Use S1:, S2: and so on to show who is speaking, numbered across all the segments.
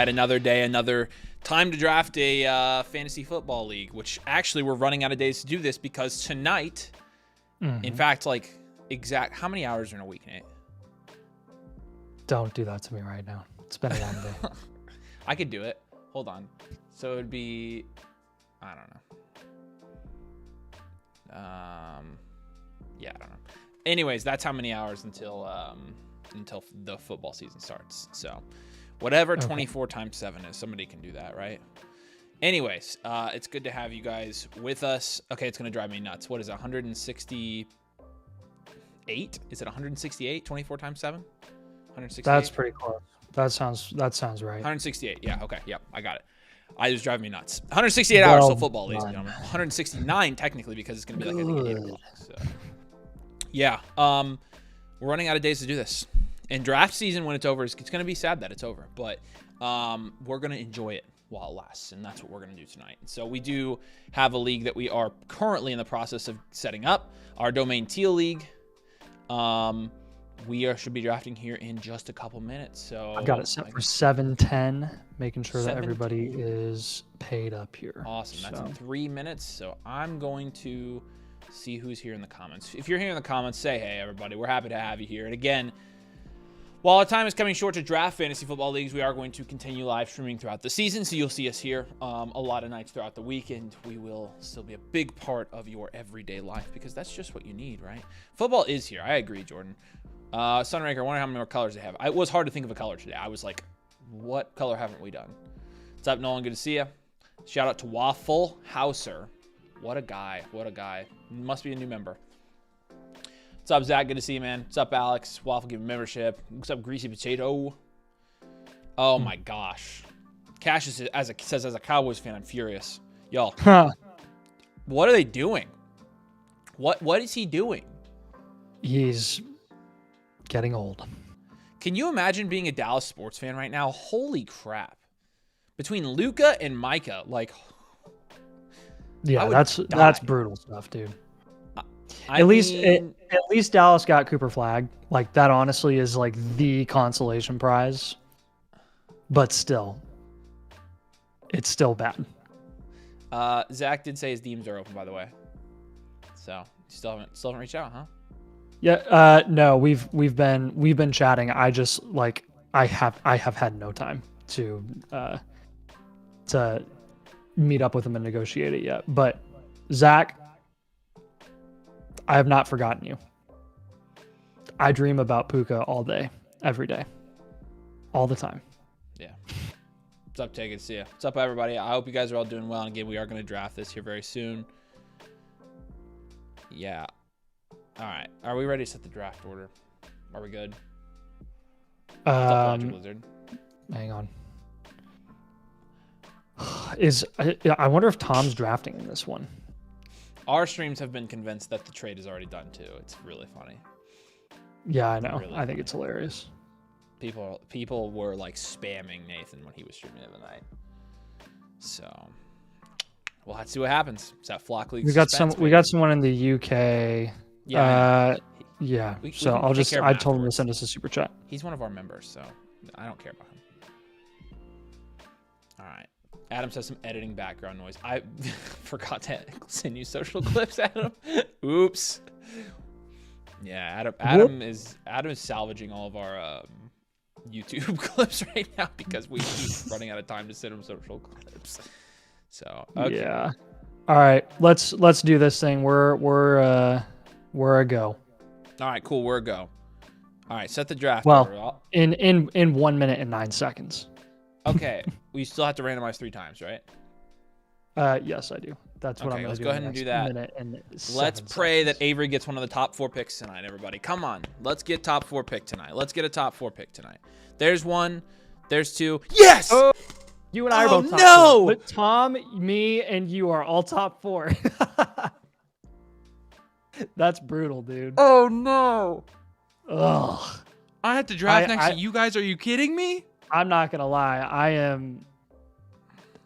S1: right, another day, another time to draft a fantasy football league, which actually we're running out of days to do this because tonight, in fact, like how many hours are in a week, Nate?
S2: Don't do that to me right now. It's been a long day.
S1: I could do it. Hold on. So it would be, I don't know. Yeah, I don't know. Anyways, that's how many hours until the football season starts. So whatever 24 times 7 is, somebody can do that, right? Anyways, it's good to have you guys with us. Okay, it's going to drive me nuts. What is it, 168? Is it 168, 24 times 7? 168?
S2: That's pretty close. That sounds right.
S1: 168, yeah, okay, yep, I got it. I just drive me nuts. 168 hours till football, ladies and gentlemen. 169 technically because it's going to be like I think 8 o'clock. So. Yeah, we're running out of days to do this. And draft season, when it's over, it's going to be sad that it's over. But we're going to enjoy it while it lasts, and that's what we're going to do tonight. And so we do have a league that we are currently in the process of setting up, our Domain Teal League. We should be drafting here in just a couple minutes. So
S2: I've got it set for 7:10, making sure that everybody is paid up here.
S1: Awesome. That's in 3 minutes. So I'm going to see who's here in the comments. If you're here in the comments, say, hey, everybody, we're happy to have you here. And again, while our time is coming short to draft fantasy football leagues, we are going to continue live streaming throughout the season. So you'll see us here a lot of nights throughout the week, and we will still be a big part of your everyday life because that's just what you need, right? Football is here. I agree, Jordan. Sunraker, I wonder how many more colors they have. It was hard to think of a color today. I was like, what color haven't we done? What's up, Nolan? Good to see you. Shout out to Waffle Hauser. What a guy. What a guy. Must be a new member. What's up, Zach? Good to see you, man. What's up, Alex? Waffle, give membership. What's up, Greasy Potato? Oh, my gosh. Cash says, as a Cowboys fan, I'm furious. Y'all, what are they doing? What is he doing?
S2: He's getting old.
S1: Can you imagine being a Dallas sports fan right now? Holy crap. Between Luka and Micah, like...
S2: Yeah, that's brutal stuff, dude. At least Dallas got Cooper Flagg. Like, that honestly is like the consolation prize. But still, it's still bad.
S1: Zach did say his DMs are open, by the way. So still haven't reached out, huh?
S2: Yeah. No, we've been chatting. I just like I have had no time to meet up with him and negotiate it yet. But Zach, I have not forgotten you. I dream about Puka all day, every day, all the time.
S1: Yeah. What's up, Tay? Good to see you. What's up, everybody? I hope you guys are all doing well. And again, we are going to draft this here very soon. Yeah. All right. Are we ready to set the draft order? Are we good? What's up, Blizzard?
S2: Hang on. I wonder if Tom's drafting in this one.
S1: Our streams have been convinced that the trade is already done too. It's really funny.
S2: Yeah, I know.
S1: Really
S2: I think it's hilarious.
S1: People were like spamming Nathan when he was streaming the other night. So we'll have to see what happens. It's that Flock League.
S2: We got someone in the UK. Yeah. Yeah. I told him to send us a super chat.
S1: He's one of our members, so I don't care about him. All right. Adam says some editing background noise. I forgot to send you social clips, Adam. Oops. Yeah, Adam is salvaging all of our YouTube clips right now because we keep running out of time to send him social clips. So okay.
S2: Yeah. All right, let's do this thing. We're a go.
S1: All right, cool. We're a go. All right, set the draft.
S2: Well, in 1 minute and 9 seconds.
S1: Okay, we still have to randomize 3 times, right?
S2: Yes, I do. That's what I'm going to do.
S1: Let's go ahead and do that. Let's pray that Avery gets one of the top 4 picks tonight, everybody. Come on. Let's get top 4 pick tonight. Let's get a top 4 pick tonight. There's 1. There's 2. Yes!
S2: Oh, you and I are both top 4. But Tom, me, and you are all top 4. That's brutal, dude.
S1: Oh, no.
S2: Ugh.
S1: I have to draft next to you guys. Are you kidding me?
S2: I'm not going to lie.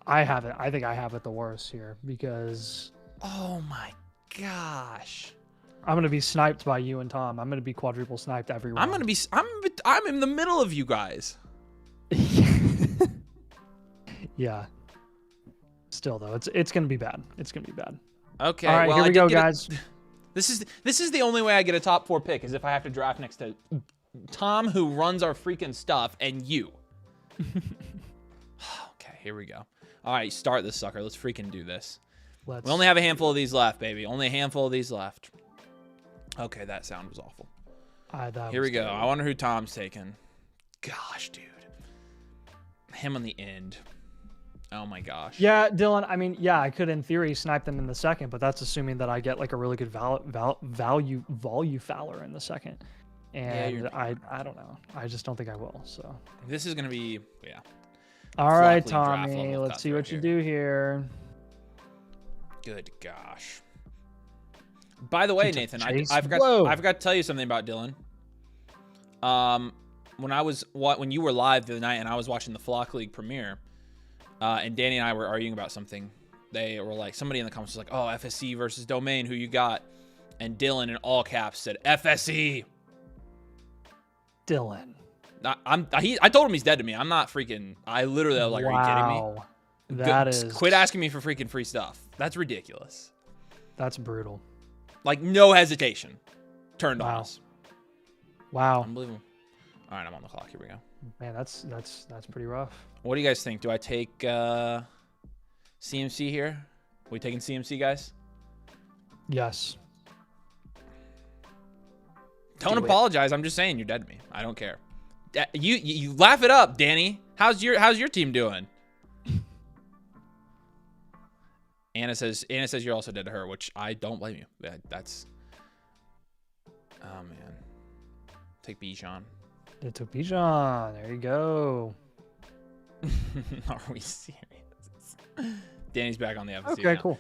S2: I think I have it the worst here because...
S1: Oh, my gosh.
S2: I'm going to be sniped by you and Tom. I'm going to be quadruple sniped everywhere.
S1: I'm in the middle of you guys.
S2: Yeah. Still though, it's gonna be bad. It's gonna be bad.
S1: Okay.
S2: All right,
S1: well,
S2: here we go, guys.
S1: This is the only way I get a top 4 pick is if I have to draft next to Tom, who runs our freaking stuff, and you. Okay, here we go. All right, start this sucker. Let's freaking do this. We only have a handful of these left, baby. Only a handful of these left. Okay, that sound was awful. Here we go. Terrible. I wonder who Tom's taking. Gosh, dude. Him on the end. Oh my gosh.
S2: Yeah, Dylan. I mean, yeah, I could in theory snipe them in the second, but that's assuming that I get like a really good value Fowler in the second. And yeah, I don't know. I just don't think I will. So
S1: this is gonna be
S2: All right, Tommy. Let's see what you do here.
S1: Good gosh. By the way, Nathan, I forgot to tell you something about Dylan. When you were live the other night and I was watching the Flock League premiere, and Danny and I were arguing about something. They were like, somebody in the comments was like, "Oh, FSC versus Domain, who you got?" And Dylan in all caps said, "FSC."
S2: Dylan.
S1: I told him he's dead to me. I'm not freaking. I literally was like, "Are you kidding me?"
S2: That is.
S1: Quit asking me for freaking free stuff. That's ridiculous.
S2: That's brutal.
S1: Like no hesitation. Turned on us.
S2: Wow.
S1: Unbelievable. All right, I'm on the clock. Here we go.
S2: Man, that's pretty rough.
S1: What do you guys think? Do I take CMC here? We taking CMC, guys?
S2: Yes.
S1: Don't apologize. I'm just saying you're dead to me. I don't care. You laugh it up, Danny. How's your team doing? Anna says you're also dead to her, which I don't blame you. That's. Oh man. Take Bijan.
S2: It took Bijan. There you go.
S1: Are we serious? Danny's back on the FSC.
S2: Okay,
S1: now.
S2: Cool.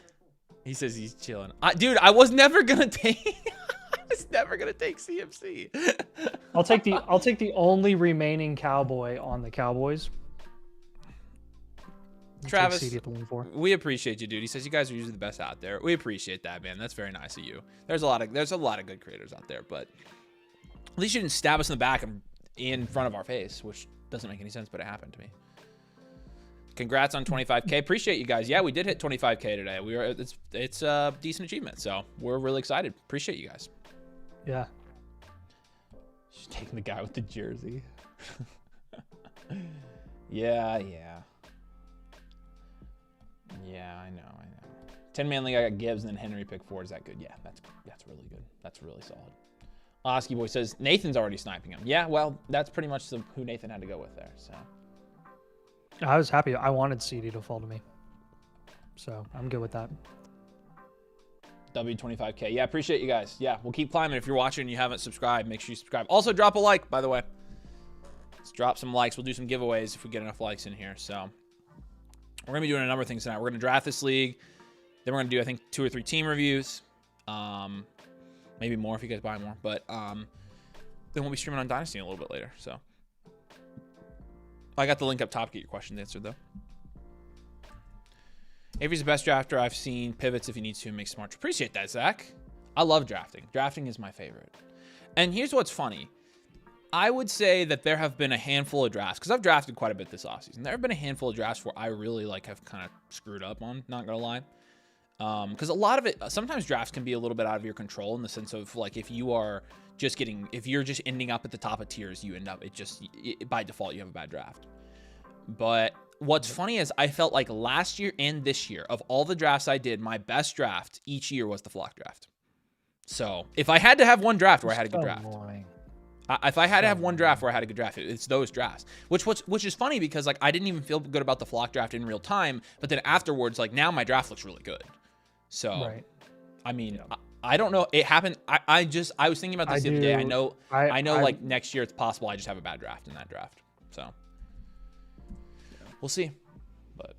S1: He says he's chilling. Dude, I was never gonna take. I was never gonna take CMC.
S2: I'll take the only remaining Cowboy on the Cowboys.
S1: Travis, we appreciate you, dude. He says you guys are usually the best out there. We appreciate that, man. That's very nice of you. There's a lot of good creators out there, but at least you didn't stab us in the back and in front of our face, which doesn't make any sense, but it happened to me. Congrats on 25K. Appreciate you guys. Yeah, we did hit 25K today. It's a decent achievement, so we're really excited. Appreciate you guys.
S2: Yeah.
S1: She's taking the guy with the jersey. Yeah, I know. 10-man league, I got Gibbs and then Henry pick 4. Is that good? Yeah, that's really good. That's really solid. Oski Boy says Nathan's already sniping him. Yeah, well, that's pretty much who Nathan had to go with there. So
S2: I was happy. I wanted CD to fall to me, so I'm good with that.
S1: W25K. Yeah, appreciate you guys. Yeah, we'll keep climbing. If you're watching and you haven't subscribed, make sure you subscribe. Also, drop a like, by the way. Let's drop some likes. We'll do some giveaways if we get enough likes in here. So we're going to be doing a number of things tonight. We're going to draft this league. Then we're going to do, I think, 2 or 3 team reviews. Maybe more if you guys buy more. But then we'll be streaming on Dynasty a little bit later. So I got the link up top to get your questions answered, though. Avery's the best drafter I've seen. Pivots if he needs to, makes smart. Appreciate that, Zach. I love drafting. Drafting is my favorite. And here's what's funny. I would say that there have been a handful of drafts, because I've drafted quite a bit this offseason. There have been a handful of drafts where I really have kind of screwed up on, not gonna lie. Because a lot of it, sometimes drafts can be a little bit out of your control in the sense of if you're just ending up at the top of tiers, you end up, by default, you have a bad draft. But what's funny is I felt like last year and this year, of all the drafts I did, my best draft each year was the Flock draft. So if I had to have one draft where I had a good draft, if I had to have one draft where I had a good draft, it's those drafts. Which is funny because I didn't even feel good about the Flock draft in real time, but then afterwards, now my draft looks really good. So, right. I mean, yeah. I don't know. It happened. I was thinking about this the other day. I know next year it's possible I just have a bad draft in that draft. So we'll see. But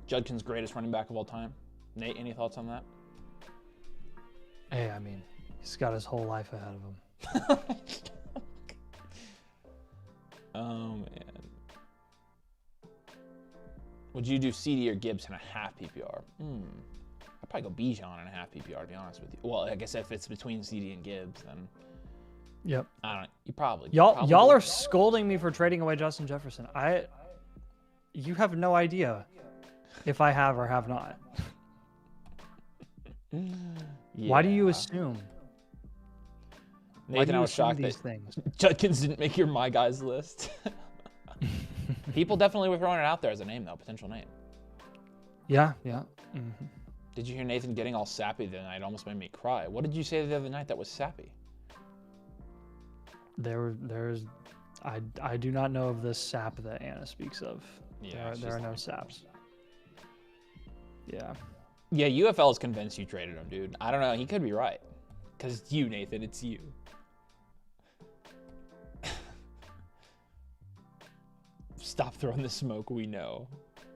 S1: Judkin's greatest running back of all time. Nate, any thoughts on that?
S2: Hey, I mean, he's got his whole life ahead of him.
S1: Oh man. Would you do CD or Gibbs in a half PPR? I'd probably go Bijan in a half PPR, to be honest with you. Well, I guess if it's between CD and Gibbs, then
S2: Yep.
S1: I don't know. You probably.
S2: Y'all are scolding me for trading away Justin Jefferson. You have no idea if I have or have not. Yeah. Why do you assume?
S1: Nathan, I was shocked that Judkins didn't make your My Guys list. People definitely were throwing it out there as a name, though, potential name.
S2: Yeah, yeah. Mm-hmm.
S1: Did you hear Nathan getting all sappy the night? It almost made me cry. What did you say the other night that was sappy?
S2: I do not know of this sap that Anna speaks of.
S1: Yeah,
S2: there are no saps. Yeah.
S1: Yeah, UFL is convinced you traded him, dude. I don't know. He could be right. Because it's you, Nathan. It's you. Stop throwing the smoke. We know.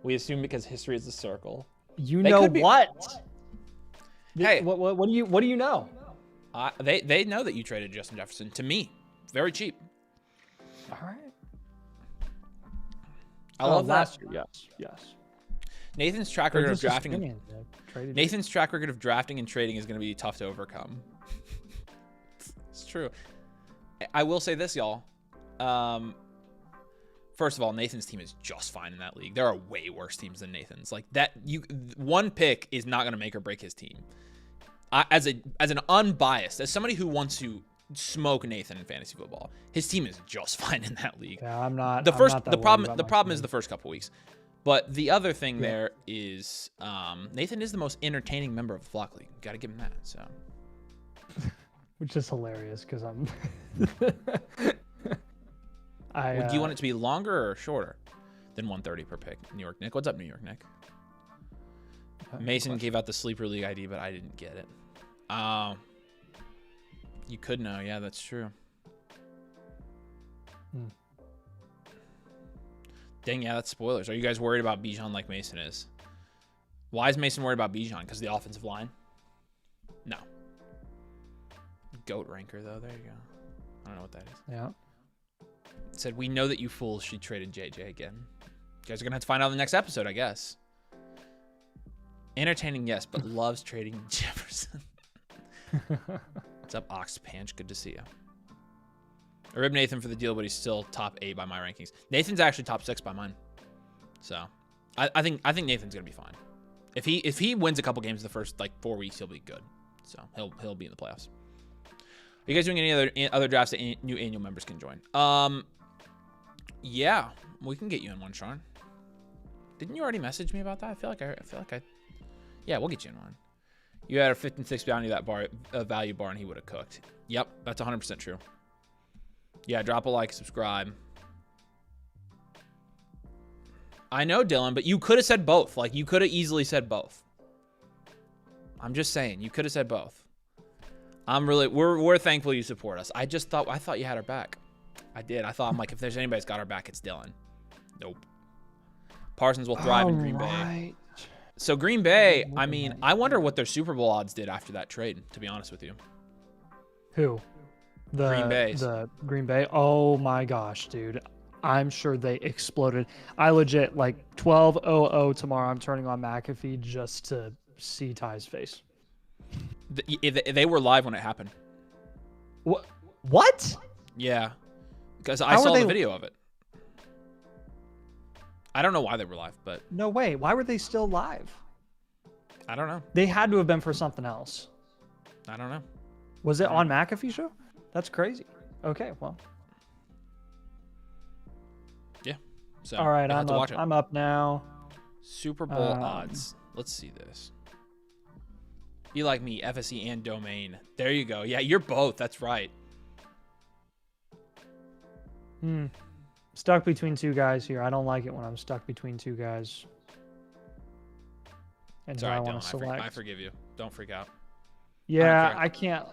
S1: We assume because history is a circle.
S2: You know what?
S1: Hey,
S2: what do you know?
S1: They know that you traded Justin Jefferson to me, very cheap.
S2: All right.
S1: I love that.
S2: Yes.
S1: Nathan's track record of drafting. Nathan's track record of drafting and trading is going to be tough to overcome. It's true. I will say this, y'all. First of all, Nathan's team is just fine in that league. There are way worse teams than Nathan's. Like that, one pick is not going to make or break his team. As an unbiased, as somebody who wants to smoke Nathan in fantasy football, his team is just fine in that league.
S2: Yeah, I'm not.
S1: The problem is the first couple weeks. But the other thing there is Nathan is the most entertaining member of the Flock League. Got to give him that. So,
S2: which is hilarious because I'm.
S1: Do you want it to be longer or shorter than 130 per pick? New York Nick, what's up, New York Nick? Mason gave out the sleeper league ID, but I didn't get it. You could know, yeah, that's true. Dang, yeah, that's spoilers. Are you guys worried about Bijan like Mason is? Why is Mason worried about Bijan? Because of the offensive line? No. Goat ranker, though. There you go. I don't know what that is.
S2: Yeah.
S1: It said, we know that you fools. She traded JJ again. You guys are going to have to find out in the next episode, I guess. Entertaining, yes, but loves trading Jefferson. What's up, Oxpanch? Good to see you. I ribbed Nathan for the deal, but he's still top 8 by my rankings. Nathan's actually top 6 by mine. So I think Nathan's gonna be fine. If he wins a couple games in the first 4 weeks, he'll be good. So he'll be in the playoffs. Are you guys doing any other drafts that new annual members can join? Yeah, we can get you in one, Sean. Didn't you already message me about that? I feel like I. Yeah, we'll get you in one. You had a 5th and 6th bounty that value bar, and he would have cooked. Yep, that's 100% true. Yeah, drop a like, subscribe. I know, Dylan, but you could have said both. You could have easily said both. I'm just saying, you could have said both. We're thankful you support us. I thought you had our back. I did. I'm like, if there's anybody's got our back, it's Dylan. Nope. Parsons will thrive in Green Bay. So Green Bay, I mean, I wonder what their Super Bowl odds did after that trade, to be honest with you.
S2: Who?
S1: Green Bay.
S2: The Green Bay. Oh my gosh, dude. I'm sure they exploded. I legit 12:00 tomorrow. I'm turning on McAfee just to see Ty's face.
S1: They were live when it happened.
S2: What?
S1: Yeah, because I saw the video of it. I don't know why they were live, but
S2: no way. Why were they still live?
S1: I don't know.
S2: They had to have been for something else.
S1: I don't know.
S2: Was it on McAfee show? That's crazy. Okay, well.
S1: Yeah. So
S2: all right, I'm up now.
S1: Super Bowl odds. Let's see this. You like me, FSE and domain. There you go. Yeah, you're both. That's right.
S2: Stuck between two guys here. I don't like it when I'm stuck between two guys. And
S1: sorry,
S2: I want to select.
S1: I forgive you. Don't freak out.
S2: Yeah, I can't.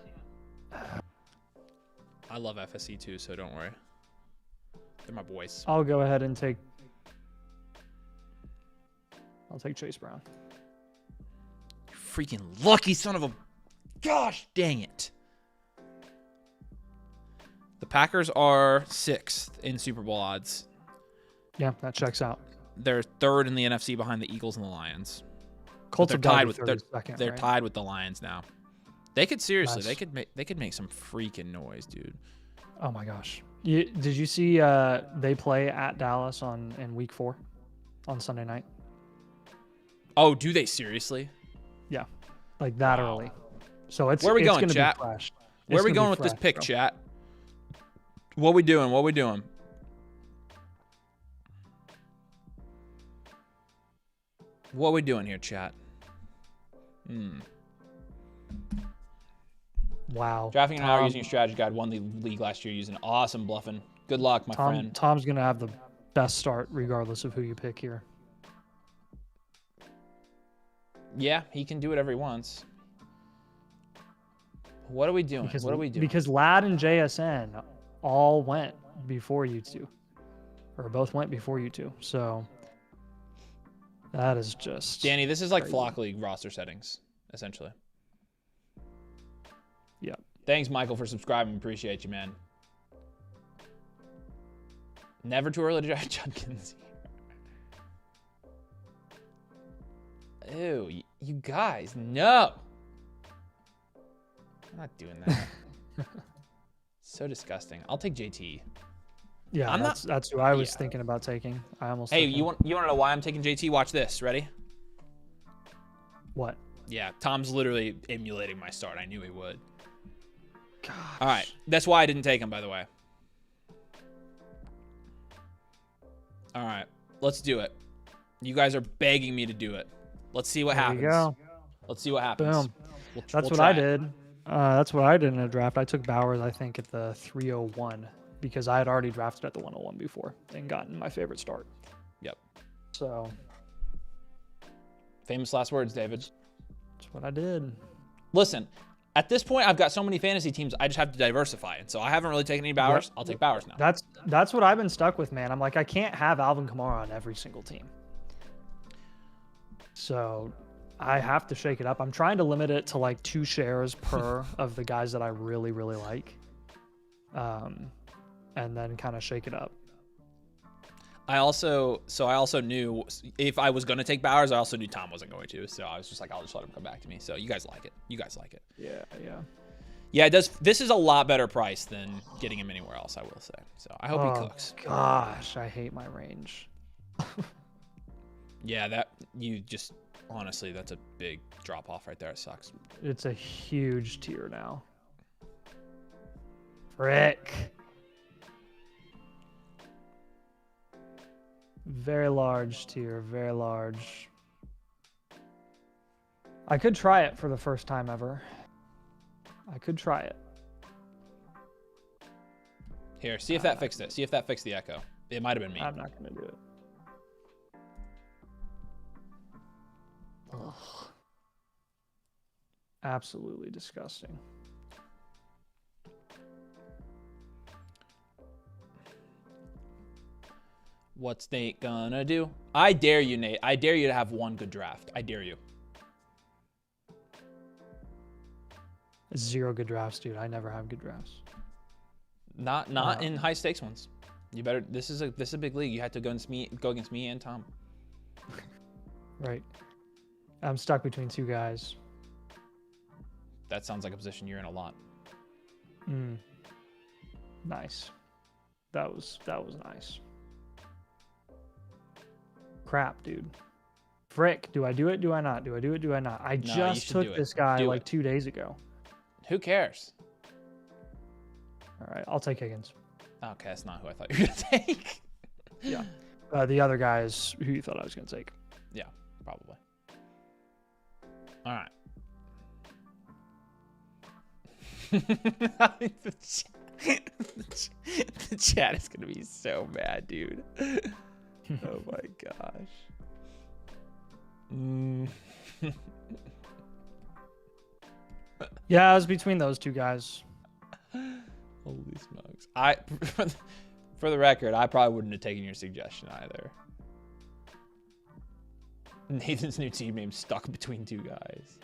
S1: I love FSE too, so don't worry. They're my boys.
S2: I'll go ahead and take. I'll take Chase Brown.
S1: You freaking lucky son of a. Gosh dang it. The Packers are 6th in Super Bowl odds.
S2: Yeah, that checks out.
S1: They're 3rd in the NFC behind the Eagles and the Lions.
S2: Colts are tied with
S1: they're tied with the Lions now. They could seriously, nice. they could make some freaking noise, dude.
S2: Oh my gosh. Did you see they play at Dallas in week 4 on Sunday night?
S1: Oh, do they seriously?
S2: Yeah, like that early. So it's
S1: where are we
S2: it's
S1: going,
S2: gonna
S1: chat?
S2: Be fresh.
S1: Where are we going with this pick, chat? What we doing? What we doing? What we doing here, chat?
S2: Wow.
S1: Drafting an hour using your strategy guide won the league last year using awesome bluffing. Good luck, my friend.
S2: Tom's gonna have the best start regardless of who you pick here.
S1: Yeah, he can do whatever he wants. What are we doing? What are we doing?
S2: Because Lad and JSN all went before you two. Or both went before you two. So that is just
S1: Danny, this is like Flock League roster settings, essentially.
S2: Yeah.
S1: Thanks, Michael, for subscribing. Appreciate you, man. Never too early to draft Judkins. Ew, you guys, no. I'm not doing that. So disgusting. I'll take JT.
S2: Yeah, that's who I was thinking about taking. I almost.
S1: Hey, you want to know why I'm taking JT? Watch this. Ready?
S2: What?
S1: Yeah, Tom's literally emulating my start. I knew he would.
S2: Gosh.
S1: All right, that's why I didn't take him, by the way. All right, let's do it. You guys are begging me to do it. Let's see what happens.
S2: There you go.
S1: Let's see what happens.
S2: Boom. That's what I did. That's what I did in a draft. I took Bowers, I think, at the 301 because I had already drafted at the 101 before and gotten my favorite start.
S1: Yep.
S2: So.
S1: Famous last words, David.
S2: That's what I did.
S1: Listen, at this point, I've got so many fantasy teams, I just have to diversify. And so I haven't really taken any Bowers. Yep. I'll take Bowers now.
S2: That's what I've been stuck with, man. I'm like, I can't have Alvin Kamara on every single team. So I have to shake it up. I'm trying to limit it to like 2 shares per of the guys that I really, really like. And then kind of shake it up.
S1: I also knew if I was going to take Bowers, I also knew Tom wasn't going to. So I was just like, I'll just let him come back to me. So you guys like it. You guys like it.
S2: Yeah, yeah.
S1: Yeah, it does. This is a lot better price than getting him anywhere else, I will say. So I hope he cooks.
S2: Gosh, I hate my range.
S1: Yeah, honestly, that's a big drop off right there. It sucks.
S2: It's a huge tier now. Frick. Very large tier, very large. I could try it for the first time ever. I could try it.
S1: Here, see if that fixed it. See if that fixed the echo. It might have been me.
S2: I'm not going to do it. Ugh. Absolutely disgusting.
S1: What's Nate gonna do? I dare you, Nate. I dare you to have one good draft. I dare you.
S2: 0 good drafts, dude. I never have good drafts.
S1: Not in high stakes ones. You better. This is a big league. You have to go against me and Tom.
S2: Right. I'm stuck between 2 guys.
S1: That sounds like a position you're in a lot.
S2: Nice. That was nice. Crap, dude. Frick. Do I do it? Do I not? Do I do it? Do I not? I just took this guy like 2 days ago.
S1: Who cares?
S2: All right, I'll take Higgins.
S1: Okay, that's not who I thought you were gonna take.
S2: Yeah. The other guy is who you thought I was gonna take.
S1: Yeah, probably. All right. The chat is gonna be so mad, dude. Oh my gosh.
S2: Yeah, I was between those 2 guys.
S1: Holy smokes. For the record, I probably wouldn't have taken your suggestion either. Nathan's new team name stuck between 2 guys.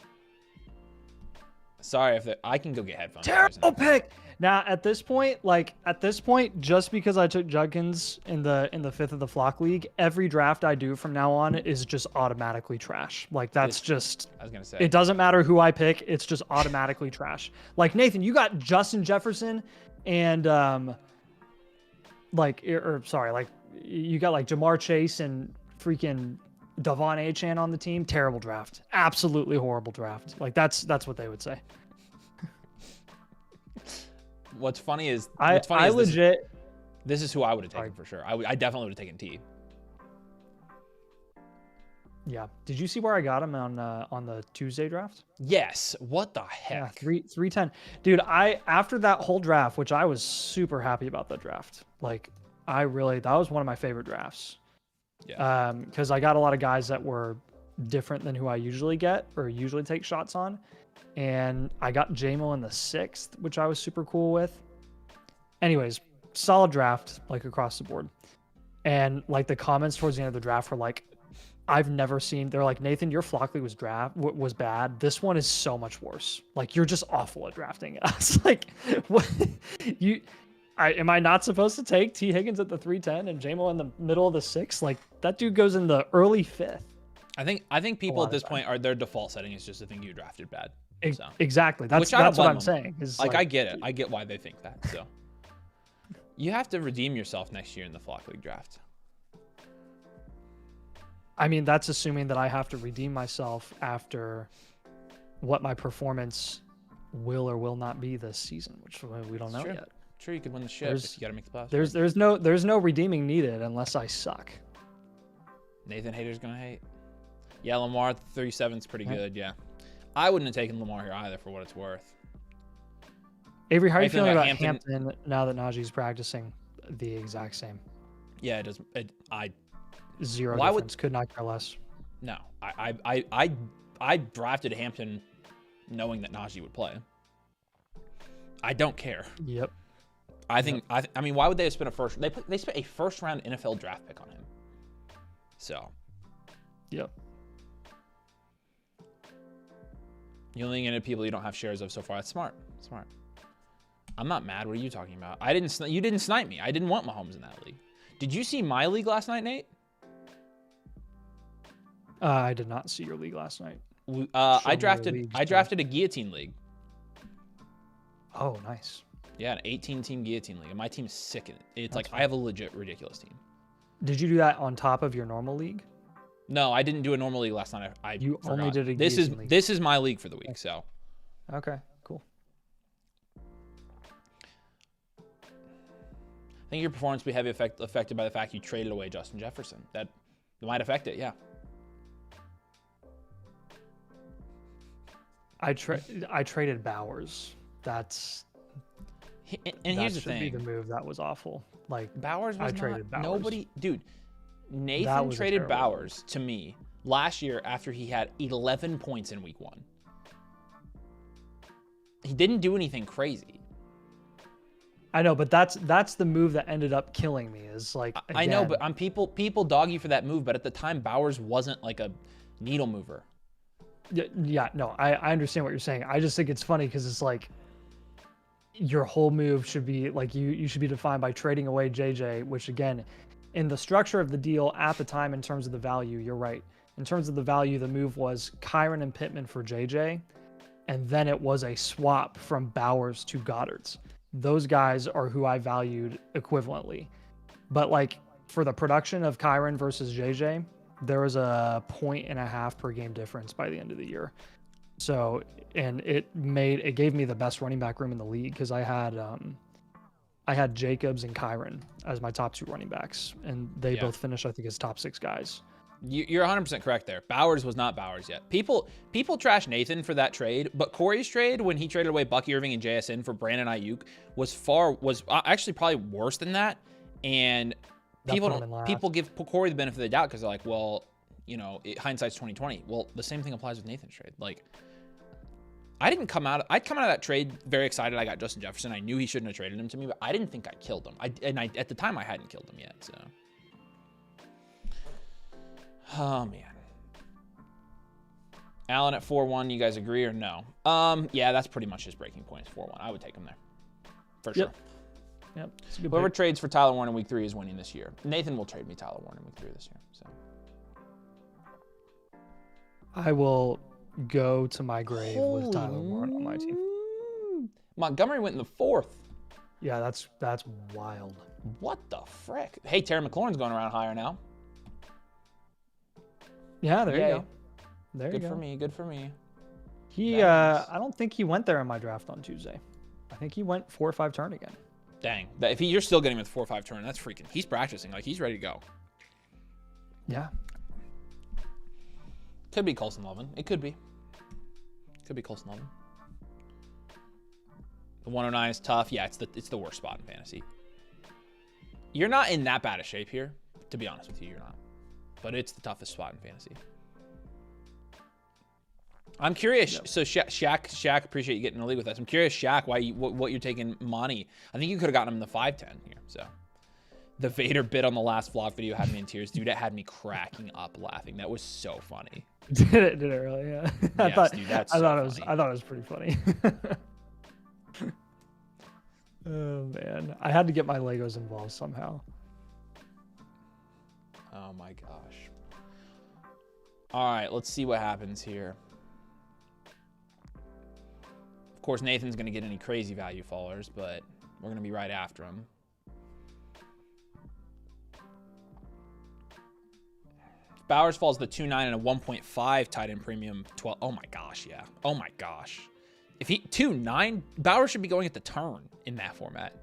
S1: Sorry if I can go get headphones.
S2: Terrible pick. Now at this point, just because I took Judkins in the 5th of the Flock League, every draft I do from now on is just automatically trash. Like that's just.
S1: I was gonna say.
S2: It doesn't matter who I pick; it's just automatically trash. Like Nathan, you got Justin Jefferson, and you got like Jamar Chase and freaking Devon Achane on the team. Terrible draft. Absolutely horrible draft. Like that's what they would say.
S1: What's funny is this is who I would have taken for sure. I definitely would have taken T.
S2: Yeah. Did you see where I got him on the Tuesday draft?
S1: Yes. What the heck?
S2: Yeah, 310. Dude, after that whole draft, which I was super happy about that draft. Like that was one of my favorite drafts.
S1: Yeah.
S2: Because I got a lot of guys that were different than who I usually get or usually take shots on. And I got JMO in the 6th, which I was super cool with. Anyways, solid draft, like across the board. And like the comments towards the end of the draft were like, I've never seen. They're like, Nathan, your Flock League was bad. This one is so much worse. Like you're just awful at drafting. I was like, what? Am I not supposed to take T Higgins at the 310 and JMO in the middle of the 6th? Like that dude goes in the early 5th.
S1: I think people at this point their default setting is just to think you drafted bad. So.
S2: Exactly. That's what I'm saying.
S1: Like I get it. I get why they think that. So you have to redeem yourself next year in the Flock League draft.
S2: I mean, that's assuming that I have to redeem myself after what my performance will or will not be this season, which we don't know yet.
S1: Sure, you could win the ship if you got to make the playoffs.
S2: There's no redeeming needed unless I suck.
S1: Nathan Hater's gonna hate. Yeah, Lamar 37 is pretty good. Yeah, I wouldn't have taken Lamar here either for what it's worth.
S2: Avery, how are you feeling about Hampton now that Najee's practicing the exact same?
S1: Yeah, it does.
S2: Zero difference. Could not care less.
S1: No, I drafted Hampton knowing that Najee would play. I don't care.
S2: Yep.
S1: I mean, why would they have spent a first? They spent a first round NFL draft pick on him. So.
S2: Yep.
S1: You only get people you don't have shares of so far. That's smart. Smart. I'm not mad. What are you talking about? You didn't snipe me. I didn't want Mahomes in that league. Did you see my league last night, Nate?
S2: I did not see your league last night.
S1: I drafted a guillotine league.
S2: Oh, nice.
S1: Yeah, an 18-team guillotine league, and my team's sick in it. It's like I have a legit ridiculous team.
S2: Did you do that on top of your normal league?
S1: No, I didn't do a normal league last night.
S2: You forgot. Only did a
S1: guillotine league. This is my league for the week. So.
S2: Okay. Cool.
S1: I think your performance will be heavy affected by the fact you traded away Justin Jefferson. That might affect it. Yeah.
S2: I traded Bowers.
S1: Here's the thing.
S2: Be the move that was awful. Like
S1: Bowers was
S2: traded Bowers.
S1: Nobody, dude. Nathan traded Bowers to me last year after he had 11 points in week 1. He didn't do anything crazy.
S2: I know, but that's the move that ended up killing me. Is like again,
S1: I know, but people dog you for that move. But at the time, Bowers wasn't like a needle mover.
S2: Yeah, no, I understand what you're saying. I just think it's funny because it's like your whole move should be like you should be defined by trading away JJ, which again, in the structure of the deal at the time in terms of the value, you're right. In terms of the value, the move was Kyron and Pittman for JJ, and then it was a swap from Bowers to Goddard's. Those guys are who I valued equivalently. But like for the production of Kyron versus JJ, there was a 1.5 per game difference by the end of the year. So, and it gave me the best running back room in the league because I had Jacobs and Kyron as my top 2 running backs, and they both finished, I think, as top 6 guys.
S1: You're 100% correct there. Bowers was not Bowers yet. People trash Nathan for that trade, but Corey's trade when he traded away Bucky Irving and JSN for Brandon Ayuk was actually probably worse than that. And people give Corey the benefit of the doubt because they're like, well, you know, hindsight's 2020. Well, the same thing applies with Nathan's trade. Like, I'd come out of that trade very excited. I got Justin Jefferson. I knew he shouldn't have traded him to me, but I didn't think I killed him. At the time I hadn't killed him yet. So, oh man. Allen at 4-1. You guys agree or no? Yeah, that's pretty much his breaking point. 4-1. I would take him there for sure.
S2: Yep.
S1: Whoever trades for Tyler Warren in week 3 is winning this year. Nathan will trade me Tyler Warren in week 3 this year. So
S2: I will go to my grave with Tyler Warren on my team.
S1: Montgomery went in the 4th.
S2: Yeah, that's wild.
S1: What the frick? Hey, Terry McLaurin's going around higher now.
S2: Yeah, there you go. There you go.
S1: Good for me. Good for me.
S2: He, I don't think he went there in my draft on Tuesday. I think he went 4 or 5 turn again.
S1: Dang. If you're still getting him with 4 or 5 turn, that's freaking. He's practicing. Like, he's ready to go.
S2: Yeah.
S1: Could be Colson Lovin. It could be. Could be Colson Lovin. The 109 is tough. Yeah, it's the worst spot in fantasy. You're not in that bad a shape here. To be honest with you, you're not. But it's the toughest spot in fantasy. I'm curious. Yep. So Shaq, appreciate you getting in the league with us. I'm curious, Shaq, what you're taking Monty. I think you could have gotten him in the 5-10 here. So the Vader bit on the last vlog video had me in tears, dude. It had me cracking up laughing. That was so funny.
S2: Did it really? Yeah. I thought it was pretty funny. Oh man, I had to get my Legos involved somehow.
S1: Oh my gosh. All right, let's see what happens here. Of course, Nathan's going to get any crazy value followers, but we're going to be right after him. If Bowers falls to 2.9 and a 1.5 tight end premium, 12. Oh my gosh, yeah. Oh my gosh. If he 2.9, Bowers should be going at the turn in that format.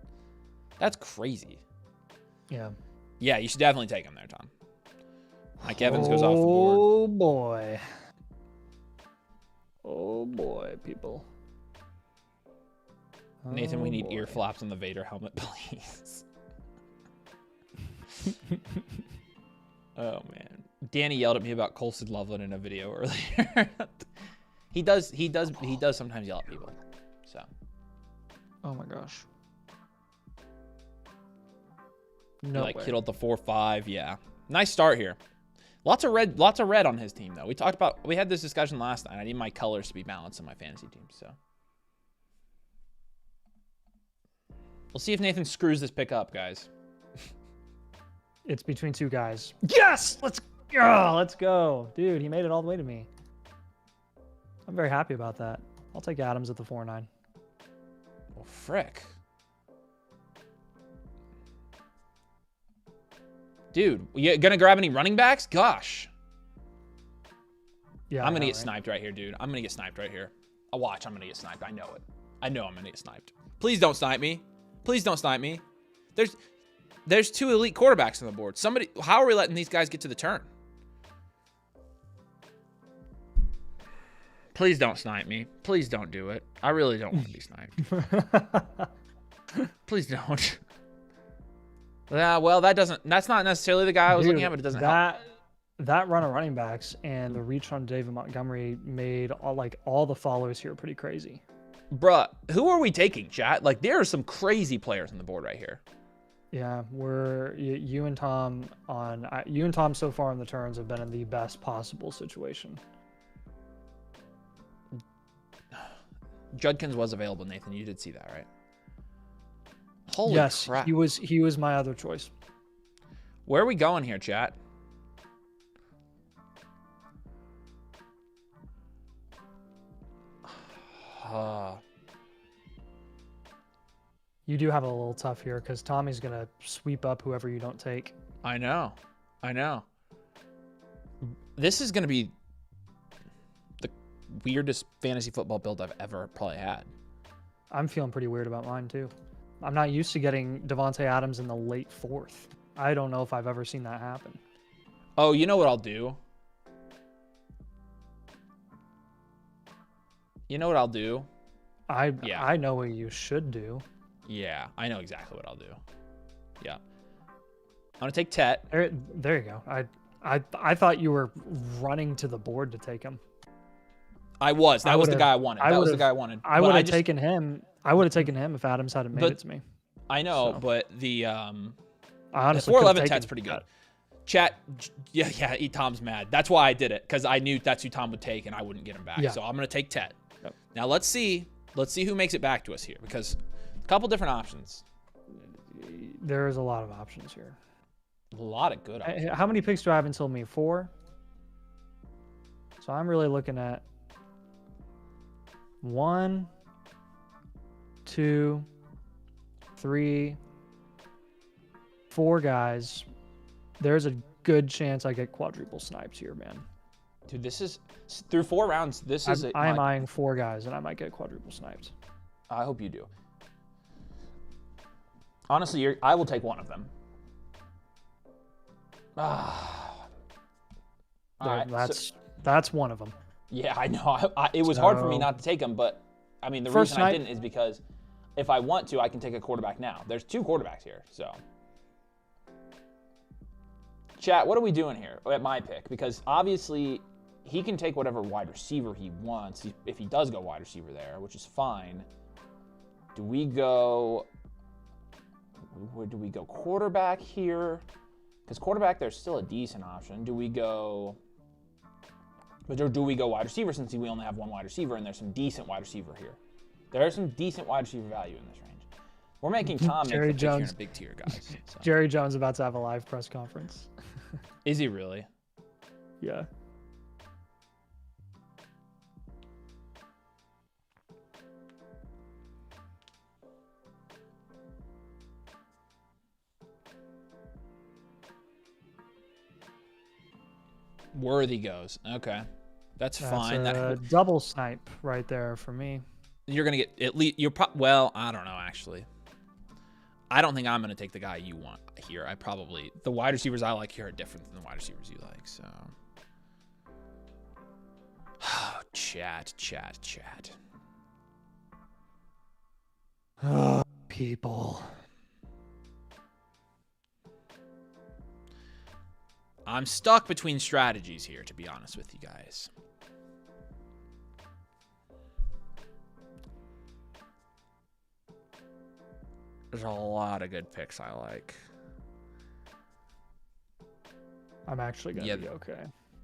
S1: That's crazy.
S2: Yeah.
S1: Yeah, you should definitely take him there, Tom. Mike Evans goes off the board.
S2: Oh boy. Oh boy, people.
S1: Nathan, we need ear flaps on the Vader helmet, please. Oh man. Danny yelled at me about Colson Loveland in a video earlier. He does sometimes yell at people. So.
S2: Oh my gosh.
S1: No way. Kittle at the 4-5, yeah. Nice start here. Lots of red on his team though. We had this discussion last night. I need my colors to be balanced on my fantasy team, so. We'll see if Nathan screws this pick up, guys.
S2: It's between 2 guys. Yes! Let's go. Dude, he made it all the way to me. I'm very happy about that. I'll take Adams at the 4-9.
S1: Well, frick. Dude, you gonna grab any running backs? Gosh.
S2: Yeah,
S1: I'm gonna get sniped right here, dude. I'm gonna get sniped right here. I'm gonna get sniped. I know it. I know I'm gonna get sniped. Please don't snipe me. Please don't snipe me. There's 2 elite quarterbacks on the board. How are we letting these guys get to the turn? Please don't snipe me. Please don't do it. I really don't want to be sniped. Please don't. Yeah, well, that's not necessarily the guy I was looking at, but it doesn't help.
S2: That run of running backs and the reach on David Montgomery made all the followers here pretty crazy.
S1: Bruh, who are we taking, chat? Like, there are some crazy players on the board right here.
S2: Yeah, you and Tom so far on the turns have been in the best possible situation.
S1: Judkins was available, Nathan. You did see that, right? Holy crap.
S2: He was my other choice.
S1: Where are we going here, chat?
S2: You do have a little tough here because Tommy's going to sweep up whoever you don't take.
S1: I know. This is going to be the weirdest fantasy football build I've ever probably had.
S2: I'm feeling pretty weird about mine too. I'm not used to getting Devontae Adams in the late 4th. I don't know if I've ever seen that happen.
S1: Oh, you know what I'll do?
S2: I know what you should do.
S1: Yeah, I know exactly what I'll do. Yeah. I'm going to take Tet.
S2: There you go. I thought you were running to the board to take him.
S1: I was. That was the guy I wanted. That was the guy I wanted.
S2: I would have taken him. I would have taken him if Adams hadn't made it to me.
S1: I know, but the
S2: 411
S1: Tet's pretty good. Chat, yeah, Tom's mad. That's why I did it, because I knew that's who Tom would take, and I wouldn't get him back. Yeah. So I'm going to take Tet. Yep. Now, let's see who makes it back to us here, because a couple different options.
S2: There is a lot of options here.
S1: A lot of good options.
S2: How many picks do I have until me? 4? So I'm really looking at 1, 2, 3, 4 guys. There's a good chance I get quadruple snipes here, man.
S1: Dude, this is through 4 rounds.
S2: I'm eyeing 4 guys, and I might get quadruple sniped.
S1: I hope you do. Honestly, I will take one of them.
S2: That's one of them.
S1: Yeah, I know. It was hard for me not to take him, but I mean, the reason I didn't is because if I want to, I can take a quarterback now. There's 2 quarterbacks here, so. Chat, what are we doing here at my pick? Because obviously, he can take whatever wide receiver he wants if he does go wide receiver there, which is fine. Do we go... Where do we go? Quarterback here? Because quarterback, there's still a decent option. Do we go... But do we go wide receiver since we only have 1 wide receiver and there's some decent wide receiver here? There is some decent wide receiver value in this range. We're making Tom make the pick here in a big tier, guys. So.
S2: Jerry Jones about to have a live press conference.
S1: Is he really?
S2: Yeah.
S1: Worthy goes. Okay. That's fine.
S2: That's a double snipe right there for me.
S1: You're going to get at least... Well, I don't know, actually. I don't think I'm going to take the guy you want here. The wide receivers I like here are different than the wide receivers you like, so. Chat.
S2: Oh, people.
S1: I'm stuck between strategies here, to be honest with you guys. There's a lot of good picks I like.
S2: I'm actually going to be okay.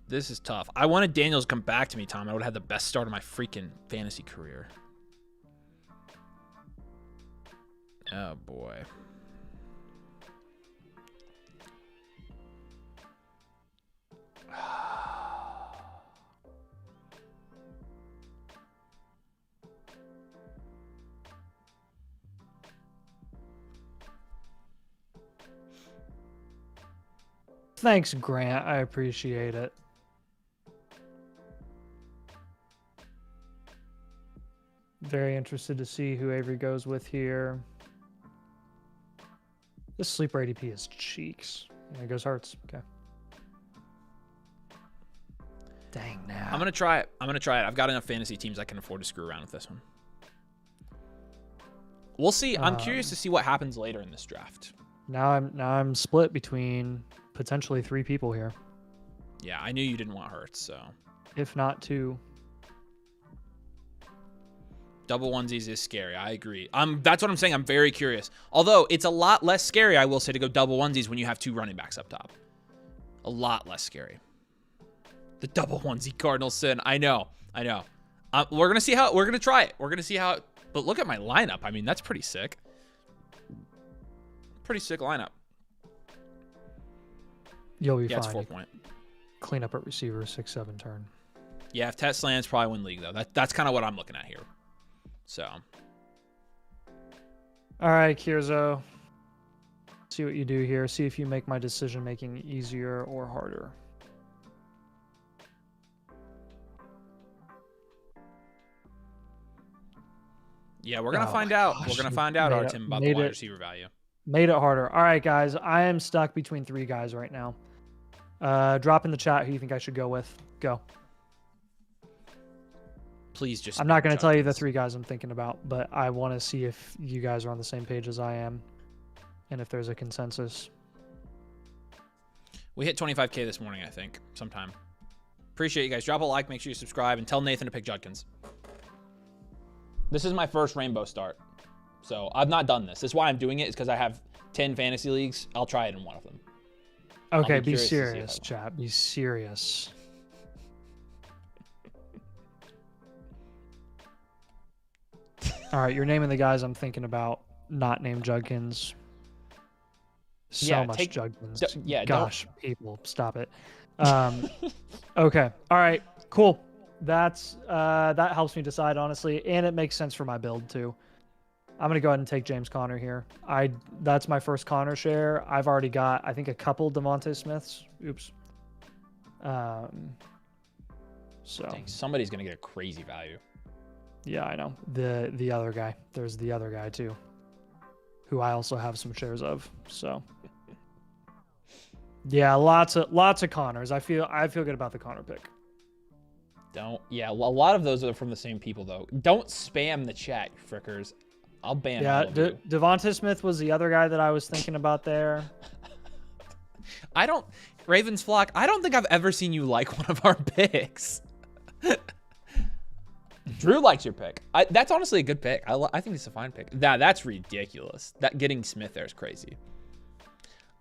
S1: This is tough. I wanted Daniels to come back to me, Tom. I would have had the best start of my freaking fantasy career. Oh, boy.
S2: Thanks, Grant. I appreciate it. Very interested to see who Avery goes with here. This sleeper ADP is cheeks. There goes Hurts. Okay. Dang, now.
S1: I'm going to try it. I've got enough fantasy teams I can afford to screw around with this one. We'll see. I'm curious to see what happens later in this draft.
S2: Now I'm split between potentially 3 people here.
S1: Yeah, I knew you didn't want Hurts, so.
S2: If not 2.
S1: Double onesies is scary. I agree. That's what I'm saying. I'm very curious. Although it's a lot less scary, I will say, to go double onesies when you have 2 running backs up top. A lot less scary. The double onesie Cardinals sin. I know. We're gonna see how. We're gonna try it. We're gonna see how. But look at my lineup. I mean, that's pretty sick. Pretty sick lineup.
S2: You'll be fine.
S1: It's 4-point.
S2: Clean up at receiver, 6-7 turn.
S1: Yeah, if Tet slams, probably win league though. That's kind of what I'm looking at here. So.
S2: All right, Kierzo. See what you do here. See if you make my decision making easier or harder.
S1: Yeah, we're gonna find out. We're gonna find out, Artem, about the wide receiver value.
S2: Made it harder. All right, guys. I am stuck between 3 guys right now. Drop in the chat who you think I should go with. Go.
S1: Please just.
S2: I'm not going to tell you the 3 guys I'm thinking about, but I want to see if you guys are on the same page as I am, and if there's a consensus.
S1: We hit 25K this morning, I think, sometime. Appreciate you guys. Drop a like, make sure you subscribe, and tell Nathan to pick Judkins. This is my first rainbow start. So I've not done this. That's why I'm doing it, is because I have 10 fantasy leagues. I'll try it in one of them.
S2: Okay, be serious, chat. Be serious. All right, you're naming the guys I'm thinking about. Not named Judkins. Much Judkins. Gosh, people, stop it. Okay. All right. Cool. That helps me decide, honestly, and it makes sense for my build too. I'm gonna go ahead and take James Conner here. That's my first Conner share. I've already got, I think, a couple Devontae Smiths. Oops. So
S1: dang, somebody's gonna get a crazy value.
S2: Yeah, I know. The other guy. There's the other guy too, who I also have some shares of. So yeah, lots of Connors. I feel good about the Connor pick.
S1: A lot of those are from the same people though. Don't spam the chat, you frickers. I'll ban all of you.
S2: Devonta Smith was the other guy that I was thinking about there.
S1: Ravens flock, I don't think I've ever seen you like one of our picks. Drew likes your pick. That's honestly a good pick. I think it's a fine pick. That's ridiculous. That getting Smith there is crazy.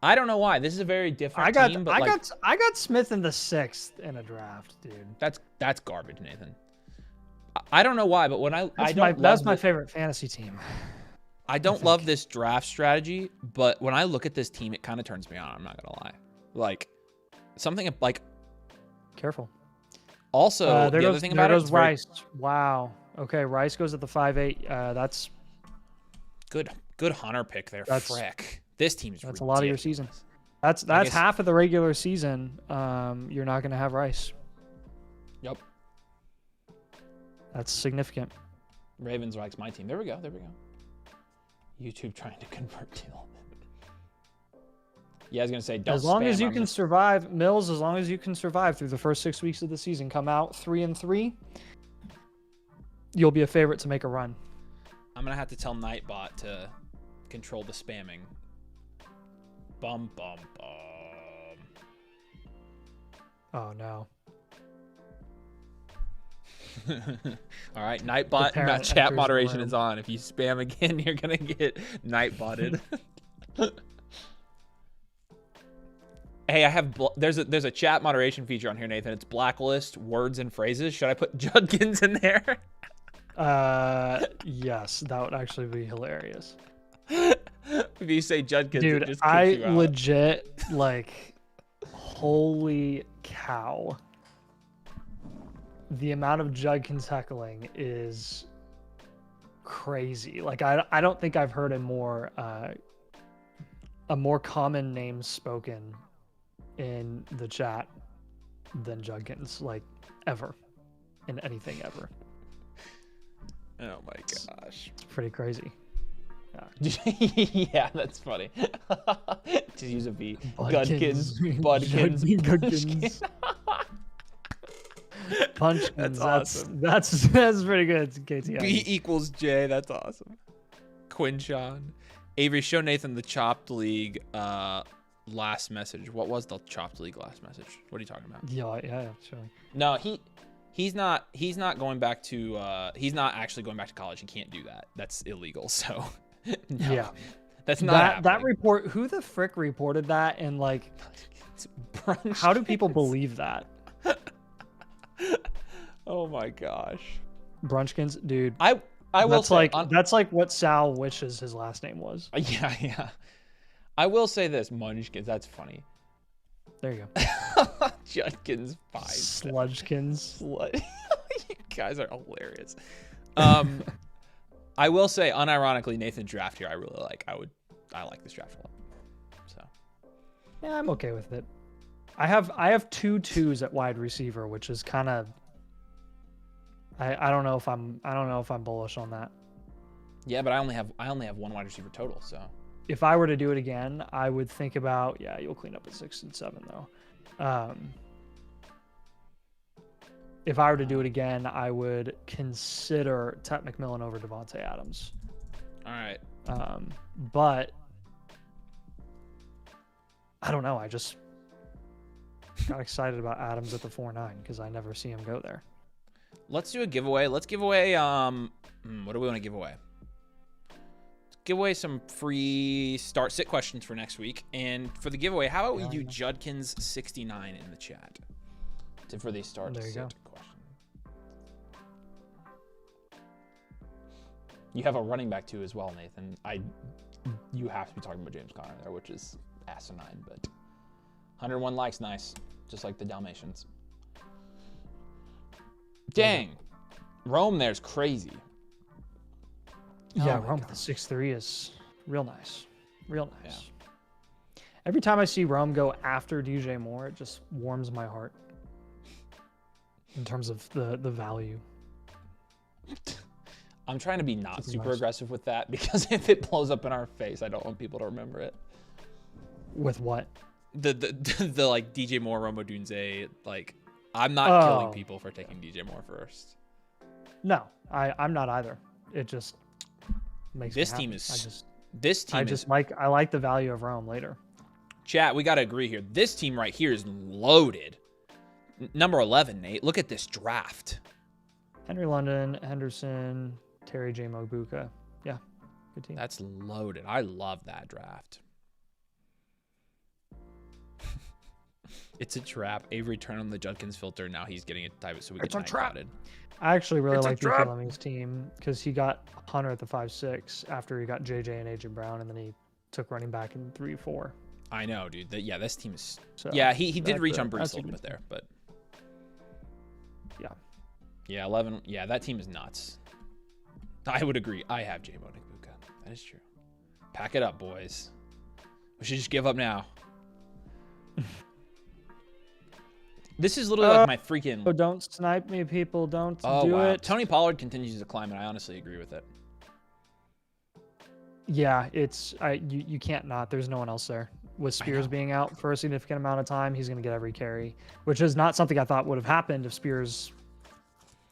S1: I don't know why. This is a very different team. But
S2: I got Smith in the 6th in a draft, dude.
S1: That's garbage, Nathan. I don't know why, but when
S2: that's my favorite fantasy team.
S1: I don't love this draft strategy, but when I look at this team, it kind of turns me on. I'm not gonna lie. Like something like.
S2: Careful.
S1: Also, the other thing about it is
S2: Rice. Wow. Okay, Rice goes at the 5'8". That's
S1: good. Good Hunter pick there. Frick. This team's ridiculous.
S2: A lot of your season. That's half of the regular season. You're not gonna have Rice.
S1: Yep.
S2: That's significant.
S1: Ravens likes my team. There we go. YouTube trying to convert to. Yeah, I was gonna say, don't.
S2: As long as you can survive, Mills. As long as you can survive through the first 6 weeks of the season, come out 3-3, you'll be a favorite to make a run.
S1: I'm gonna have to tell Nightbot to control the spamming. Bum bum bum.
S2: Oh no.
S1: All right, Nightbot. Chat moderation is on. If you spam again, you're gonna get Nightbotted. Hey, I have there's a chat moderation feature on here, Nathan. It's blacklist words and phrases. Should I put Judkins in there?
S2: Yes, that would actually be hilarious.
S1: If you say Judkins,
S2: dude,
S1: it just kicks you out.
S2: Legit holy cow. The amount of Judkins heckling is crazy. Like I don't think I've heard a more common name spoken in the chat than Judkins, like ever, in anything ever.
S1: Oh my gosh,
S2: it's pretty crazy.
S1: Yeah, that's funny. Just use a V. Budkins. Budkins.
S2: Punch.
S1: That's awesome.
S2: That's pretty good. KTI.
S1: B equals J. That's awesome. Quinshon. Avery, show Nathan the Chopped League last message. What was the Chopped League last message? What are you talking about?
S2: Yeah, sure.
S1: No, he's not going back to he's not actually going back to college. He can't do that. That's illegal. So no,
S2: yeah.
S1: That's not
S2: that report. Who the frick reported that? And like, how do people believe that?
S1: Oh my gosh,
S2: Brunchkins, dude.
S1: I will say
S2: that's like what Sal wishes his last name was.
S1: Yeah. I will say this, Munchkins. That's funny.
S2: There you go.
S1: Judkins 5.
S2: Sludgekins.
S1: You guys are hilarious. I will say, unironically, Nathan's draft here I really like. I like this draft a lot. So
S2: yeah, I'm okay with it. I have 2 2s at wide receiver, which is kind of I don't know if I'm bullish on that.
S1: Yeah, but I only have 1 wide receiver total, so
S2: if I were to do it again, I would think about you'll clean up at 6 and 7 though. If I were to do it again, I would consider Tet McMillan over Devontae Adams.
S1: All right.
S2: But I don't know. I just got excited about Adams at the 4-9 because I never see him go there.
S1: Let's do a giveaway. Let's give away what do we want to give away? give away some free start-sit questions for next week. And for the giveaway, how about we do Judkins 69 in the chat for the start-sit question. You have a running back too as well, Nathan. You have to be talking about James Conner there, which is asinine, but 101 likes, nice. Just like the Dalmatians. Dang. Rome there's crazy.
S2: Yeah, Rome with the 6'3" is real nice. Real nice. Yeah. Every time I see Rome go after DJ Moore, it just warms my heart in terms of the value.
S1: I'm trying to be not super aggressive with that because if it blows up in our face, I don't want people to remember it.
S2: With what?
S1: The like DJ Moore, Rome Odunze, like I'm not killing people for taking DJ Moore first.
S2: No, I'm not either. It just makes
S1: this
S2: me
S1: team
S2: happy.
S1: is
S2: I like the value of Rome later.
S1: Chat, we got to agree here. This team right here is loaded. Number 11, Nate. Look at this draft.
S2: Henry London, Henderson, Terry J. Mogbuka. Yeah, good team.
S1: That's loaded. I love that draft. It's a trap. Avery turned on the Judkins filter. Now he's getting it type so we get trap.
S2: I actually really like BK Lemmings' team because he got Hunter at the 5'6" after he got JJ and AJ Brown, and then he took running back in 3-4.
S1: I know, dude. This team is. So, yeah, he did reach on Brees a little bit there, but.
S2: Yeah.
S1: Yeah, 11. Yeah, that team is nuts. I would agree. I have J-Mo Mogbuka. That is true. Pack it up, boys. We should just give up now. This is literally like my freaking...
S2: Oh, don't snipe me, people. Don't do it.
S1: Tony Pollard continues to climb, and I honestly agree with it.
S2: Yeah, it's... You can't not. There's no one else there. With Spears being out for a significant amount of time, he's going to get every carry, which is not something I thought would have happened if Spears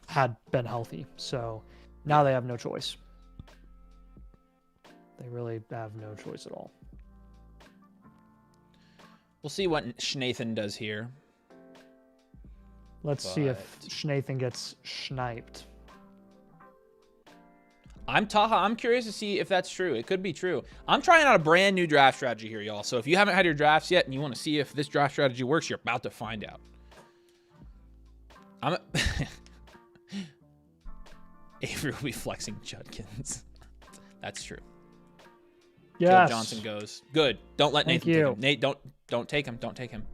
S2: had been healthy. So now they have no choice. They really have no choice at all.
S1: We'll see what Schnathan does here.
S2: Let's see if Schnathan gets sniped.
S1: I'm curious to see if that's true. It could be true. I'm trying out a brand new draft strategy here, y'all. So if you haven't had your drafts yet and you want to see if this draft strategy works, you're about to find out. Avery will be flexing Judkins. That's true.
S2: Yes.
S1: Joe Johnson goes. Good. Don't let Nathan take him. Nate, don't take him. Don't take him.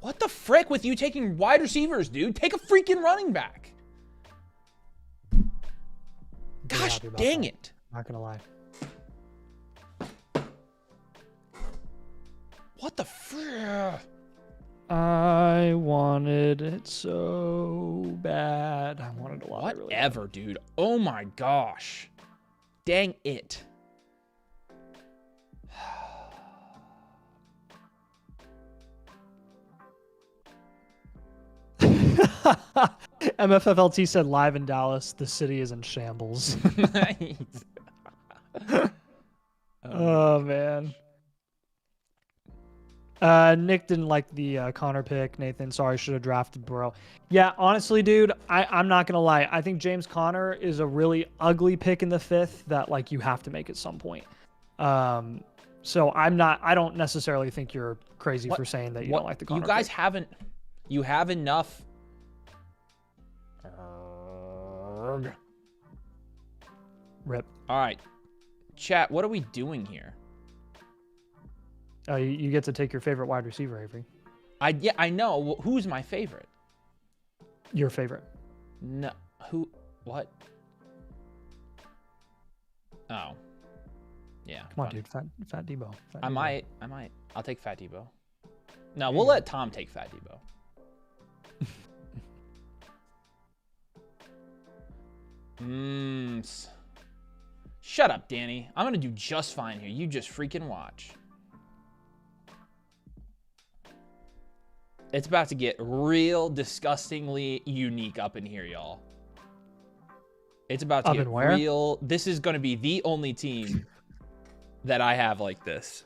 S1: What the frick with you taking wide receivers, dude? Take a freaking running back. Gosh dang it.
S2: Not gonna lie.
S1: What the frick?
S2: I wanted it so bad. I wanted a lot.
S1: Whatever, really dude. Oh my gosh. Dang it.
S2: MFFLT said live in Dallas, the city is in shambles. Oh man. Nick didn't like the Connor pick. Nathan, sorry, should have drafted Burrow. Yeah, honestly, dude, I'm not gonna lie. I think James Conner is a really ugly pick in the 5th that like you have to make at some point. So I don't necessarily think you're crazy for saying that you don't like the Connor
S1: You guys
S2: pick.
S1: You have enough.
S2: Rip.
S1: All right, chat. What are we doing here?
S2: You get to take your favorite wide receiver, Avery.
S1: I know. Who's my favorite?
S2: Your favorite.
S1: No. Who? What? Oh. Yeah.
S2: Come on, dude. Fat Debo.
S1: I might. I'll take Fat Debo. No, we'll let Tom take Fat Debo. Shut up, Danny. I'm gonna do just fine here. You just freaking watch. It's about to get real disgustingly unique up in here, y'all. It's about to get real. This is gonna be the only team that I have like this.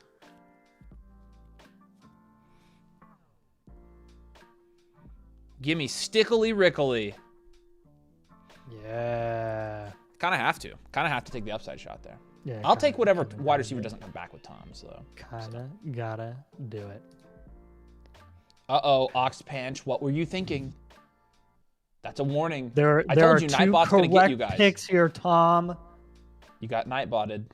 S1: Give me Stickly Rickly.
S2: Yeah.
S1: Kind of have to. Kind of have to take the upside shot there.
S2: Yeah,
S1: I'll take whatever wide receiver doesn't come back with Tom. So
S2: kinda gotta do it.
S1: Uh-oh, Oxpanch, what were you thinking? That's a warning.
S2: I
S1: told you,
S2: two
S1: Nightbot's gonna get you
S2: correct
S1: guys.
S2: picks here, Tom.
S1: You got Nightbotted.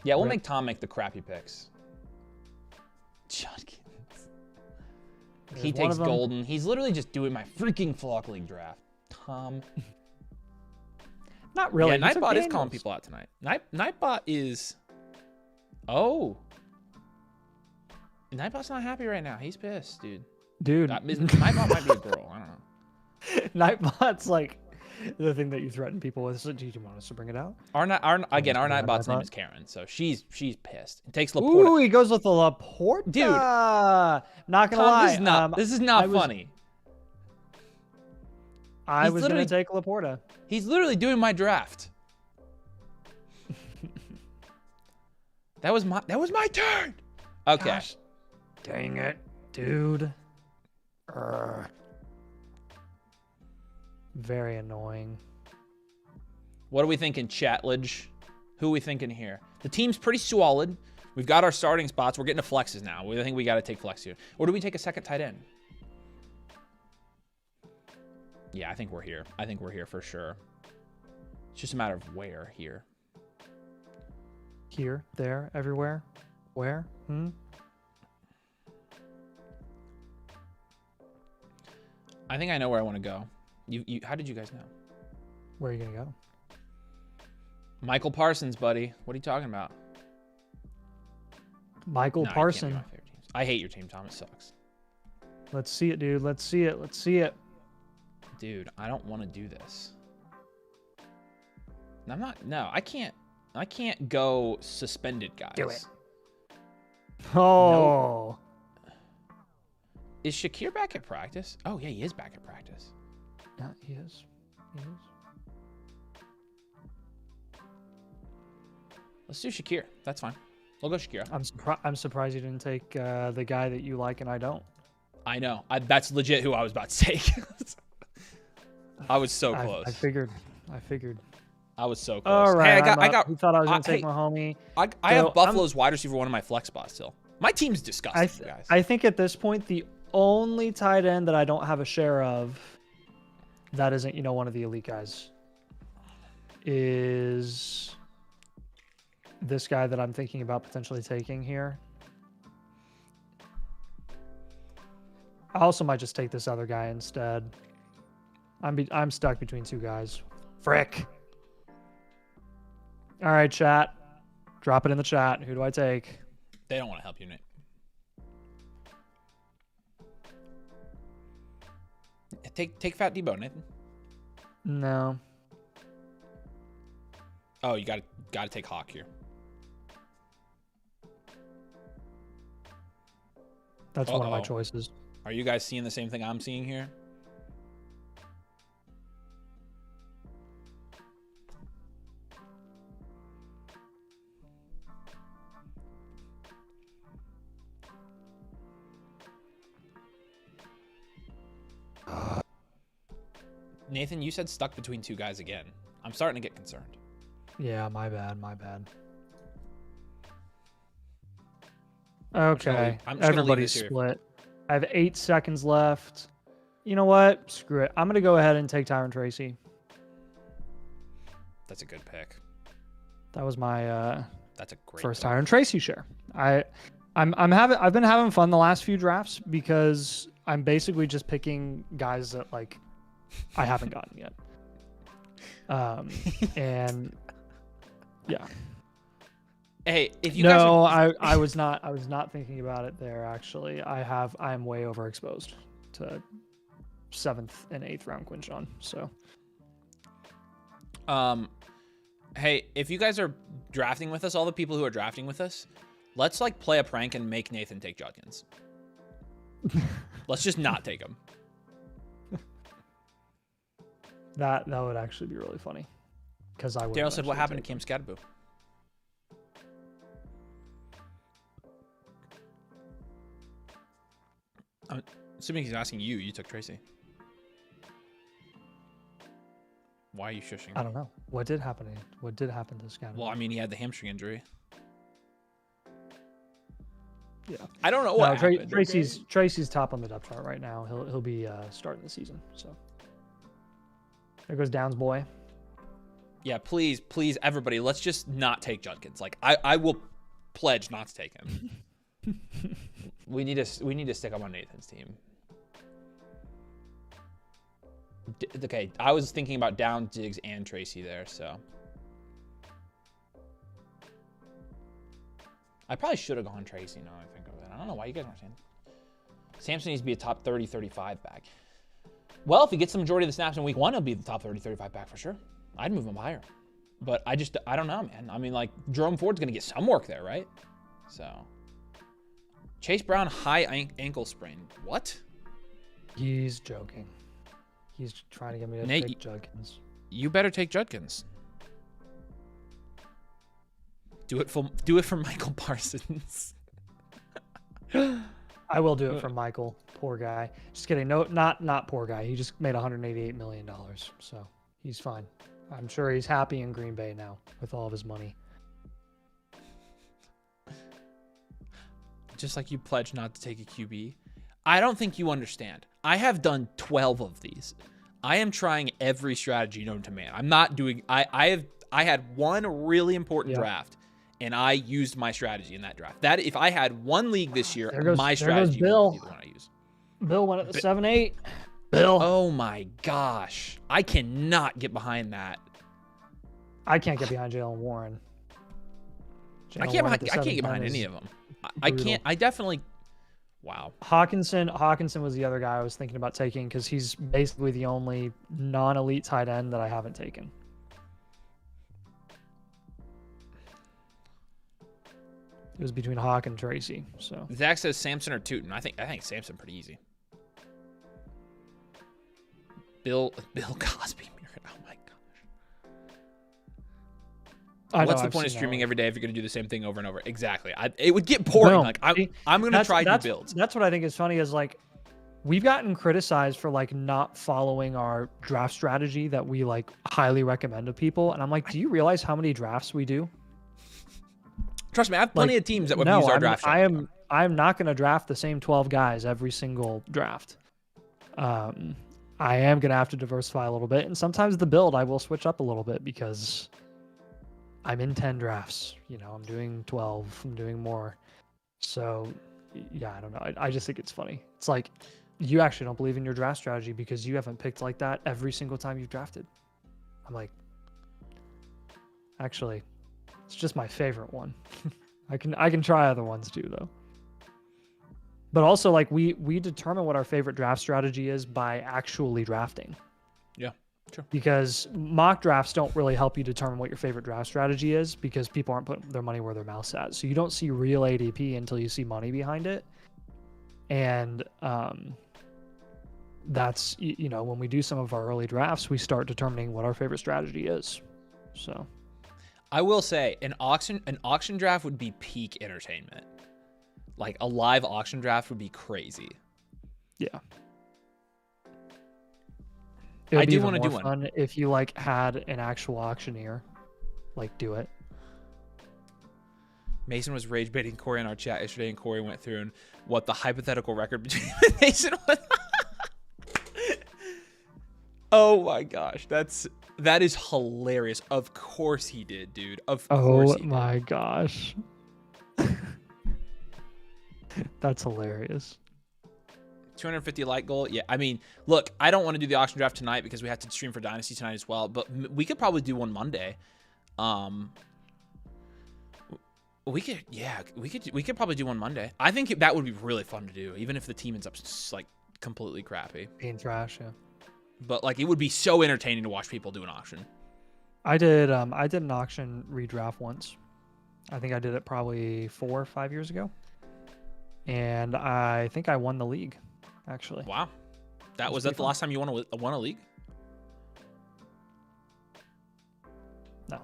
S1: Yeah, we'll make Tom make the crappy picks. Judkins. He takes Golden. He's literally just doing my freaking Flock League draft. Tom.
S2: Not really.
S1: Yeah, Nightbot is calling people out tonight. Nightbot is... Oh. Nightbot's not happy right now. He's pissed, dude. Nightbot might be a girl. I don't know.
S2: Nightbot's like the thing that you threaten people with. So, do you want us to bring it out?
S1: Our Nightbot's name is Karen, so she's pissed. It takes Laporta.
S2: Ooh, he goes with the Laporta.
S1: Dude.
S2: Not gonna lie.
S1: This is not funny.
S2: I was gonna take Laporta.
S1: He's literally doing my draft. That was my turn. Okay.
S2: Gosh, dang it, dude. Very annoying.
S1: What are we thinking, Chatledge? Who are we thinking here? The team's pretty solid. We've got our starting spots. We're getting to flexes now. I think we got to take flex here. Or do we take a second tight end? Yeah, I think we're here. I think we're here for sure. It's just a matter of where here.
S2: Here, there, everywhere. Where?
S1: I think I know where I want to go. How did you guys know?
S2: Where are you gonna go?
S1: Michael Parsons, buddy. What are you talking about?
S2: Michael Parsons.
S1: I hate your team, Tom. It sucks.
S2: Let's see it, dude. Let's see it. Let's see it.
S1: Dude, I don't want to do this. I'm not. No, I can't. I can't go suspended, guys.
S2: Do it. Oh.
S1: Nope. Is Shakir back at practice? Oh, yeah, he is back at practice.
S2: Yeah, he is. He is.
S1: Let's do Shakir. That's fine. We'll go Shakir.
S2: I'm surprised you didn't take the guy that you like and I don't.
S1: I know. That's legit who I was about to take. I was so close.
S2: I figured.
S1: I was so close.
S2: All right,
S1: hey, I got.
S2: You thought I was gonna take my homie.
S1: I have Buffalo's wide receiver one of my flex spots still. My team's disgusting, guys.
S2: I think at this point the only tight end that I don't have a share of, that isn't one of the elite guys, is this guy that I'm thinking about potentially taking here. I also might just take this other guy instead. I'm stuck between two guys. Frick. All right, chat. Drop it in the chat. Who do I take?
S1: They don't want to help you, Nate. Take Fat Debo, Nathan.
S2: No.
S1: Oh, you gotta take Hawk here.
S2: That's one of my choices.
S1: Are you guys seeing the same thing I'm seeing here? Nathan, you said stuck between two guys again. I'm starting to get concerned.
S2: Yeah, my bad. Okay, everybody's split. I have 8 seconds left. You know what? Screw it. I'm going to go ahead and take Tyron Tracy.
S1: That's a good pick.
S2: That was my
S1: that's a great
S2: first
S1: pick.
S2: Tyron Tracy share. I've been having fun the last few drafts because I'm basically just picking guys that like I haven't gotten yet. And yeah.
S1: Hey, if you guys
S2: I was not thinking about it there actually. I'm way overexposed to 7th and 8th round Quinshon. So
S1: hey, if you guys are drafting with us, all the people who are drafting with us, let's like play a prank and make Nathan take Judkins. Let's just not take him.
S2: That would actually be really funny. Because I would.
S1: Daryl said, "What happened to Cam Scadaboo?" I'm assuming he's asking you. You took Tracy. Why are you shushing?
S2: I don't know. What did happen to Scott?
S1: Well, I mean, he had the hamstring injury.
S2: Yeah.
S1: I don't know what happened.
S2: Tracy's top on the depth chart right now. He'll be starting the season. So there goes Downs boy.
S1: Yeah, please, everybody, let's just not take Judkins. Like, I will pledge not to take him. we need to stick him on Nathan's team. Okay, I was thinking about Downs, Diggs, and Tracy there, so I probably should have gone Tracy now I think of it. I don't know why you guys aren't saying Samson needs to be a top 30, 35 back. Well, if he gets the majority of the snaps in week 1, he'll be the top 30, 35 back for sure. I'd move him higher. But I don't know, man. I mean, like, Jerome Ford's going to get some work there, right? So, Chase Brown, high ankle sprain. What?
S2: He's joking. He's trying to get me to take Judkins.
S1: You better take Judkins. Do it for Michael Parsons.
S2: I will do it for Michael. Poor guy. Just kidding. No, not poor guy. He just made $188 million, so he's fine. I'm sure he's happy in Green Bay now with all of his money.
S1: Just like you pledged not to take a QB. I don't think you understand. I have done 12 of these. I am trying every strategy known to man. I'm not doing. I had one really important draft, and I used my strategy in that draft. That if I had one league this year, my strategy would be the one I use.
S2: Bill went at the 7-8. Bill.
S1: Oh my gosh, I cannot get behind that.
S2: I can't get behind Jalen Warren.
S1: I can't get behind any of them. I can't. I definitely. Wow.
S2: Hawkinson was the other guy I was thinking about taking because he's basically the only non-elite tight end that I haven't taken. It was between Hawk and Tracy. So
S1: Zach says Samson or Tootin. I think Samson pretty easy. Bill Cosby. Oh my gosh. What's the point of streaming every day if you're going to do the same thing over and over? Exactly. It would get boring.
S2: No,
S1: like I'm going to try new builds.
S2: That's what I think is funny is like we've gotten criticized for like not following our draft strategy that we like highly recommend to people. And I'm like, do you realize how many drafts we do?
S1: Trust me, I have plenty of teams that would use our draft strategy.
S2: I'm not going to draft the same 12 guys every single draft. I am going to have to diversify a little bit. And sometimes the build I will switch up a little bit because I'm in 10 drafts. You know, I'm doing 12. I'm doing more. So, yeah, I don't know. I just think it's funny. It's like you actually don't believe in your draft strategy because you haven't picked like that every single time you've drafted. I'm like, actually, it's just my favorite one. I can try other ones too, though. But also, like, we determine what our favorite draft strategy is by actually drafting.
S1: Yeah, sure.
S2: Because mock drafts don't really help you determine what your favorite draft strategy is because people aren't putting their money where their mouth's at. So you don't see real ADP until you see money behind it. And that's, you know, when we do some of our early drafts, we start determining what our favorite strategy is. So
S1: I will say an auction draft would be peak entertainment. Like a live auction draft would be crazy.
S2: Yeah. I do want to do one. If you like had an actual auctioneer, like do it.
S1: Mason was rage baiting Corey in our chat yesterday, and Corey went through and what the hypothetical record between Mason was. Oh my gosh, that is hilarious. Of course he did, dude. Of course he did.
S2: Oh my gosh. That's hilarious.
S1: 250 like goal. Yeah, I mean, look, I don't want to do the auction draft tonight because we have to stream for Dynasty tonight as well, but we could probably do one Monday. We could probably do one Monday. I think that would be really fun to do, even if the team ends up like completely crappy.
S2: Being trash, yeah.
S1: But like, it would be so entertaining to watch people do an auction.
S2: I did an auction redraft once. I think I did it probably 4 or 5 years ago. And I think I won the league, actually.
S1: Wow. Was that the last time you won a league?
S2: No.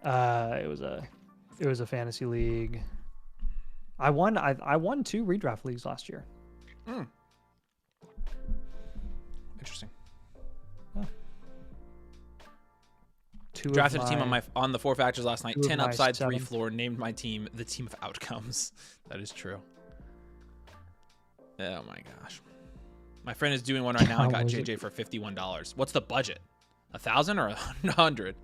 S2: It was a fantasy league. I won 2 redraft leagues last year.
S1: Interesting.
S2: Yeah.
S1: Drafted a team on the 4 factors last night. 10 upside, 3
S2: 7.
S1: floor. Named my team the team of outcomes. That is true. Oh my gosh. My friend is doing one right now. I got JJ for $51. What's the budget? 1,000 or 100?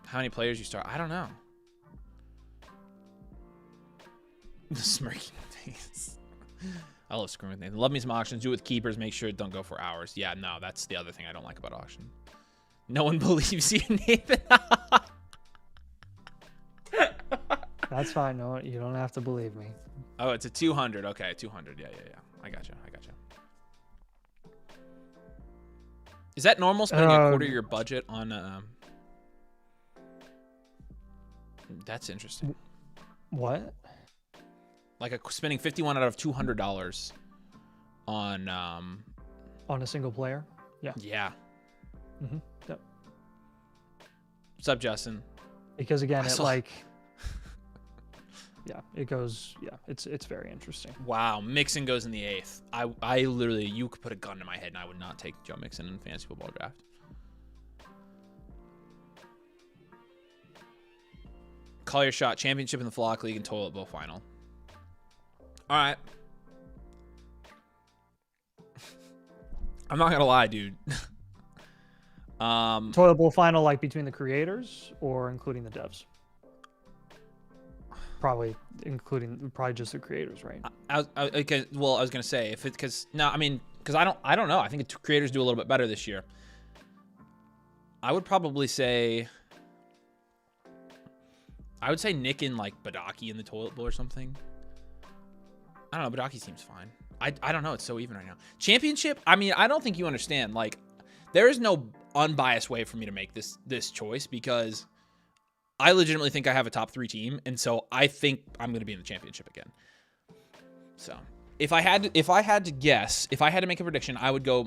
S1: How many players you start? I don't know. The smirking face. I love screwing with Nathan. Love me some auctions. Do it with keepers. Make sure it don't go for hours. Yeah, no, that's the other thing I don't like about auction. No one believes you, Nathan.
S2: That's fine. No, you don't have to believe me.
S1: Oh, it's a 200. Okay, 200. Yeah. I gotcha. Is that normal spending a quarter of your budget on? That's interesting.
S2: What?
S1: Like spending $51 out of $200 on
S2: a single player. Yeah.
S1: Yeah.
S2: Mm-hmm. Yep.
S1: What's up, Justin?
S2: Because again, yeah, it goes. Yeah, it's very interesting.
S1: Wow, Mixon goes in the 8th. I literally, you could put a gun to my head and I would not take Joe Mixon in fantasy football draft. Call your shot. Championship in the Flock League and Toilet Bowl final. All right. I'm not gonna lie, dude.
S2: Toilet Bowl final, like between the creators or including the devs? Probably just the creators, right?
S1: Okay. Well, I was gonna say because I don't know. I think the creators do a little bit better this year. I would probably say. I would say Nick and like Badaki in the Toilet Bowl or something. I don't know. Badaki seems fine. I don't know. It's so even right now. Championship. I mean, I don't think you understand. Like, there is no unbiased way for me to make this choice because I legitimately think I have a top 3 team, and so I think I'm going to be in the championship again. So if I had to guess, if I had to make a prediction, I would go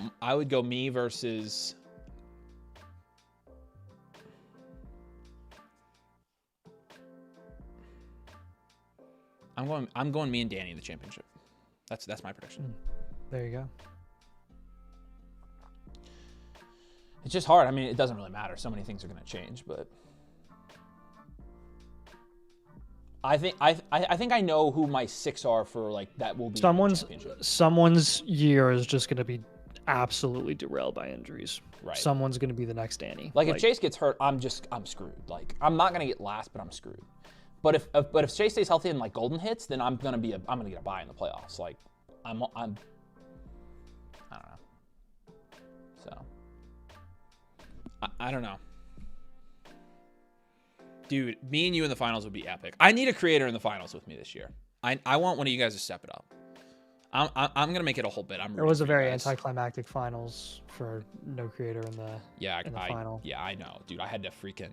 S1: me versus. I'm going me and Danny in the championship. That's my prediction.
S2: There you go.
S1: It's just hard. I mean, it doesn't really matter. So many things are going to change, but I think I know who my 6 are for like that will be
S2: someone's year is just going to be absolutely derailed by injuries.
S1: Right.
S2: Someone's going to be the next Danny.
S1: Like if Chase gets hurt, I'm screwed. Like I'm not going to get last, but I'm screwed. But if Chase stays healthy and like Golden hits, then I'm gonna get a bye in the playoffs. Like I don't know. So I don't know, dude. Me and you in the finals would be epic. I need a creator in the finals with me this year. I want one of you guys to step it up. I'm gonna make it a whole bit.
S2: There was a very anticlimactic finals for no creator in the final.
S1: Yeah, I know, dude. I had to freaking.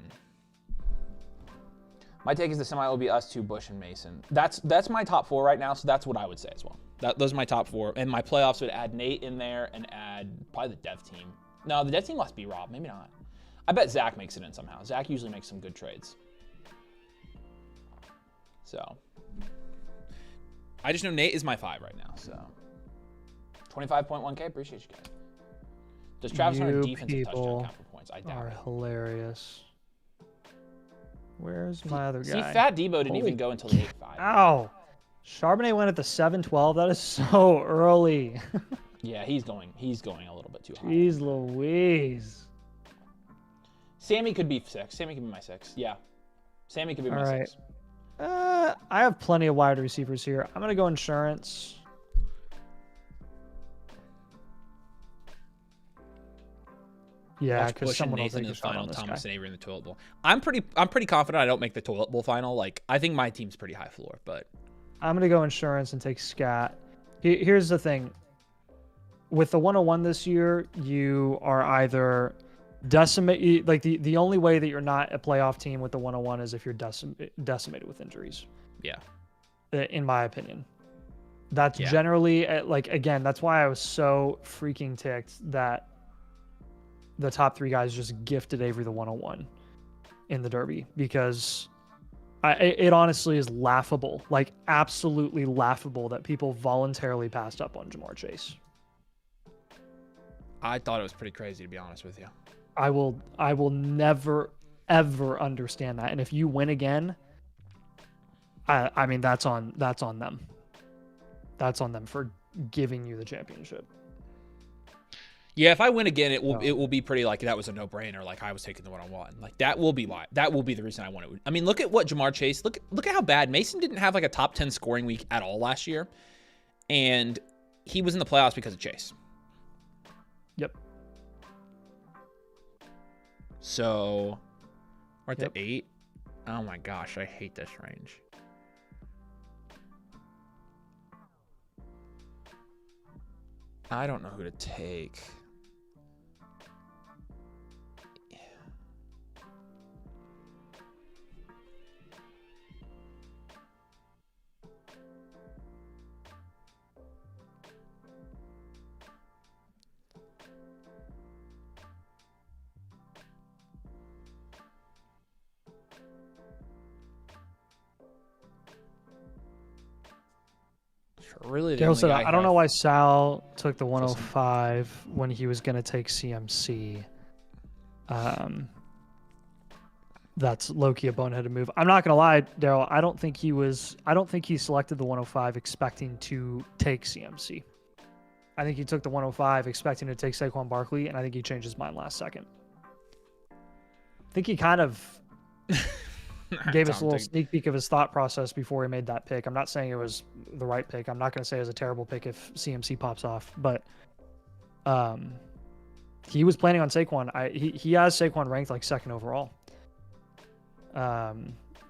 S1: My take is the semi will be us 2, Bush and Mason. That's my top 4 right now, so that's what I would say as well. Those are my top 4, and my playoffs would add Nate in there and add probably the dev team. No, the dev team must be Rob. Maybe not. I bet Zach makes it in somehow. Zach usually makes some good trades. So I just know Nate is my 5 right now. So 25.1K. Appreciate you guys. Does Travis Hunter defensive touchdown count for points? I doubt it.
S2: Hilarious. Where's my other guy?
S1: See, Fat Debo didn't even go until the 8-5.
S2: Ow! Charbonnet went at the 7-12. That is so early.
S1: Yeah, he's going a little bit too high.
S2: Jeez Louise.
S1: Sammy could be 6. Sammy could be my 6. Yeah. Sammy could be my 6.
S2: I have plenty of wide receivers here. I'm going to go insurance. Yeah, because someone will take
S1: in the
S2: a shot
S1: final.
S2: on this
S1: Thomas
S2: guy.
S1: and Avery in the Toilet Bowl. I'm pretty confident I don't make the Toilet Bowl final. Like I think my team's pretty high floor, but
S2: I'm gonna go insurance and take Scat. Here's the thing. With the 101 this year, you are either decimate. Like the only way that you're not a playoff team with the 101 is if you're decimated with injuries.
S1: Yeah.
S2: In my opinion, that's generally like again. That's why I was so freaking ticked that the top 3 guys just gifted Avery the 101 in the Derby because it honestly is laughable, like absolutely laughable that people voluntarily passed up on Jamar Chase.
S1: I thought it was pretty crazy, to be honest with you.
S2: I will never ever understand that. And if you win again, I mean that's on them. That's on them for giving you the championship.
S1: Yeah, if I win again, it will be pretty like that was a no-brainer. Like I was taking the one-on-one. Like that will be why. That will be the reason I won it. I mean, look at what Jamar Chase. Look at how bad Mason didn't have like a top 10 scoring week at all last year, and he was in the playoffs because of Chase.
S2: Yep.
S1: So we're at the 8. Oh my gosh, I hate this range. I don't know who to take. Really,
S2: Daryl said, I don't know why Sal took the 105 when he was going to take CMC. That's low-key a boneheaded move. I'm not going to lie, Daryl. I don't think he selected the 105 expecting to take CMC. I think he took the 105 expecting to take Saquon Barkley, and I think he changed his mind last second. I think he kind of gave us a little sneak peek of his thought process before he made that pick. I'm not saying it was the right pick. I'm not going to say it was a terrible pick if CMC pops off, but he was planning on Saquon. He has Saquon ranked like second overall.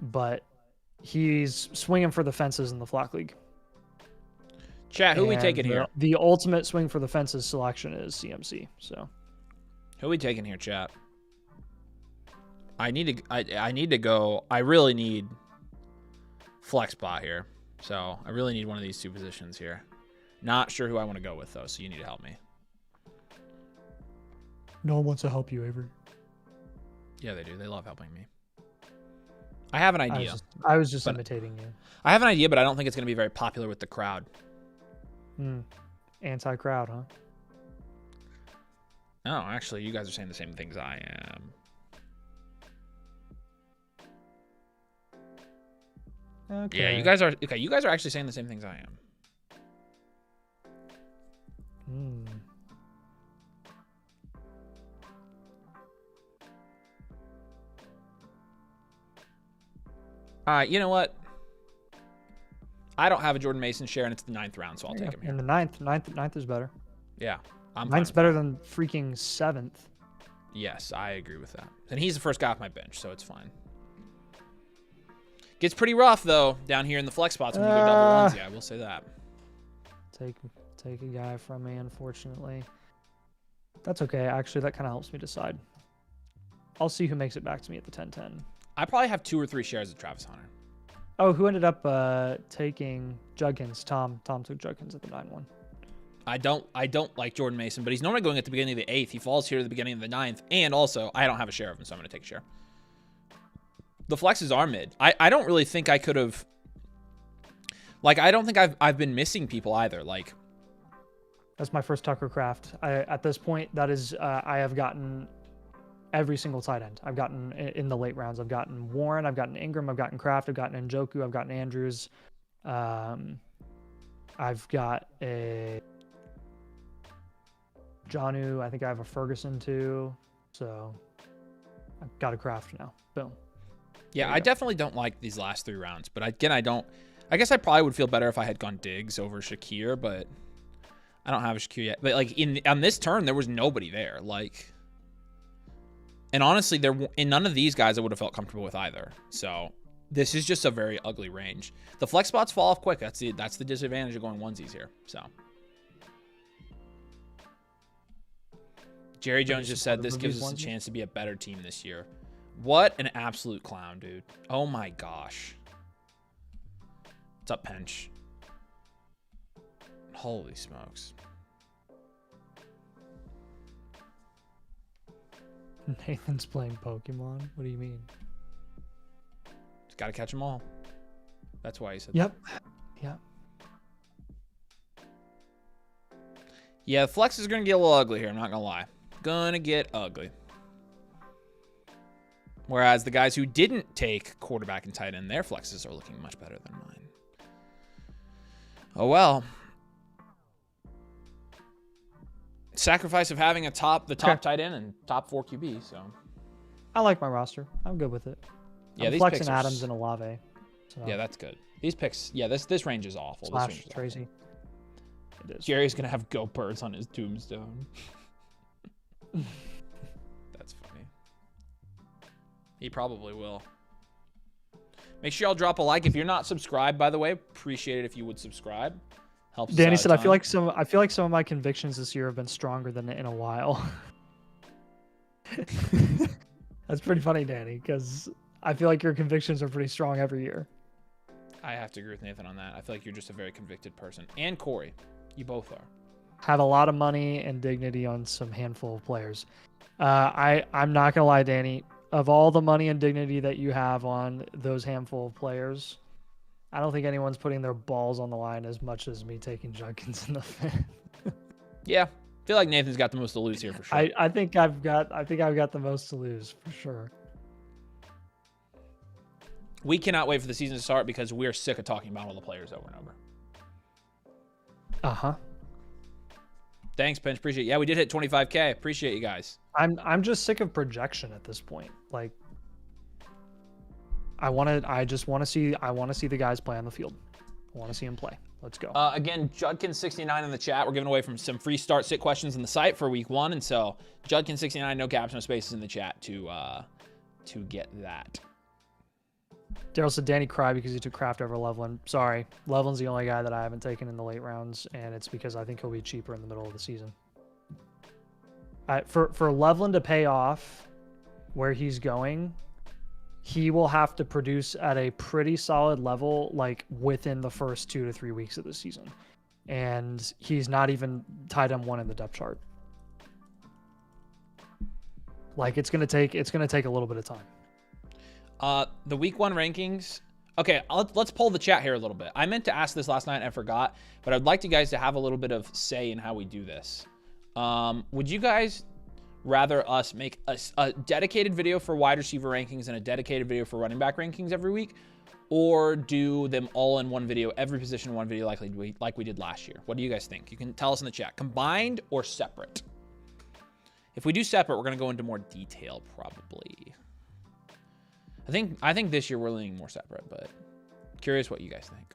S2: But he's swinging for the fences in the Flock League.
S1: Chat, who are we taking here?
S2: The ultimate swing for the fences selection is CMC. So,
S1: who are we taking here, chat? I need to go. I really need flex spot here. So I really need one of these two positions here. Not sure who I want to go with though, so you need to help me.
S2: No one wants to help you, Avery.
S1: Yeah, they do. They love helping me. I have an idea.
S2: I was just imitating you.
S1: I have an idea, but I don't think it's going to be very popular with the crowd.
S2: Anti-crowd, huh?
S1: No, actually, you guys are saying the same things I am.
S2: Okay.
S1: Yeah, you guys are okay. You guys are actually saying the same things I am. All right, you know what? I don't have a Jordan Mason share, and it's the 9th round, so I'll take him here.
S2: And the ninth is better.
S1: Yeah,
S2: Ninth's better than freaking 7th.
S1: Yes, I agree with that. And he's the first guy off my bench, so it's fine. Gets pretty rough though down here in the flex spots when you go double ones. Yeah, I will say that.
S2: Take a guy from me, unfortunately. That's okay. Actually, that kind of helps me decide. I'll see who makes it back to me at the 10-10.
S1: I probably have 2 or 3 shares of Travis Hunter.
S2: Oh, who ended up taking Judkins? Tom took Judkins at the 9-1.
S1: I don't like Jordan Mason, but he's normally going at the beginning of the 8th. He falls here at the beginning of the 9th, and also I don't have a share of him, so I'm going to take a share. The flexes are mid. I don't really think I could have. Like, I don't think I've been missing people either. Like,
S2: that's my first Tucker Craft. At this point, that is I have gotten every single tight end. I've gotten in the late rounds. I've gotten Warren. I've gotten Ingram. I've gotten Kraft. I've gotten Njoku. I've gotten Andrews. I've got a Jonnu. I think I have a Ferguson too. So I've got a Kraft now. Boom.
S1: Yeah, I definitely don't like these last 3 rounds. But again, I guess I probably would feel better if I had gone Diggs over Shakir, but I don't have a Shakir yet. But like on this turn, there was nobody there. Like, and honestly, in none of these guys I would have felt comfortable with either. So this is just a very ugly range. The flex spots fall off quick. That's the disadvantage of going onesies here. So Jerry Jones just said this gives us a chance to be a better team this year. What an absolute clown, dude. Oh my gosh. What's up, Pench? Holy smokes.
S2: Nathan's playing Pokemon? What do you mean?
S1: Just gotta catch them all. That's why he said
S2: Yep. Yep.
S1: Yeah, the flex is going to get a little ugly here. I'm not going to lie. Gonna get ugly. Whereas the guys who didn't take quarterback and tight end, their flexes are looking much better than mine. Oh, well. Sacrifice of having the top tight end and top 4 QB, so.
S2: I like my roster. I'm good with it.
S1: Yeah,
S2: I'm
S1: these
S2: flexing
S1: picks
S2: Adams and Olave. So.
S1: Yeah, that's good. These picks, yeah, this range is awful.
S2: Slash
S1: this range is
S2: Tracy.
S1: Awful. It is. Jerry's gonna have Go Birds on his tombstone. That's funny. He probably will. Make sure y'all drop a like if you're not subscribed. By the way, appreciate it if you would subscribe. Helps.
S2: Danny said, "I feel like some of my convictions this year have been stronger than in a while." That's pretty funny, Danny, because I feel like your convictions are pretty strong every year.
S1: I have to agree with Nathan on that. I feel like you're just a very convicted person. And Corey, you both are.
S2: Have a lot of money and dignity on some handful of players. I'm not gonna lie, Danny. Of all the money and dignity that you have on those handful of players, I don't think anyone's putting their balls on the line as much as me taking Judkins in the fifth.
S1: Yeah, I feel like Nathan's got the most to lose here for sure.
S2: I think I've got the most to lose for sure.
S1: We cannot wait for the season to start because we're sick of talking about all the players over and over.
S2: Uh-huh.
S1: Thanks, Pinch. Appreciate it. Yeah, we did hit 25K. Appreciate you guys.
S2: I'm just sick of projection at this point. Like, I just want to see the guys play on the field. I want to see them play. Let's go.
S1: Again, Judkins69 in the chat. We're giving away from some free start sit questions in the site for week 1, and so Judkins69, no caps, no spaces in the chat to get that.
S2: Daryl said Danny cried because he took Kraft over Loveland. Sorry, Loveland's the only guy that I haven't taken in the late rounds, and it's because I think he'll be cheaper in the middle of the season. For Loveland to pay off where he's going, he will have to produce at a pretty solid level, like within the first 2 to 3 weeks of the season, and he's not even tight end 1 in the depth chart. Like it's gonna take a little bit of time.
S1: The week 1 rankings. Okay, let's poll the chat here a little bit. I meant to ask this last night and I forgot, but I'd like you guys to have a little bit of say in how we do this. Would you guys rather us make a dedicated video for wide receiver rankings and a dedicated video for running back rankings every week, or do them all in one video, every position in one video like we did last year? What do you guys think? You can tell us in the chat. Combined or separate? If we do separate, we're going to go into more detail probably. I think this year we're leaning more separate, but curious what you guys think.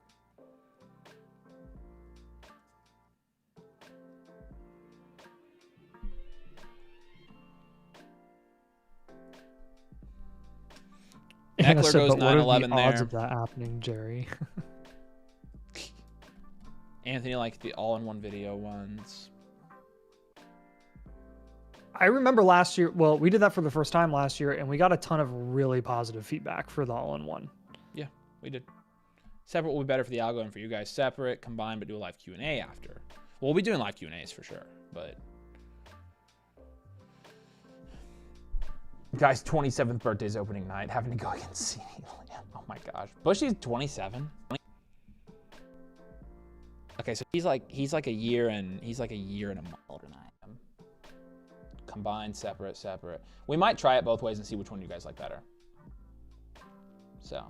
S1: Eckler goes 9-11 there. What are the
S2: odds of that happening, Jerry?
S1: Anthony liked the all-in-one video ones.
S2: I remember last year, well, we did that for the first time last year, and we got a ton of really positive feedback for the all-in-one.
S1: Yeah, we did. Separate will be better for the algo and for you guys. Separate, combined, but do a live Q&A after. Well, we'll be doing live Q&As for sure, but... Guy's 27th birthday's opening night, having to go against CeeDee Lamb. Oh my gosh. Bushy's 27? Okay, so he's like a year and a month older than I am. Combined, separate. We might try it both ways and see which one you guys like better. So,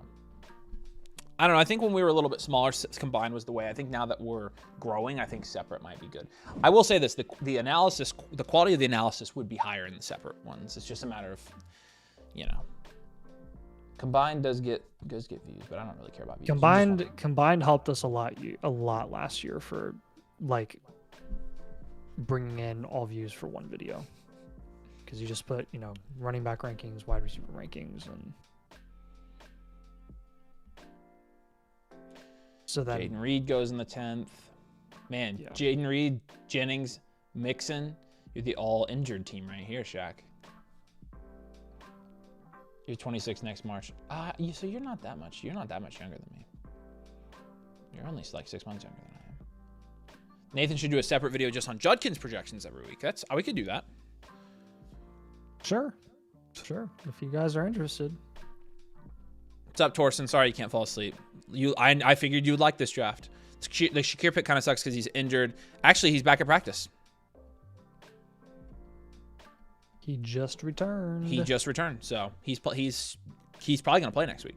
S1: I don't know. I think when we were a little bit smaller, combined was the way. I think now that we're growing, I think separate might be good. I will say this: the analysis, the quality of the analysis would be higher in the separate ones. It's just a matter of, combined does get views, but I don't really care about views.
S2: Combined helped us a lot last year for like bringing in all views for one video, because you just put running back rankings, wide receiver rankings, and so that
S1: Jaden Reed goes in the 10th. Man, yeah. Jaden Reed, Jennings, Mixon, you're the all injured team right here, Shaq. You're 26 next March. So you're not that much younger than me. You're only like 6 months younger than I am. Nathan should do a separate video just on Judkins projections every week. We could do that.
S2: Sure. If you guys are interested.
S1: What's up, Torsten? Sorry you can't fall asleep. I figured you would like this draft. The Shakir pick kind of sucks because he's injured. Actually, he's back at practice.
S2: He just returned.
S1: So he's probably gonna play next week.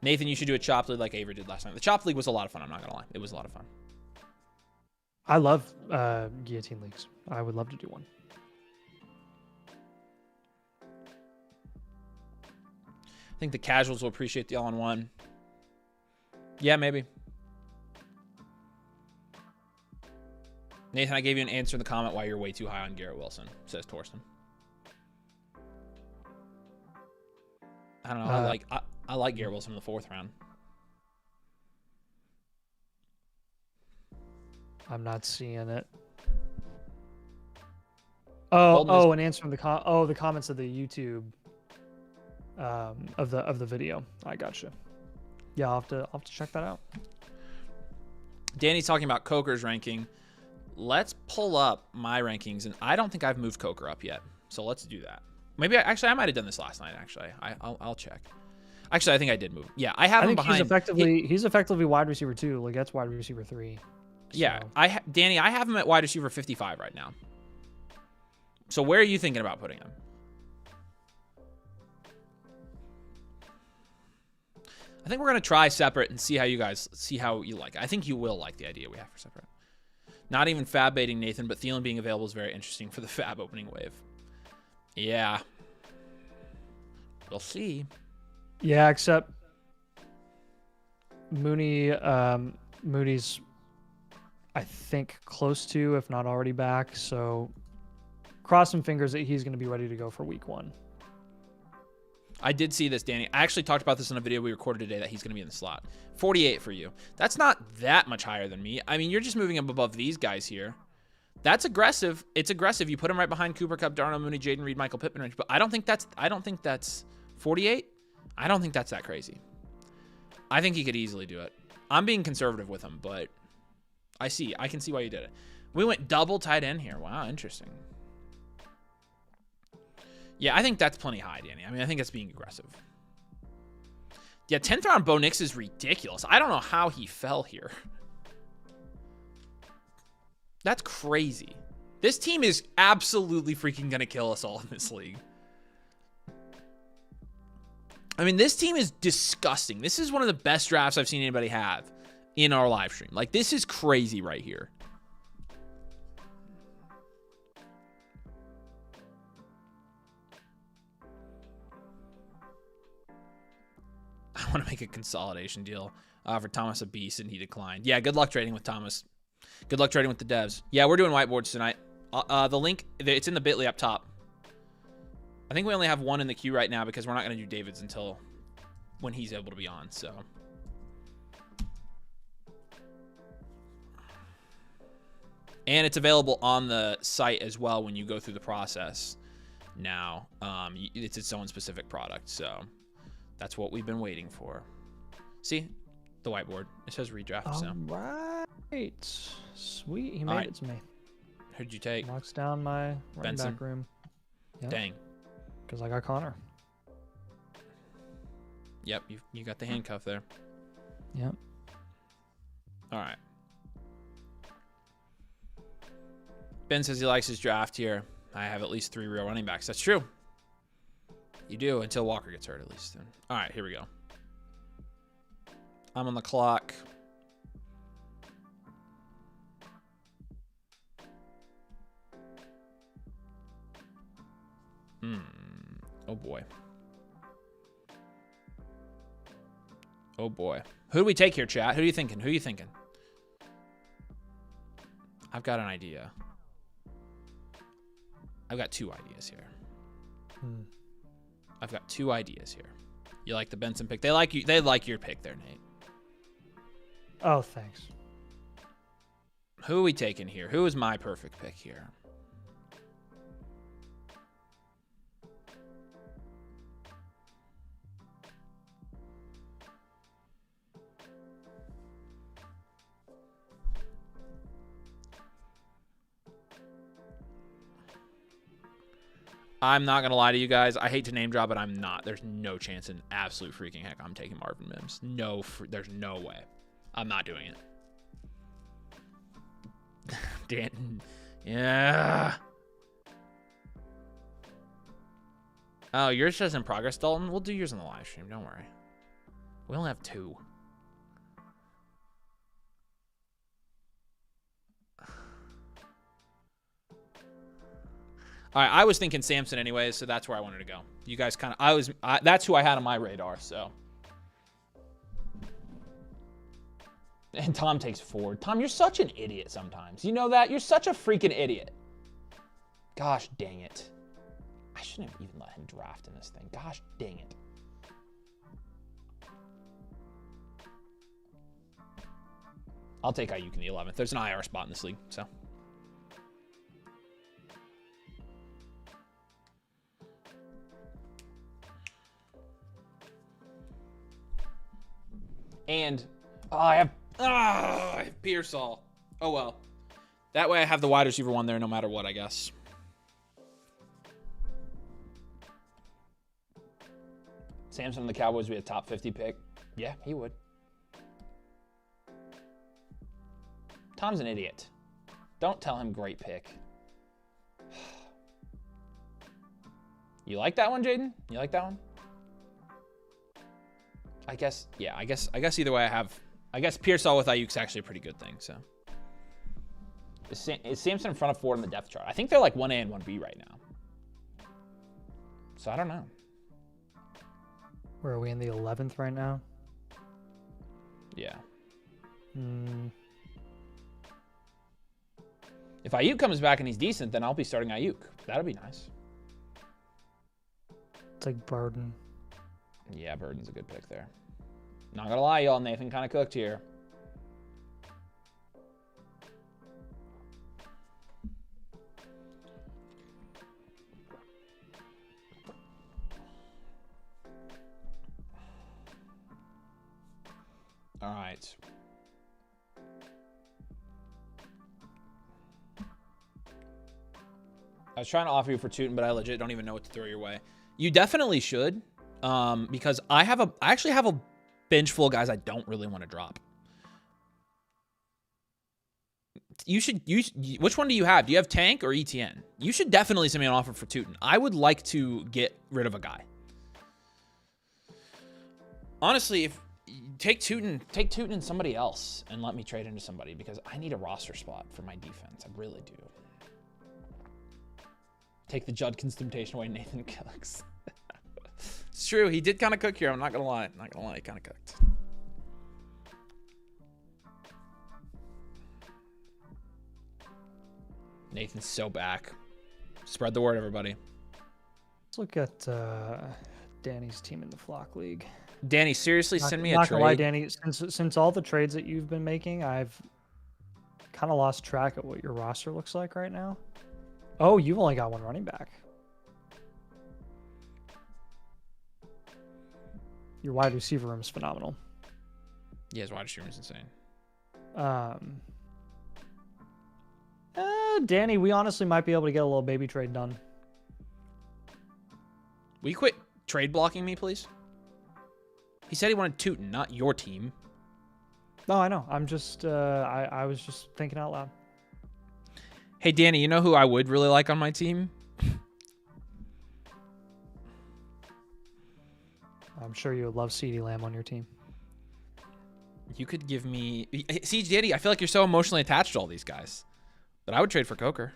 S1: Nathan, you should do a chop league like Avery did last night. The chop league was a lot of fun. I'm not gonna lie, it was a lot of fun.
S2: I love guillotine leagues. I would love to do one.
S1: I think the casuals will appreciate the all-in-one. Yeah, maybe. Nathan, I gave you an answer in the comment why you're way too high on Garrett Wilson, says Torsten. I don't know. I like Garrett Wilson in the 4th round.
S2: I'm not seeing it. Oh, an answer from the comments of the YouTube of the video. I gotcha. Yeah, I'll have to check that out.
S1: Danny's talking about Coker's ranking. Let's pull up my rankings, and I don't think I've moved Coker up yet. So let's do that. Maybe I might have done this last night. Actually, I'll check. Actually, I think I did move. Yeah, I have him behind.
S2: He's effectively wide receiver 2. Like that's wide receiver 3. So.
S1: Yeah, Danny, I have him at wide receiver 55 right now. So where are you thinking about putting him? I think we're gonna try separate and see how you like it. I think you will like the idea we have for separate. Not even fab baiting Nathan, but Thielen being available is very interesting for the fab opening wave. Yeah, we'll see.
S2: Yeah, except Mooney's, I think, close to, if not already back. So cross some fingers that he's going to be ready to go for week 1.
S1: I did see this, Danny. I actually talked about this in a video we recorded today that he's going to be in the slot. 48 for you. That's not that much higher than me. I mean, you're just moving him above these guys here. That's aggressive. It's aggressive. You put him right behind Cooper Kupp, Darnell Mooney, Jaden Reed, Michael Pittman range. But I don't think that's 48. I don't think that's that crazy. I think he could easily do it. I'm being conservative with him, but I can see why you did it. We went double tight end here. Wow, interesting. Yeah, I think that's plenty high, Danny. I mean, I think that's being aggressive. Yeah, 10th round Bo Nix is ridiculous. I don't know how he fell here. That's crazy. This team is absolutely freaking going to kill us all in this league. I mean, this team is disgusting. This is one of the best drafts I've seen anybody have in our live stream. Like, this is crazy right here. I want to make a consolidation deal for Thomas a beast, and he declined. Yeah, good luck trading with Thomas. Good luck trading with the devs. Yeah, we're doing whiteboards tonight. The link, it's in the bit.ly up top. I think we only have one in the queue right now because we're not going to do David's until when he's able to be on, so. And it's available on the site as well when you go through the process now. It's its own specific product, so that's what we've been waiting for. See? The whiteboard. It says redraft.
S2: All right. Sweet. He made it to me.
S1: Who'd you take?
S2: Locks down my running back room. Yep.
S1: Dang.
S2: Because I got Connor.
S1: Yep, you got the handcuff there.
S2: Yep.
S1: All right. Ben says he likes his draft here. I have at least 3 real running backs. That's true. You do, until Walker gets hurt at least. All right, here we go. I'm on the clock. Oh, boy. Oh, boy. Who do we take here, chat? Who are you thinking? Who are you thinking? I've got an idea. I've got 2 ideas here. I've got 2 ideas here. You like the Benson pick? They like you. They like your pick there, Nate.
S2: Oh, thanks.
S1: Who are we taking here? Who is my perfect pick here? I'm not going to lie to you guys. I hate to name drop, but I'm not. There's no chance in absolute freaking heck I'm taking Marvin Mims. No, there's no way. I'm not doing it. Dan, yeah. Oh, yours says in progress, Dalton. We'll do yours on the live stream. Don't worry. We only have 2. All right, I was thinking Samson anyways, so that's where I wanted to go. You guys kind of, that's who I had on my radar, so. And Tom takes Ford. Tom, you're such an idiot sometimes. You know that? You're such a freaking idiot. Gosh dang it. I shouldn't have even let him draft in this thing. Gosh dang it. I'll take Ayuk in the 11th. There's an IR spot in this league, so. And I have Pearsall. Oh, well. That way I have the wide receiver 1 there no matter what, I guess. Samson and the Cowboys would be a top 50 pick. Yeah, he would. Tom's an idiot. Don't tell him great pick. You like that one, Jaden? You like that one? I guess, yeah, I guess either way I guess Pearsall with Ayuk's actually a pretty good thing, so. Is Samson in front of Ford in the depth chart? I think they're like 1A and 1B right now. So I don't know.
S2: Where are we in the 11th right now?
S1: Yeah. If Ayuk comes back and he's decent, then I'll be starting Ayuk. That'll be nice.
S2: It's like Burden.
S1: Yeah, Burden's a good pick there. Not gonna lie, y'all. Nathan kind of cooked here. All right. I was trying to offer you for Tootin, but I legit don't even know what to throw your way. You definitely should, because I actually have a bench full of guys I don't really want to drop. Which one do you have? Do you have Tank or ETN? You should definitely send me an offer for Tootin. I would like to get rid of a guy. Honestly, if take Tootin and somebody else and let me trade into somebody because I need a roster spot for my defense. I really do. Take the Judkins temptation away, Nathan Cooks. It's true. He did kind of cook here. I'm not going to lie. He kind of cooked. Nathan's so back. Spread the word, everybody.
S2: Let's look at Danny's team in the Flock League.
S1: Danny, seriously, send me a trade.
S2: Not gonna lie, Danny. Since all the trades that you've been making, I've kind of lost track of what your roster looks like right now. Oh, you've only got 1 running back. Your wide receiver room is phenomenal.
S1: Yeah, his wide receiver is insane.
S2: Danny, we honestly might be able to get a little baby trade done.
S1: Will you quit trade blocking me, please? He said he wanted Tootin, not your team.
S2: No, I know. I'm just, I was just thinking out loud.
S1: Hey, Danny, you know who I would really like on my team?
S2: I'm sure you would love CeeDee Lamb on your team.
S1: You could give me... See, Danny, I feel like you're so emotionally attached to all these guys. But I would trade for Coker.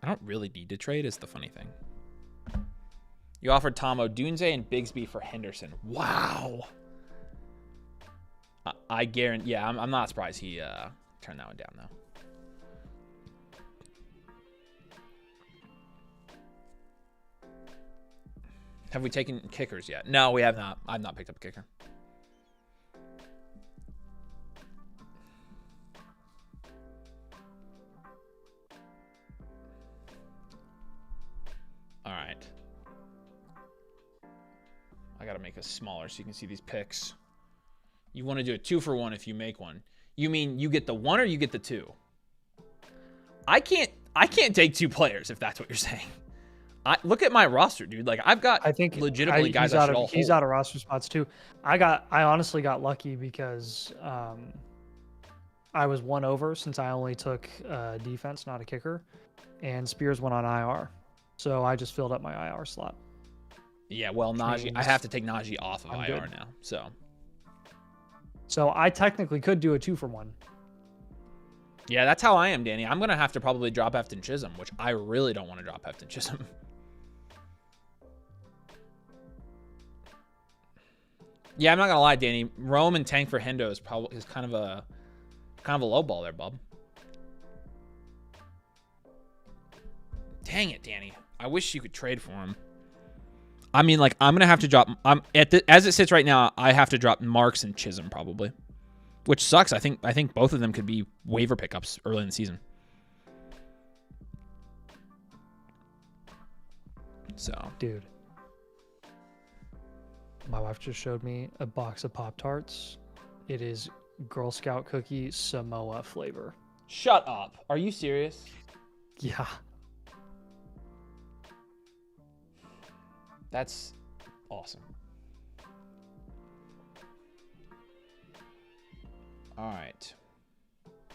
S1: I don't really need to trade is the funny thing. You offered Tom Odunze and Bigsby for Henderson. Wow. I guarantee... Yeah, I'm not surprised he turned that one down, though. Have we taken kickers yet? No, we have not. I've not picked up a kicker. All right. I got to make this smaller so you can see these picks. You want to do a 2-for-1 if you make one. You mean you get the 1 or you get the 2? I can't take 2 players if that's what you're saying. Look at my roster, dude. Like I've got, I think legitimately guys I should all hold.
S2: He's out of roster spots too. I honestly got lucky because I was one over since I only took defense, not a kicker, and Spears went on IR. So I just filled up my IR slot.
S1: Yeah, well, Najee, I have to take Najee off of IR now, so.
S2: So I technically could do a 2-for-1.
S1: Yeah, that's how I am, Danny. I'm going to have to probably drop Efton Chisholm, which I really don't want to drop Efton Chisholm. Yeah, I'm not going to lie, Danny. Rome and Tank for Hendo is kind of a low ball there, bub. Dang it, Danny. I wish you could trade for him. I mean, like, I'm going to have to drop... as it sits right now, I have to drop Marks and Chisholm, probably. Which sucks. I think both of them could be waiver pickups early in the season. So...
S2: Dude. My wife just showed me a box of Pop-Tarts. It is Girl Scout cookie Samoa flavor.
S1: Shut up. Are you serious?
S2: Yeah.
S1: That's awesome. All right.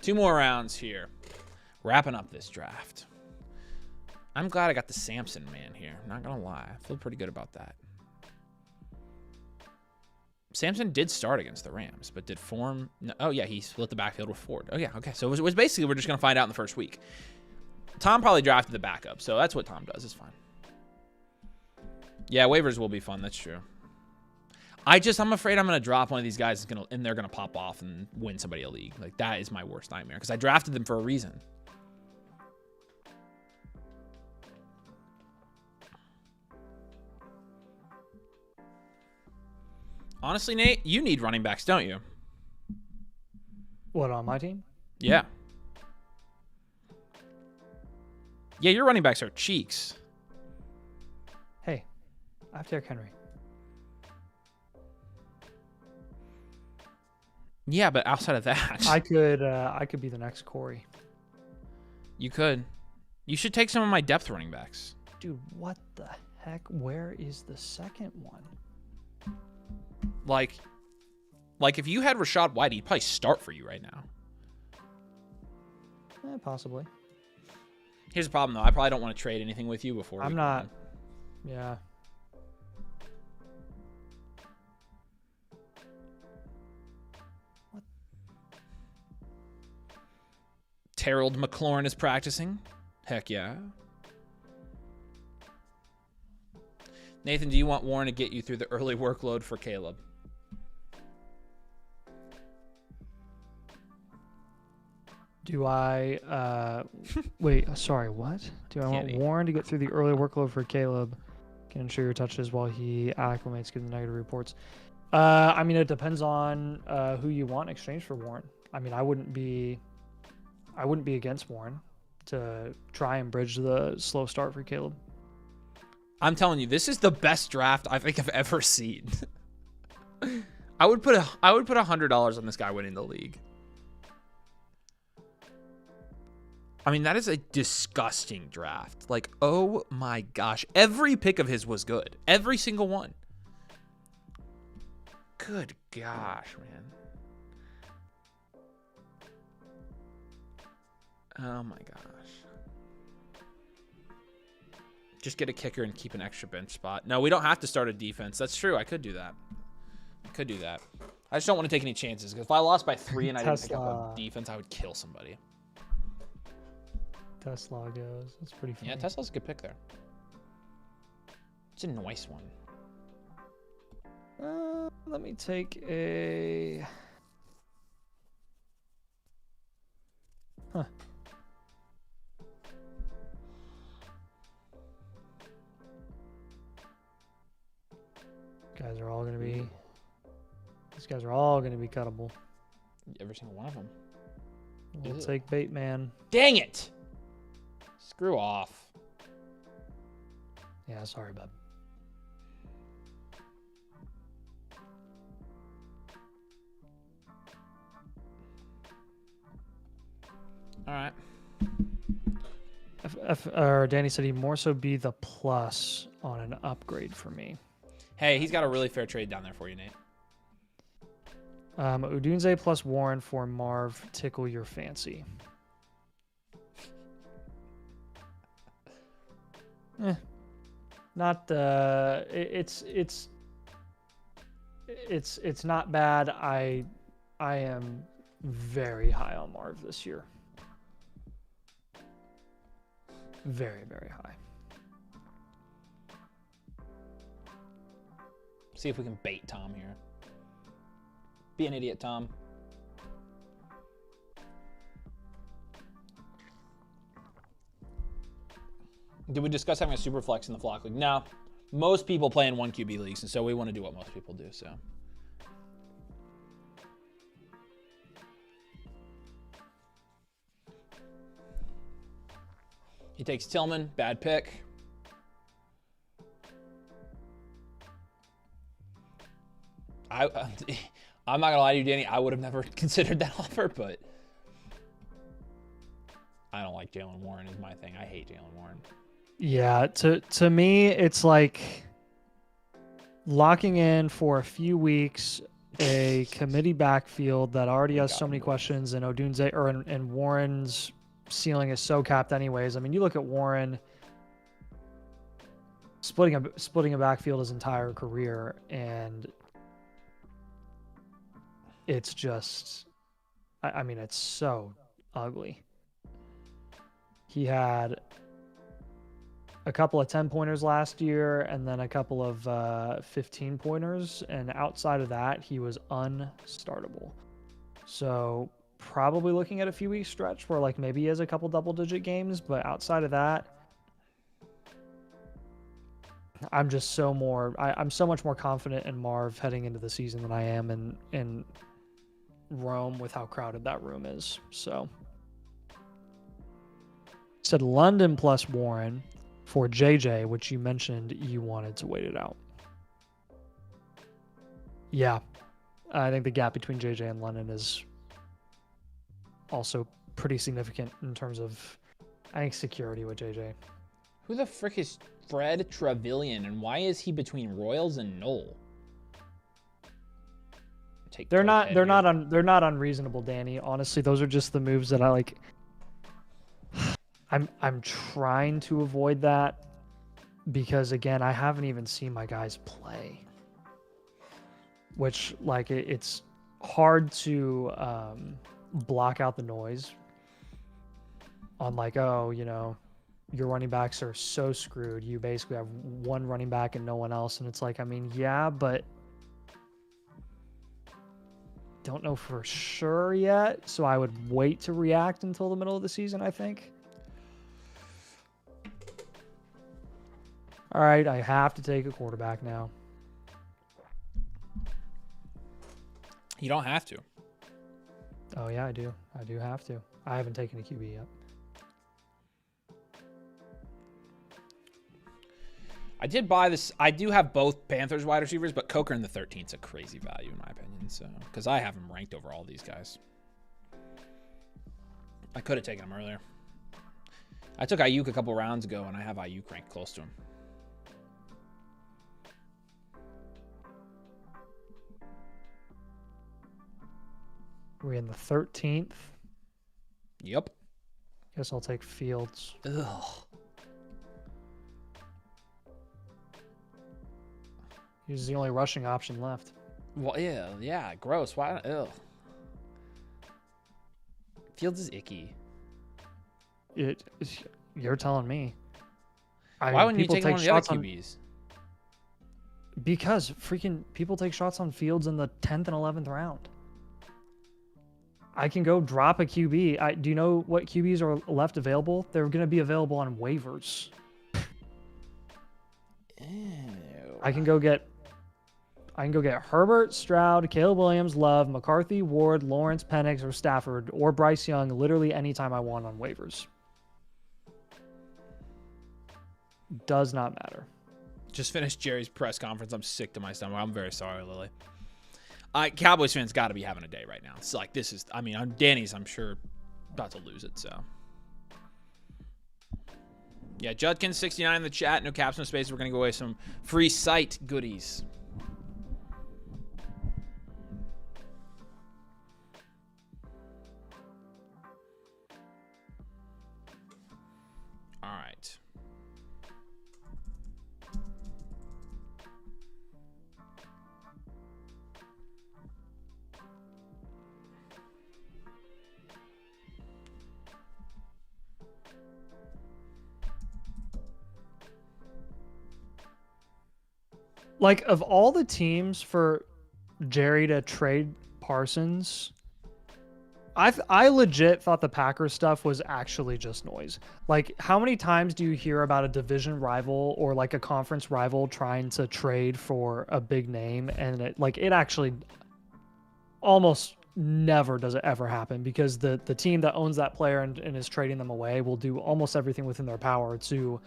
S1: 2 more rounds here. Wrapping up this draft. I'm glad I got the Samson man here. I'm not going to lie. I feel pretty good about that. Samson did start against the Rams, but did form... No, oh, yeah, he split the backfield with Ford. Oh, yeah, okay. So it was basically we're just going to find out in the first week. Tom probably drafted the backup, so that's what Tom does. It's fine. Yeah, waivers will be fun. That's true. I'm afraid I'm going to drop one of these guys and they're going to pop off and win somebody a league. Like, that is my worst nightmare because I drafted them for a reason. Honestly, Nate, you need running backs, don't you?
S2: What, on my team?
S1: Yeah. Yeah, your running backs are cheeks.
S2: Hey, I have Derrick Henry.
S1: Yeah, but outside of that,
S2: I could be the next Corey.
S1: You could. You should take some of my depth running backs.
S2: Dude, what the heck? Where is the second one?
S1: Like if you had Rashad White, he'd probably start for you right now.
S2: Possibly.
S1: Here's the problem, though. I probably don't want to trade anything with you before.
S2: I'm not. Yeah.
S1: What? Terrell McLaurin is practicing. Heck yeah. Nathan, do you want Warren to get you through the early workload for Caleb?
S2: Do I, wait, sorry, what? Do I want Warren to get through the early workload for Caleb? Can ensure your touches while he acclimates, give the negative reports. I mean, it depends on who you want in exchange for Warren. I mean, I wouldn't be against Warren to try and bridge the slow start for Caleb.
S1: I'm telling you, this is the best draft I think I've ever seen. I would put $100 on this guy winning the league. I mean, that is a disgusting draft. Like, oh my gosh. Every pick of his was good. Every single one. Good gosh, man. Oh my gosh. Just get a kicker and keep an extra bench spot. No, we don't have to start a defense. That's true. I could do that. I just don't want to take any chances. Because if I lost by 3 and I didn't pick up a defense, I would kill somebody.
S2: Tesla goes. That's pretty funny.
S1: Yeah, Tesla's a good pick there. It's a nice one.
S2: Let me take a... Huh. These guys are all going to be cuttable.
S1: Every single one of them.
S2: We'll take Bateman.
S1: Dang it! Screw off.
S2: Yeah, sorry, bud.
S1: All right.
S2: Danny said he'd more so be the plus on an upgrade for me.
S1: Hey, he's got a really fair trade down there for you, Nate.
S2: Udunze plus Warren for Marv tickle your fancy. Not it's not bad. I am very high on Marv this year. Very, very high.
S1: See if we can bait Tom here. Be an idiot, Tom. Did we discuss having a super flex in the flock league? No. Most people play in 1 QB leagues, and so we want to do what most people do, so. He takes Tillman, bad pick. I'm not gonna lie to you, Danny. I would have never considered that offer, but I don't like Jalen Warren is my thing. I hate Jalen Warren.
S2: Yeah, to me, it's like locking in for a few weeks a committee backfield that already has so many questions, and Odunze and Warren's ceiling is so capped anyways. I mean, you look at Warren splitting a backfield his entire career, and it's just, I mean, it's so ugly. He had a couple of 10-pointers last year and then a couple of 15-pointers. And outside of that, he was unstartable. So probably looking at a few weeks stretch where like maybe he has a couple double-digit games. But outside of that, I'm just I'm so much more confident in Marv heading into the season than I am in Rome with how crowded that room is. So said London plus Warren for JJ, which you mentioned you wanted to wait it out. Yeah, I think the gap between JJ and London is also pretty significant in terms of, I think, security with JJ.
S1: Who the frick is Fred Trevelyan, and why is he between Royals and Knoll?
S2: They're not unreasonable, Danny. Honestly, those are just the moves that I like. I'm trying to avoid that because, again, I haven't even seen my guys play, which like it's hard to block out the noise on like, oh, you know, your running backs are so screwed. You basically have one running back and no one else, and it's like, I mean, yeah, but don't know for sure yet, so I would wait to react until the middle of the season, I think. All right, I have to take a quarterback now.
S1: You don't have to.
S2: Oh, yeah, I do. I do have to. I haven't taken a QB yet.
S1: I did buy this. I do have both Panthers wide receivers, but Coker in the 13th is a crazy value in my opinion. So, because I have him ranked over all these guys. I could have taken him earlier. I took Ayuk a couple rounds ago, and I have Ayuk ranked close to him.
S2: We're in the 13th.
S1: Yep.
S2: Guess I'll take Fields.
S1: Ugh.
S2: He's the only rushing option left.
S1: Well, yeah, gross. Why? Ugh. Fields is icky.
S2: You're telling me.
S1: Why wouldn't you take one of the other QBs?
S2: Because freaking people take shots on Fields in the 10th and 11th round. I can go drop a QB. Do you know what QBs are left available? They're going to be available on waivers.
S1: Ew.
S2: I can go get Herbert, Stroud, Caleb Williams, Love, McCarthy, Ward, Lawrence, Penix, or Stafford, or Bryce Young literally anytime I want on waivers. Does not matter.
S1: Just finished Jerry's press conference. I'm sick to my stomach. I'm very sorry, Lily. Cowboys fans got to be having a day right now. It's like, this is, I mean, Danny's, I'm sure, about to lose it, so. Yeah, Judkins 69 in the chat. No caps, no space. We're going to go away some free site goodies.
S2: Like, of all the teams for Jerry to trade Parsons, I legit thought the Packers stuff was actually just noise. Like, how many times do you hear about a division rival or like a conference rival trying to trade for a big name, and it actually almost never does it ever happen, because the team that owns that player and is trading them away will do almost everything within their power to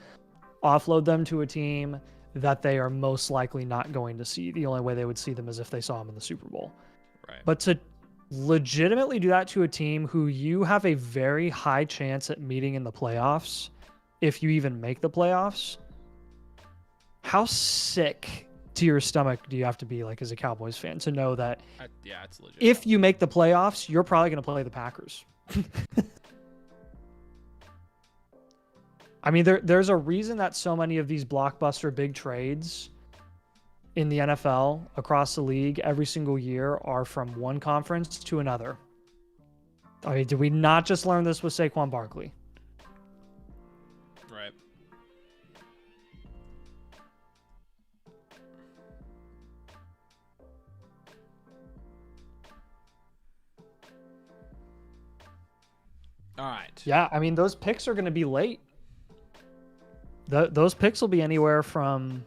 S2: offload them to a team that they are most likely not going to see. The only way they would see them is if they saw them in the Super Bowl.
S1: Right.
S2: But to legitimately do that to a team who you have a very high chance at meeting in the playoffs, if you even make the playoffs, how sick to your stomach do you have to be, like, as a Cowboys fan, to know that
S1: yeah, it's legit.
S2: If you make the playoffs, you're probably going to play the Packers. I mean, there's a reason that so many of these blockbuster big trades in the NFL across the league every single year are from one conference to another. I mean, did we not just learn this with Saquon Barkley?
S1: Right. All right.
S2: Yeah, I mean, those picks are going to be late. Those picks will be anywhere from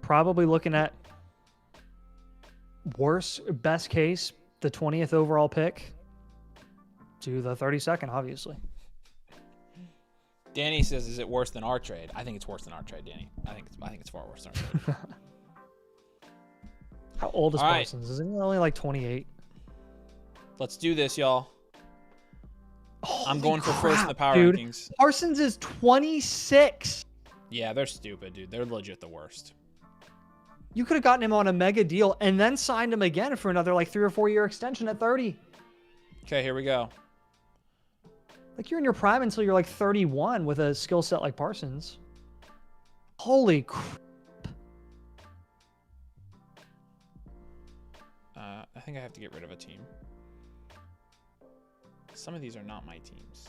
S2: probably looking at best case, the 20th overall pick to the 32nd, obviously.
S1: Danny says, "Is it worse than our trade?" I think it's worse than our trade, Danny. I think it's far worse than our trade.
S2: How old is Parsons? Isn't he only like 28?
S1: Let's do this, y'all. I'm going for
S2: crap,
S1: first in the power
S2: dude.
S1: rankings.
S2: Parsons is 26.
S1: Yeah, they're stupid, dude. They're legit the worst.
S2: You could have gotten him on a mega deal and then signed him again for another like 3 or 4 year extension at 30.
S1: Okay, here we go.
S2: Like, you're in your prime until you're like 31 with a skill set like Parsons. Holy crap.
S1: I think I have to get rid of a team. Some of these are not my teams.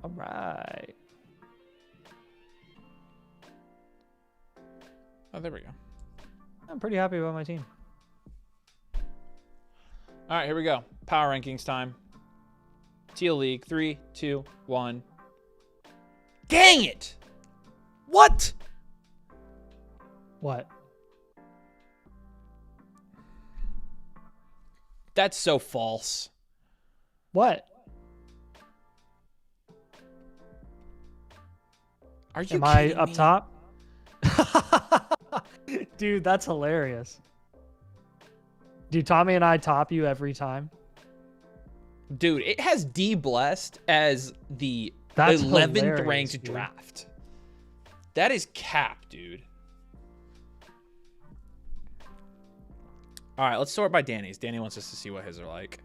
S2: All right.
S1: Oh, there we go.
S2: I'm pretty happy about my team.
S1: All right, here we go. Power rankings time. Teal League. 3, 2, 1. Dang it! What?
S2: What?
S1: That's so false.
S2: What?
S1: Are you
S2: Am I
S1: kidding
S2: up
S1: me?
S2: top? Dude, that's hilarious. Do Tommy and I top you every time?
S1: Dude, it has D Blessed as the
S2: That's
S1: 11th
S2: hilarious,
S1: ranked
S2: dude.
S1: draft. That is cap, dude. All right, let's sort by Danny's. Danny wants us to see what his are like.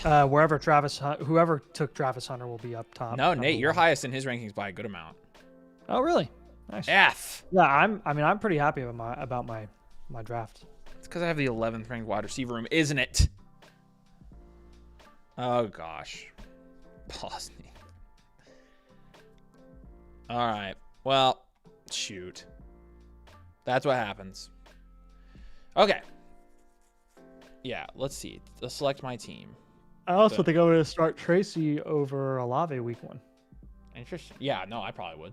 S2: Whoever took Travis Hunter will be up top.
S1: No, Nate, you're highest in his rankings by a good amount.
S2: Oh, really? Nice.
S1: F.
S2: Yeah, I'm pretty happy about my draft.
S1: It's because I have the 11th ranked wide receiver room, isn't it? Oh, gosh. Pause me. All right. Well, shoot. That's what happens. Okay. Yeah, let's see. Let's select my team.
S2: I also think I'm going to start Tracy over Olave week 1.
S1: Interesting. Yeah, no, I probably would.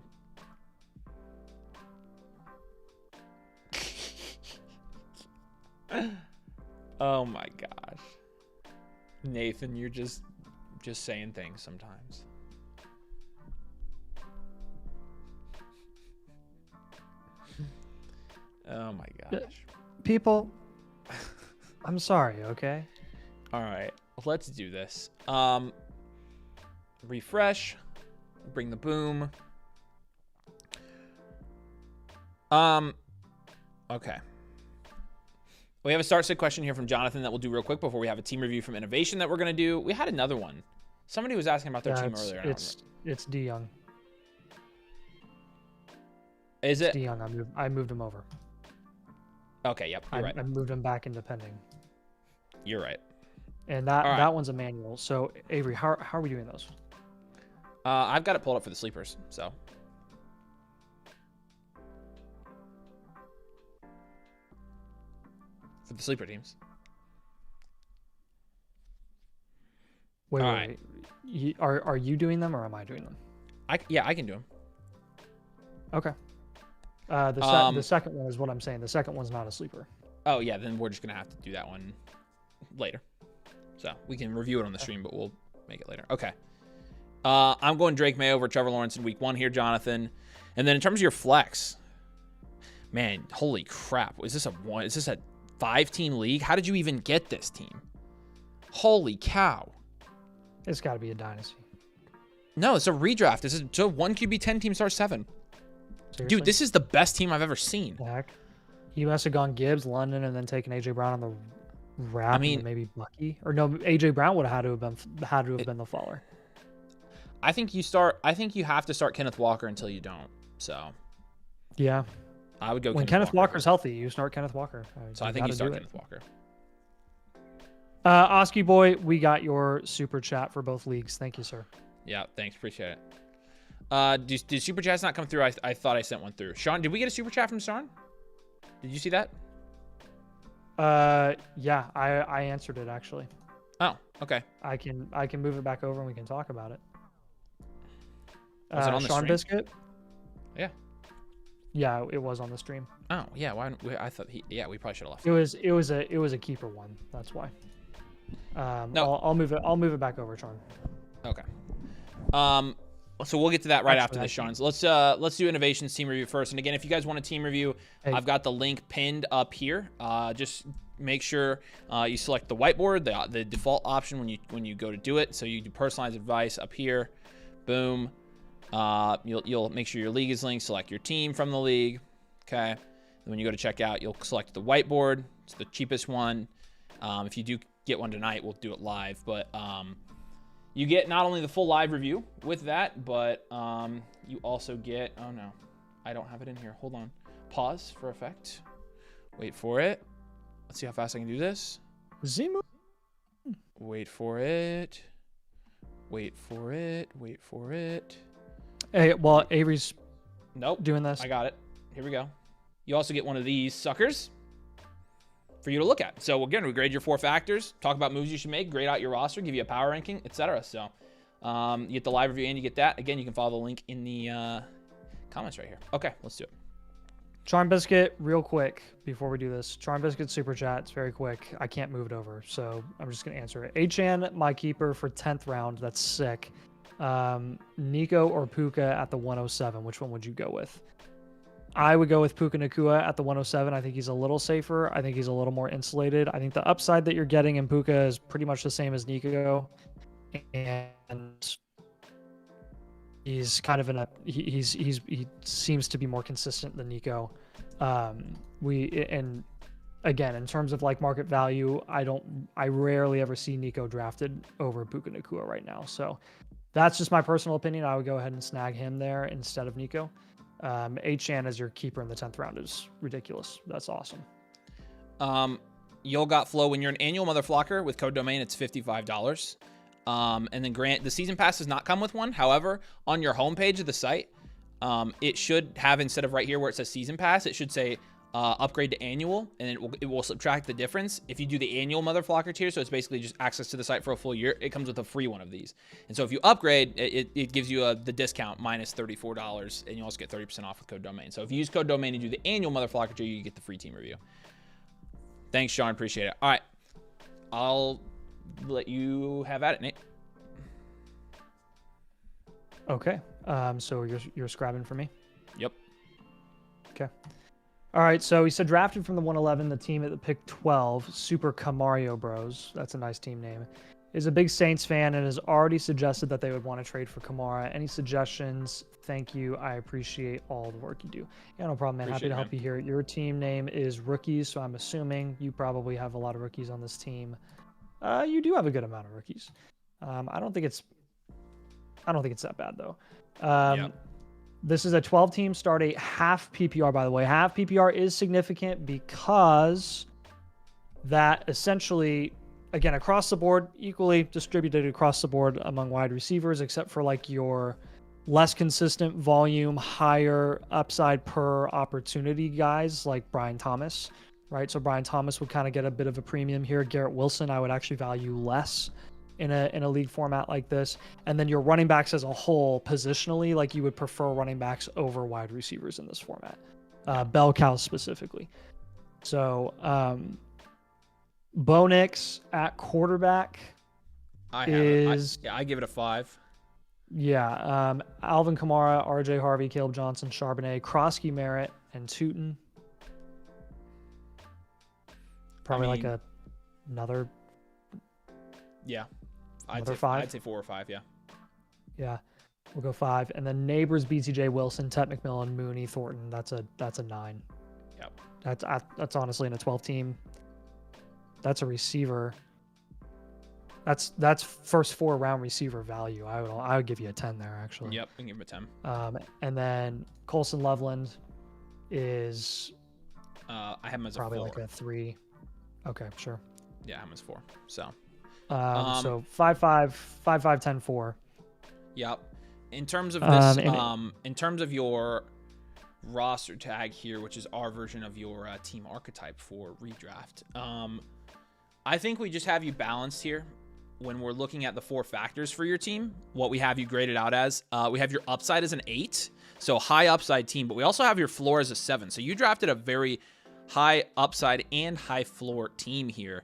S1: Oh my gosh. Nathan, you're just saying things sometimes. Oh my gosh.
S2: People, I'm sorry, okay?
S1: All right, let's do this. Refresh, bring the boom. Okay. We have a start sit question here from Jonathan that we'll do real quick before we have a team review from Innovation that we're going to do. We had another one. Somebody was asking about their team earlier.
S2: It's D Young.
S1: Is it?
S2: D Young. I moved him over.
S1: Okay, yep, you're right.
S2: I moved him back into pending.
S1: You're right.
S2: And that one's a manual. So, Avery, how are we doing those?
S1: I've got it pulled up for the sleepers, so. for the sleeper teams.
S2: Wait. Are you doing them or am I doing them?
S1: I can do them.
S2: Okay. The second one is what I'm saying. The second one's not a sleeper.
S1: Oh yeah, then we're just gonna have to do that one later. So we can review it on the stream, but we'll make it later. Okay. I'm going Drake May over Trevor Lawrence in week 1 here, Jonathan. And then in terms of your flex, man, holy crap. Is this a 5-team league? How did you even get this team? Holy cow.
S2: It's got to be a dynasty.
S1: No, it's a redraft. This is a 1 QB 10 team star 7. Seriously? Dude, this is the best team I've ever seen.
S2: Heck. You must have gone Gibbs, London, and then taken AJ Brown on the wrap. I mean, maybe Bucky, or no, AJ Brown would have had to have been the faller.
S1: I think you have to start Kenneth Walker until you don't. So
S2: yeah,
S1: I would go
S2: when Kenneth Walker's healthy. You start Kenneth Walker.
S1: So I think you start Kenneth Walker.
S2: Oski boy, we got your super chat for both leagues. Thank you, sir.
S1: Yeah, thanks. Appreciate it. Did super chats not come through? I thought I sent one through. Sean, did we get a super chat from Sean? Did you see that?
S2: Yeah, I answered it actually.
S1: Oh, okay.
S2: I can move it back over and we can talk about it.
S1: Was it on the
S2: Sean
S1: stream?
S2: Biscuit?
S1: Yeah.
S2: Yeah, it was on the stream.
S1: Oh, yeah. Why? I thought we probably should have left.
S2: It was a keeper one. That's why. No, I'll move it back over, Sean.
S1: Okay. So we'll get to that right after this, Sean. So let's do innovations team review first. And again, if you guys want a team review, I've got the link pinned up here. Just make sure you select the whiteboard, the default option when you go to do it. So you do personalized advice up here. Boom. You'll make sure your league is linked. Select your team from the league. Okay. And when you go to checkout, you'll select the whiteboard. It's the cheapest one. If you do get one tonight, we'll do it live. But you get not only the full live review with that, but you also get, oh no, I don't have it in here. Hold on. Pause for effect. Wait for it. Let's see how fast I can do this.
S2: Zimu.
S1: Wait for it. Wait for it. Wait for it.
S2: Hey, well, Avery's doing this.
S1: I got it. Here we go. You also get one of these suckers for you to look at. So again, we grade your 4 factors, talk about moves you should make, grade out your roster, give you a power ranking, etc. So you get the live review and you get that. Again, you can follow the link in the comments right here. Okay, let's do it.
S2: Charm Biscuit, real quick before we do this. Charm Biscuit super chat. It's very quick. I can't move it over, so I'm just gonna answer it. Achan, my keeper for 10th round. That's sick. Nico or Puka at the 107. Which one would you go with? I would go with Puka Nacua at the 107. I think he's a little safer. I think he's a little more insulated. I think the upside that you're getting in Puka is pretty much the same as Nico, and he's kind of he seems to be more consistent than Nico. And again, in terms of like market value, I rarely ever see Nico drafted over Puka Nacua right now. So that's just my personal opinion. I would go ahead and snag him there instead of Nico. Achan as your keeper in the 10th round is ridiculous. That's awesome.
S1: You'll got flow when you're an annual mother flocker with code domain. It's $55. And then the season pass does not come with one. However, on your homepage of the site, it should have, instead of right here where it says season pass, it should say upgrade to annual, and it will subtract the difference. If you do the annual mother flocker tier, so it's basically just access to the site for a full year, it comes with a free one of these. And so if you upgrade, it gives you the discount minus $34, and you also get 30% off with code domain. So if you use code domain and do the annual mother flocker tier, you get the free team review. Thanks, Sean. Appreciate it. All right, I'll let you have at it, Nate.
S2: Okay. So you're scribing for me?
S1: Yep.
S2: Okay. All right, so he said drafted from the 111, the team at the pick 12, Super Camario Bros. That's a nice team name. Is a big Saints fan and has already suggested that they would want to trade for Kamara. Any suggestions? Thank you. I appreciate all the work you do. Yeah, no problem, man. Happy to help you here. Your team name is Rookies, so I'm assuming you probably have a lot of rookies on this team. You do have a good amount of rookies. I don't think it's that bad though. Yep. This is a 12-team start, a half PPR, by the way. Half PPR is significant because that essentially, again, across the board, equally distributed across the board among wide receivers, except for like your less consistent volume, higher upside per opportunity guys like Brian Thomas, right? So Brian Thomas would kind of get a bit of a premium here. Garrett Wilson, I would actually value less in a league format like this. And then your running backs as a whole, positionally, like you would prefer running backs over wide receivers in this format, bell cows specifically. So Bo Nix at quarterback
S1: I give it a 5.
S2: Yeah, Alvin Kamara, RJ Harvey, Caleb Johnson, Charbonnet, Krosky, Merritt, and Tootin. Probably another.
S1: Yeah,
S2: I'd say 5.
S1: I'd say 4 or 5. Yeah.
S2: Yeah, we'll go 5, and then Neighbors, BTJ Wilson, Tet McMillan, Mooney, Thornton. That's a 9.
S1: Yep.
S2: That's honestly in a 12 team. That's a receiver. That's first 4 round receiver value. I would give you a 10 there actually.
S1: Yep, I can give him a 10.
S2: And then Colson Loveland is
S1: I have him as
S2: probably
S1: a 4.
S2: like a 3. Okay, sure.
S1: Yeah, I have him as 4. So
S2: so 5-5, 10-4.
S1: Yep. In terms of this, in terms of your roster tag here, which is our version of your team archetype for redraft, I think we just have you balanced here. When we're looking at the 4 factors for your team, what we have you graded out as, we have your upside as an 8, so high upside team, but we also have your floor as a 7. So you drafted a very high upside and high floor team here.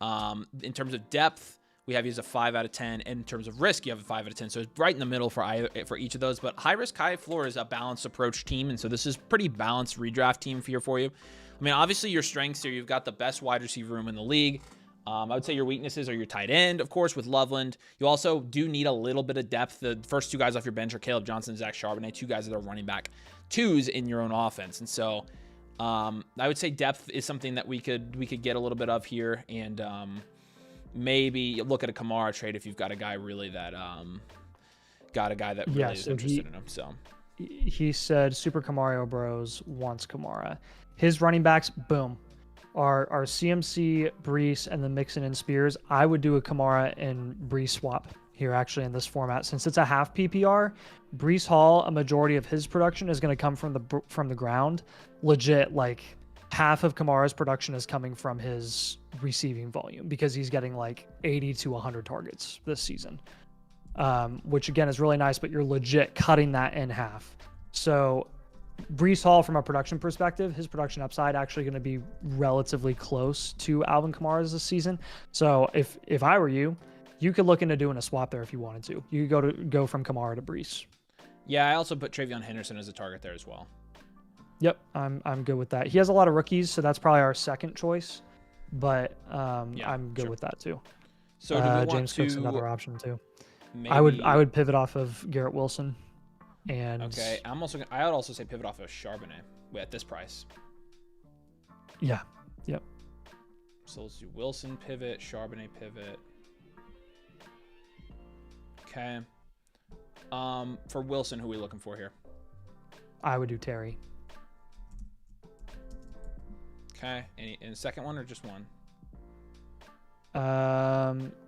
S1: In terms of depth, we have you as a 5 out of 10. And in terms of risk, you have a 5 out of 10. So it's right in the middle for each of those. But high risk, high floor is a balanced approach team, and so this is pretty balanced redraft team here for you. I mean, obviously your strengths here, you've got the best wide receiver room in the league. I would say your weaknesses are your tight end, of course, with Loveland. You also do need a little bit of depth. The first 2 guys off your bench are Caleb Johnson and Zach Charbonnet, 2 guys that are running back 2s in your own offense. And so I would say depth is something that we could get a little bit of here, and maybe look at a Kamara trade if you've got a guy really that really is interested in him. So
S2: he said Super Kamario Bros wants Kamara. His running backs, boom, are CMC, Brees, and then Mixon and Spears. I would do a Kamara and Brees swap here actually in this format. Since it's a half PPR, Brees Hall, a majority of his production is going to come from the ground. Legit, like half of Kamara's production is coming from his receiving volume because he's getting like 80 to 100 targets this season, which again is really nice, but you're legit cutting that in half. So Brees Hall, from a production perspective, his production upside actually going to be relatively close to Alvin Kamara's this season. So if I were you, you could look into doing a swap there if you wanted to. You could go from Kamara to Brees.
S1: Yeah, I also put Travion Henderson as a target there as well.
S2: Yep, I'm good with that. He has a lot of rookies, so that's probably our second choice. But
S1: yeah,
S2: I'm good with that too.
S1: So do we want
S2: James
S1: to,
S2: Cook's another option too.
S1: Maybe,
S2: I would pivot off of Garrett Wilson. And
S1: okay, I would also say pivot off of Charbonnet at this price.
S2: Yeah. Yep.
S1: So let's do Wilson pivot, Charbonnet pivot. Okay. For Wilson, who are we looking for here?
S2: I would do Terry.
S1: Okay. In the second one or just one?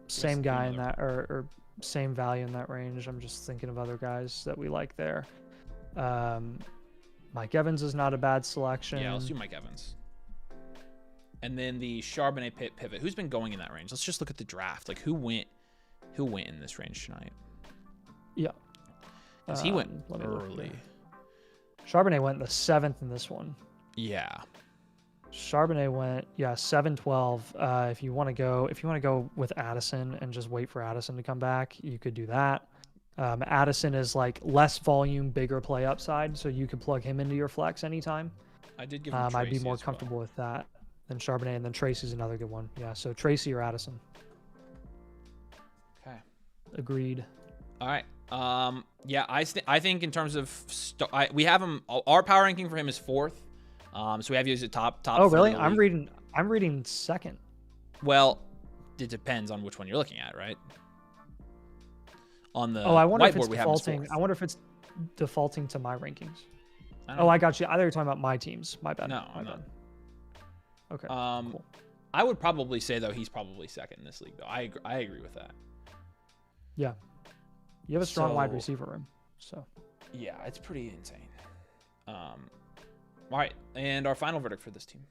S2: Same guy in that, or same value in that range. I'm just thinking of other guys that we like there. Mike Evans is not a bad selection.
S1: Yeah, let's do Mike Evans. And then the Charbonnet pivot. Who's been going in that range? Let's just look at the draft. Like who went in this range tonight?
S2: Yeah.
S1: Because he went early.
S2: Charbonnet went the 7th in this one.
S1: Yeah.
S2: Charbonnet went 7-12. If you want to go with Addison and just wait for Addison to come back, you could do that. Addison is like less volume, bigger play upside, so you could plug him into your flex anytime.
S1: I did give him
S2: I'd be more comfortable with that than Charbonnet, and then Tracy's another good one. Yeah, so Tracy or Addison.
S1: Okay.
S2: Agreed.
S1: All right. Yeah, I think in terms of we have him. Our power ranking for him is 4th. So we have you as a top.
S2: Oh, really? I'm reading second.
S1: Well, it depends on which one you're looking at, right? On the
S2: I wonder if
S1: whiteboard,
S2: it's
S1: we have him as
S2: defaulting.
S1: 4th.
S2: I wonder if it's defaulting to my rankings.
S1: I
S2: got you. I thought you were talking about my teams. My bad.
S1: No,
S2: my
S1: I'm
S2: bad.
S1: not.
S2: Okay. Cool.
S1: I would probably say though he's probably second in this league though. I agree with that.
S2: Yeah. You have a strong wide receiver room, so.
S1: Yeah, it's pretty insane. All right, and our final verdict for this team.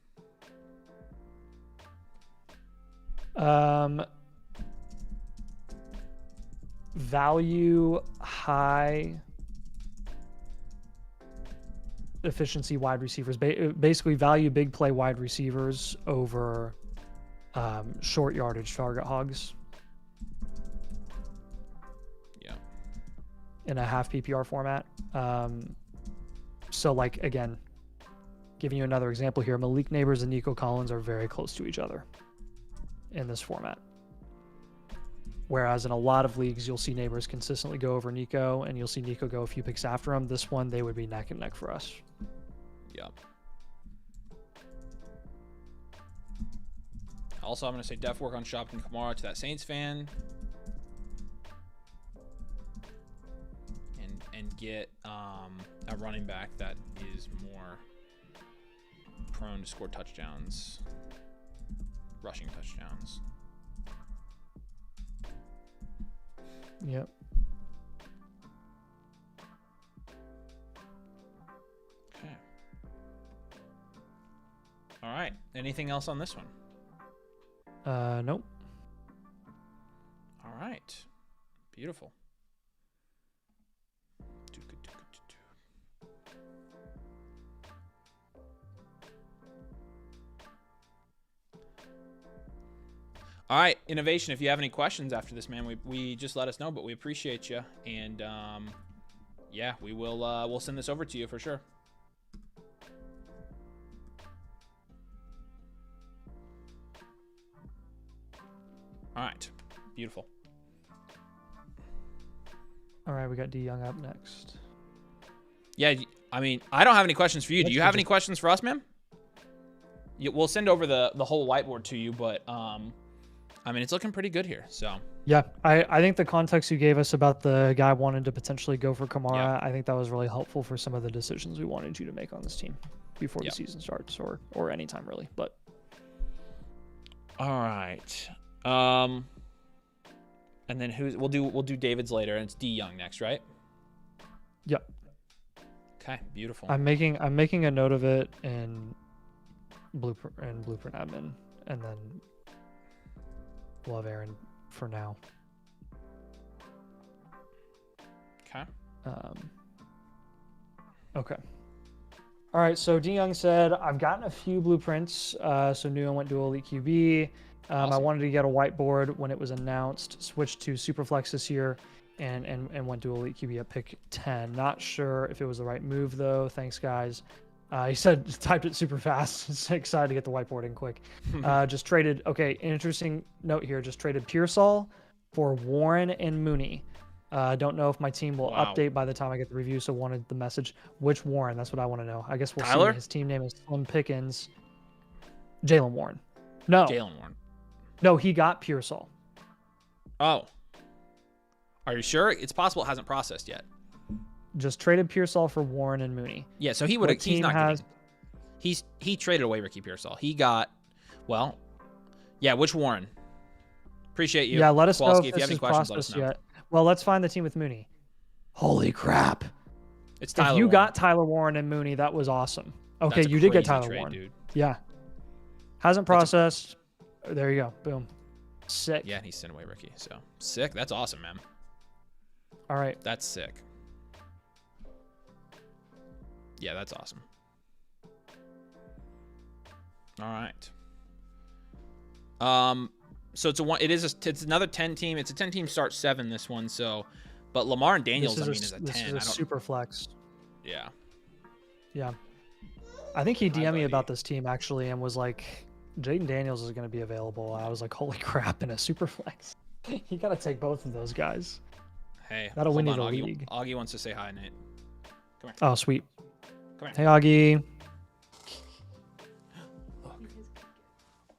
S2: Value high efficiency wide receivers. Basically, value big play wide receivers over short yardage target hogs.
S1: Yeah.
S2: In a half PPR format. So, like, again, giving you another example here, Malik Neighbors and Nico Collins are very close to each other in this format. Whereas in a lot of leagues, you'll see Neighbors consistently go over Nico, and you'll see Nico go a few picks after him. This one, they would be neck and neck for us.
S1: Yep. Also, I'm going to say def work on shopping Kamara to that Saints fan. And get a running back that is more prone to score touchdowns, rushing touchdowns.
S2: Yep.
S1: Okay. All right. Anything else on this one?
S2: Nope.
S1: All right. Beautiful. All right, Innovation, if you have any questions after this, man, we just let us know, but we appreciate you. And, yeah, we'll send this over to you for sure. All right, beautiful.
S2: All right, we got D Young up next.
S1: Yeah, I mean, I don't have any questions for you. Do you have any questions for us, man? We'll send over the whole whiteboard to you, but I mean, it's looking pretty good here. So
S2: yeah, I think the context you gave us about the guy wanting to potentially go for Kamara, I think that was really helpful for some of the decisions we wanted you to make on this team before the season starts, or anytime really. But
S1: all right, and then we'll do David's later, and it's D Young next, right?
S2: Yep.
S1: Okay, beautiful.
S2: I'm making a note of it in blueprint admin, and then we'll have Aaron for now.
S1: Okay.
S2: Okay. All right. So D Young said, I've gotten a few blueprints. So knew I went dual elite QB.
S1: Awesome.
S2: I wanted to get a whiteboard when it was announced. Switched to Superflex this year, and went dual elite QB at pick 10. Not sure if it was the right move though. Thanks, guys. He said, typed it super fast. Excited to get the whiteboard in quick. Just traded. Okay, interesting note here. Just traded Pearsall for Warren and Mooney. Don't know if my team will update by the time I get the review. So wanted the message. Which Warren? That's what I want to know. I guess we'll
S1: Tyler?
S2: see. His team name is Slim Pickens. Jalen Warren. No.
S1: Jalen Warren.
S2: No, he got Pearsall.
S1: Oh. Are you sure? It's possible it hasn't processed yet.
S2: Just traded Pearsall for Warren and Mooney.
S1: Yeah, so he would have. He's not getting. He traded away Ricky Pearsall. He got. Well, yeah. Which Warren? Appreciate you.
S2: Yeah, let us
S1: Kowalski,
S2: know
S1: if you have any questions. Let us know.
S2: Yet. Well, let's find the team with Mooney. Holy crap!
S1: It's Tyler.
S2: If you
S1: Warren.
S2: got Tyler Warren and Mooney, that was awesome. Okay,
S1: That's
S2: you did get
S1: crazy
S2: Tyler
S1: trade,
S2: Warren.
S1: Dude.
S2: Yeah. Hasn't processed. There you go. Boom. Sick.
S1: Yeah, he sent away Ricky. So sick. That's awesome, man.
S2: All right.
S1: That's sick. Yeah, that's awesome. All right. So it's another 10 team. It's a 10 team start 7 this one. So, but Lamar and Daniels, is a 10.
S2: This is a super flex.
S1: Yeah.
S2: Yeah. I think he DM'd me about this team actually and was like, Jaden Daniels is going to be available. I was like, holy crap, in a super flex. You got to take both of those guys.
S1: Hey,
S2: that'll win you the
S1: Augie,
S2: league.
S1: Augie wants to say hi, Nate. Come here.
S2: Oh, sweet.
S1: Come here.
S2: Hey, Augie.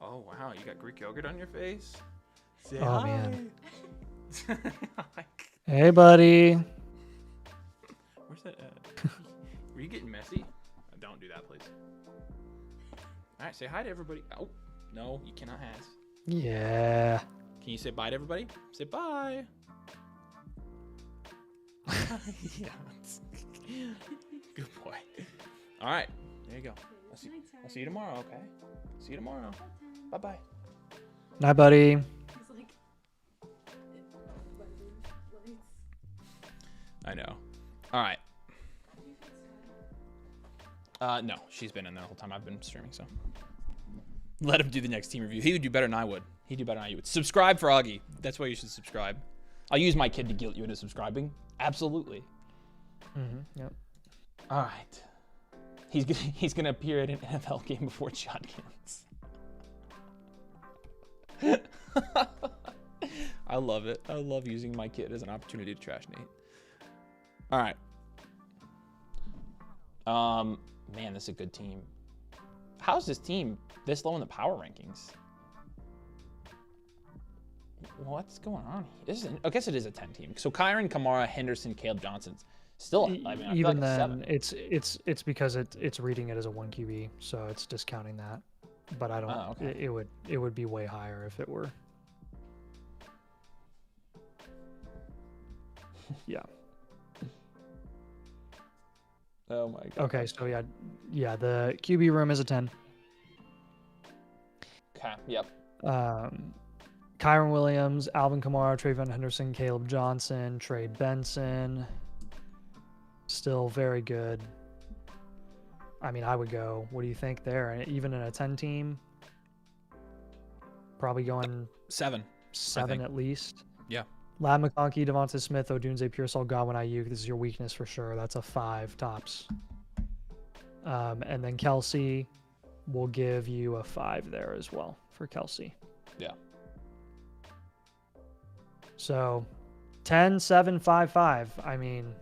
S1: Oh, wow. You got Greek yogurt on your face? Say
S2: oh,
S1: hi.
S2: Man. Hey, buddy.
S1: Where's that at? Were you getting messy? Don't do that, please. All right, say hi to everybody. Oh, no, you cannot ask.
S2: Yeah.
S1: Can you say bye to everybody? Say bye. Yeah. Good boy. All right, there you go. I'll see you tomorrow, okay? See you tomorrow. Bye-bye.
S2: Night, buddy.
S1: I know. All right. No, she's been in there the whole time I've been streaming, so. Let him do the next team review. He would do better than I would. He'd do better than I would. Subscribe for Augie. That's why you should subscribe. I'll use my kid to guilt you into subscribing. Absolutely.
S2: Yep.
S1: All right. He's gonna appear at an NFL game before shotguns. I love it. I love using my kid as an opportunity to trash Nate. All right. Man, this is a good team. How's this team this low in the power rankings? What's going on here? I guess it is a 10 team. So Kyron, Kamara, Henderson, Caleb Johnson's still. I mean, I
S2: even
S1: like
S2: then, it's because it's reading it as a 1 QB, so it's discounting that. But I don't.
S1: Oh, okay.
S2: It would be way higher if it were. Yeah.
S1: Oh my god.
S2: Okay, so yeah, the QB room is a 10.
S1: Okay. Yep.
S2: Kyron Williams, Alvin Kamara, Trayvon Henderson, Caleb Johnson, Trey Benson. Still very good. I mean, I would go. What do you think there? Even in a 10 team, probably going
S1: 7
S2: at least.
S1: Yeah.
S2: Lad McConkey, Devonta Smith, Odunze, Pearsall, Godwin, Ayuk. This is your weakness for sure. That's a 5 tops. And then Kelsey will give you a 5 there as well for Kelsey.
S1: Yeah.
S2: So 10, 7, 5, 5. I mean,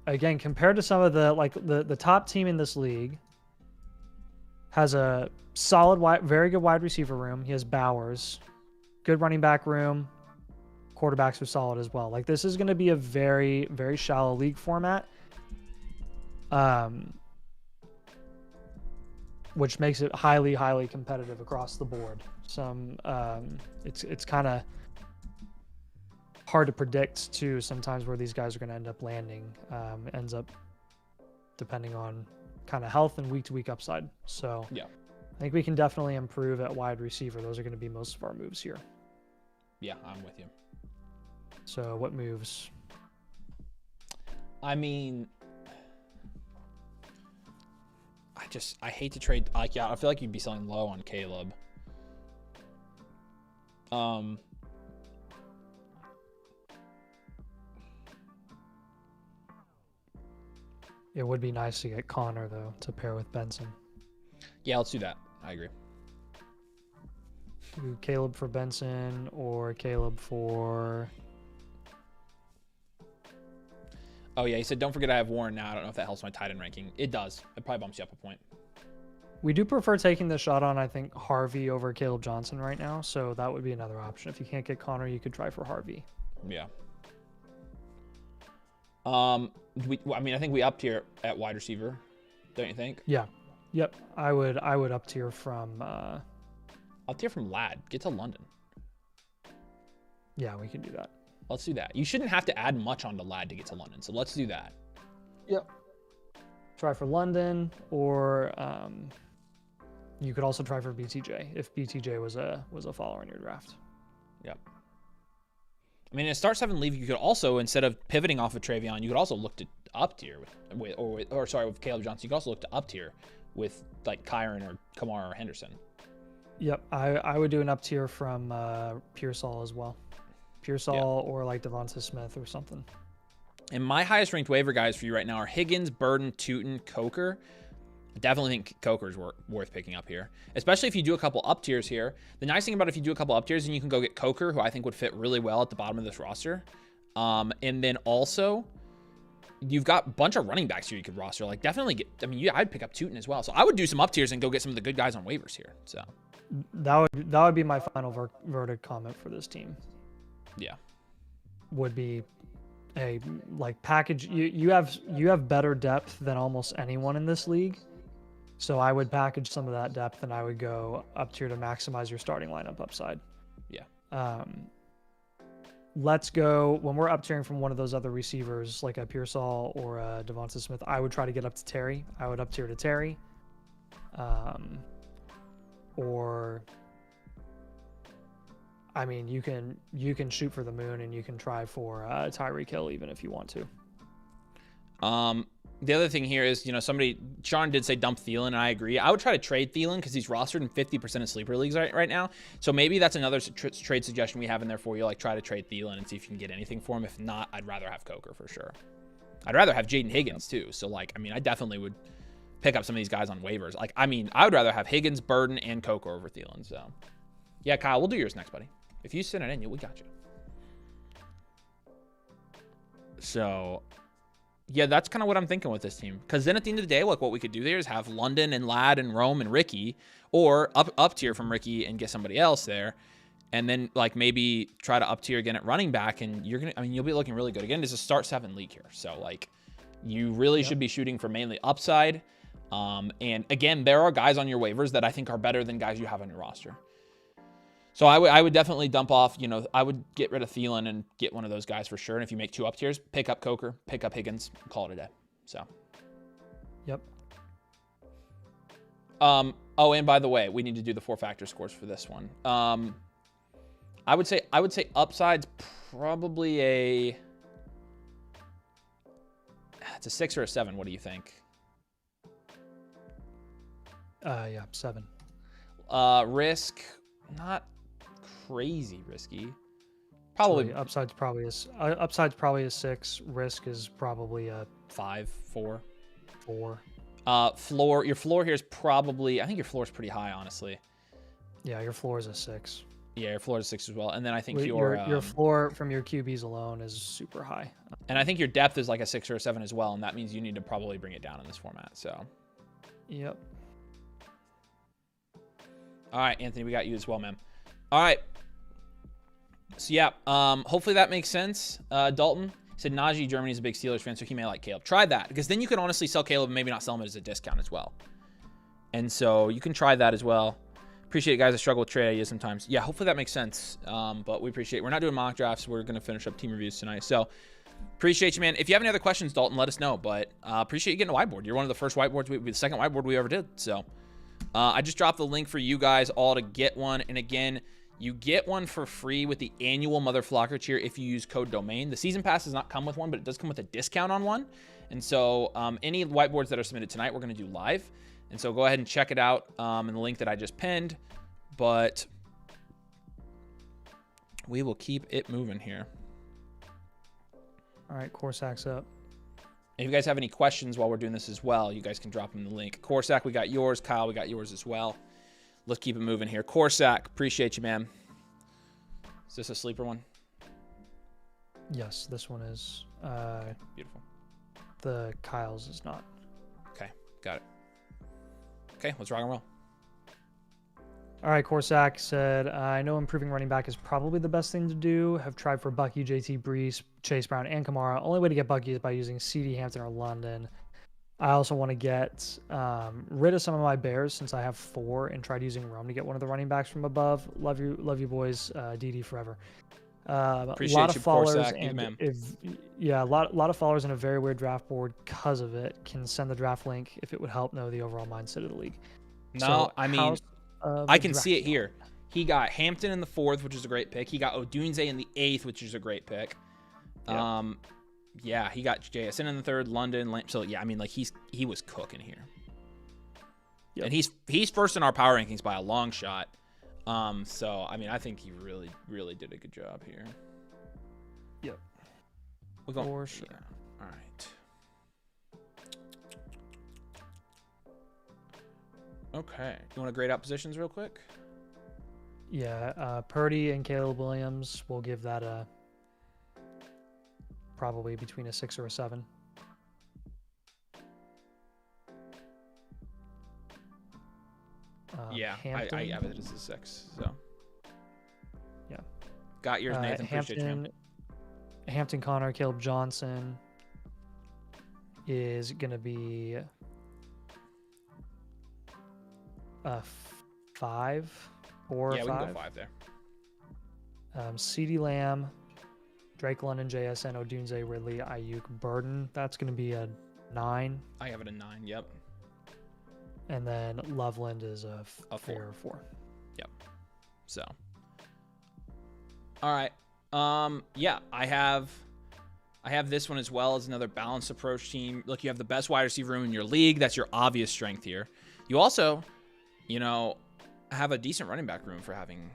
S2: again, compared to some of the top team in this league has a solid, very good wide receiver room. He has Bowers. Good running back room. Quarterbacks are solid as well. Like, this is going to be a very, very shallow league format, which makes it highly, highly competitive across the board. It's kind of hard to predict too. Sometimes where these guys are going to end up landing ends up depending on kind of health and week-to-week upside. So
S1: yeah.
S2: I think we can definitely improve at wide receiver. Those are going to be most of our moves here.
S1: Yeah, I'm with you.
S2: So what moves?
S1: I mean, I hate to trade. Like, yeah, I feel like you'd be selling low on Caleb.
S2: It would be nice to get Connor though to pair with Benson.
S1: Yeah, let's do that. I agree.
S2: Do Caleb for Benson or Caleb for...
S1: Oh, yeah, he said, don't forget I have Warren now. I don't know if that helps my tight end ranking. It does. It probably bumps you up a point.
S2: We do prefer taking the shot on, I think, Harvey over Caleb Johnson right now, so that would be another option. If you can't get Connor, you could try for Harvey.
S1: Yeah. I mean, I think we upped here at wide receiver, don't you think?
S2: Yeah. Yep. I would up tier from...
S1: Up tier from Lad. Get to London.
S2: Yeah, we can do that.
S1: Let's do that. You shouldn't have to add much onto Lad to get to London, so let's do that.
S2: Yep. Try for London, or you could also try for BTJ if BTJ was a follower in your draft.
S1: Yep. I mean, in a start 7 league, you could also, instead of pivoting off of Travion, you could also look to up tier with Caleb Johnson. You could also look to up tier with like Kyron or Kamara or Henderson.
S2: Yep, I would do an up tier from Pearsall as well. Pearsall or like Devonta Smith or something.
S1: And my highest ranked waiver guys for you right now are Higgins, Burden, Tootin, Coker. I definitely think Coker's worth picking up here, especially if you do a couple up tiers here. The nice thing about if you do a couple up tiers, then you can go get Coker, who I think would fit really well at the bottom of this roster. And then also, you've got a bunch of running backs here you could roster. Like, definitely get, I mean, I'd pick up Tootin as well. So I would do some up tiers and go get some of the good guys on waivers here. So
S2: that would be my final verdict comment for this team.
S1: Yeah.
S2: Would be a like package. You have better depth than almost anyone in this league. So I would package some of that depth and I would go up tier to maximize your starting lineup upside.
S1: Yeah.
S2: Let's go when we're up tiering from one of those other receivers like a Pearsall or a Devonta Smith. I would try to get up to Terry. I would up tier to Terry. I mean, you can shoot for the moon and you can try for Tyreek Hill even if you want to.
S1: The other thing here is, Sean did say dump Thielen, and I agree. I would try to trade Thielen because he's rostered in 50% of sleeper leagues right now. So maybe that's another trade suggestion we have in there for you. Like, try to trade Thielen and see if you can get anything for him. If not, I'd rather have Coker for sure. I'd rather have Jaden Higgins too. So, like, I mean, I definitely would pick up some of these guys on waivers. Like, I mean, I would rather have Higgins, Burden, and Coker over Thielen. So, yeah, Kyle, we'll do yours next, buddy. If you send it in, we got you. So, yeah, that's kind of what I'm thinking with this team. Because then at the end of the day, like, what we could do there is have London and Ladd and Rome and Ricky, or up tier from Ricky and get somebody else there. And then, like, maybe try to up tier again at running back. And you'll be looking really good. Again, it's a start 7 league here. So, like, you really should be shooting for mainly upside. And again, there are guys on your waivers that I think are better than guys you have on your roster. So I would definitely dump off, I would get rid of Thielen and get one of those guys for sure. And if you make 2 up tiers, pick up Coker, pick up Higgins, call it a day. So.
S2: Yep.
S1: Oh, and by the way, we need to do the 4-factor scores for this one. I would say upside's probably it's a 6 or a 7. What do you think?
S2: Yeah, 7.
S1: Risk, not crazy risky. Probably
S2: so upside's probably a 6. Risk is probably a
S1: 5, 4.
S2: 4.
S1: Your floor here is probably, I think your floor is pretty high, honestly.
S2: Yeah, your floor is a 6.
S1: Yeah, your floor is a 6 as well. And then I think
S2: your floor from your QBs alone is super high.
S1: And I think your depth is like a 6 or a 7 as well. And that means you need to probably bring it down in this format. So.
S2: Yep.
S1: All right, Anthony, we got you as well, man. All right. So, yeah, hopefully that makes sense. Dalton said Najee, Germany's a big Steelers fan, so he may like Caleb. Try that, because then you can honestly sell Caleb and maybe not sell him as a discount as well. And so you can try that as well. Appreciate it, guys. I struggle with trade ideas sometimes. Yeah, hopefully that makes sense. But we appreciate it. We're not doing mock drafts. We're going to finish up team reviews tonight. So appreciate you, man. If you have any other questions, Dalton, let us know. But appreciate you getting a whiteboard. You're one of the first whiteboards, the second whiteboard we ever did. So I just dropped the link for you guys all to get one. And again, you get one for free with the annual Mother Flocker tier if you use code DOMAIN. The season pass does not come with one, but it does come with a discount on one. And so any whiteboards that are submitted tonight, we're going to do live. And so go ahead and check it out in the link that I just pinned. But we will keep it moving here.
S2: All right, Corsac's up.
S1: If you guys have any questions while we're doing this as well, you guys can drop them in the link. Corsac, we got yours. Kyle, we got yours as well. Let's keep it moving here. Corsac, appreciate you, man. Is this a sleeper one?
S2: Yes, this one is.
S1: Beautiful.
S2: The Kyle's is not.
S1: Okay, got it. Okay, let's rock and roll.
S2: All right, Corsac said, I know improving running back is probably the best thing to do. Have tried for Bucky, JT, Brees, Chase Brown, and Kamara. Only way to get Bucky is by using CD, Hampton, or London. I also want to get rid of some of my Bears since I have 4 and tried using Rome to get one of the running backs from above. Love you boys. DD forever.
S1: Appreciate
S2: a lot
S1: you,
S2: of followers,
S1: Corsac.
S2: and a lot of followers in a very weird draft board because of it. Can send the draft link if it would help know the overall mindset of the league.
S1: No,
S2: so,
S1: I mean, I can see it here. He got Hampton in the 4th, which is a great pick. He got Odunze in the 8th, which is a great pick. Yeah, he got JSN in the 3rd, London. So yeah, I mean, like he was cooking here. Yep. And he's first in our power rankings by a long shot. So I mean, I think he really, really did a good job here.
S2: Yep.
S1: We're going
S2: for sure.
S1: Yeah. All right. Okay. You want to grade out positions real quick?
S2: Yeah, Purdy and Caleb Williams, we'll give that a probably between a 6 or a 7.
S1: Yeah,
S2: Hampton,
S1: I have it as a 6. So
S2: yeah,
S1: got yours, Nathan. Appreciate you, man.
S2: Hampton, Connor, Caleb Johnson is gonna be a 5, 4 or 5.
S1: Yeah, we can go 5 there.
S2: CeeDee Lamb, Drake London, JSN, Odunze, Ridley, Ayuk, Burden. That's going to be a 9.
S1: I have it a 9. Yep.
S2: And then Loveland is a
S1: 4.
S2: 4.
S1: Yep. So All right. Yeah, I have this one as well as another balanced approach team. Look, you have the best wide receiver room in your league. That's your obvious strength here. You also, have a decent running back room for having,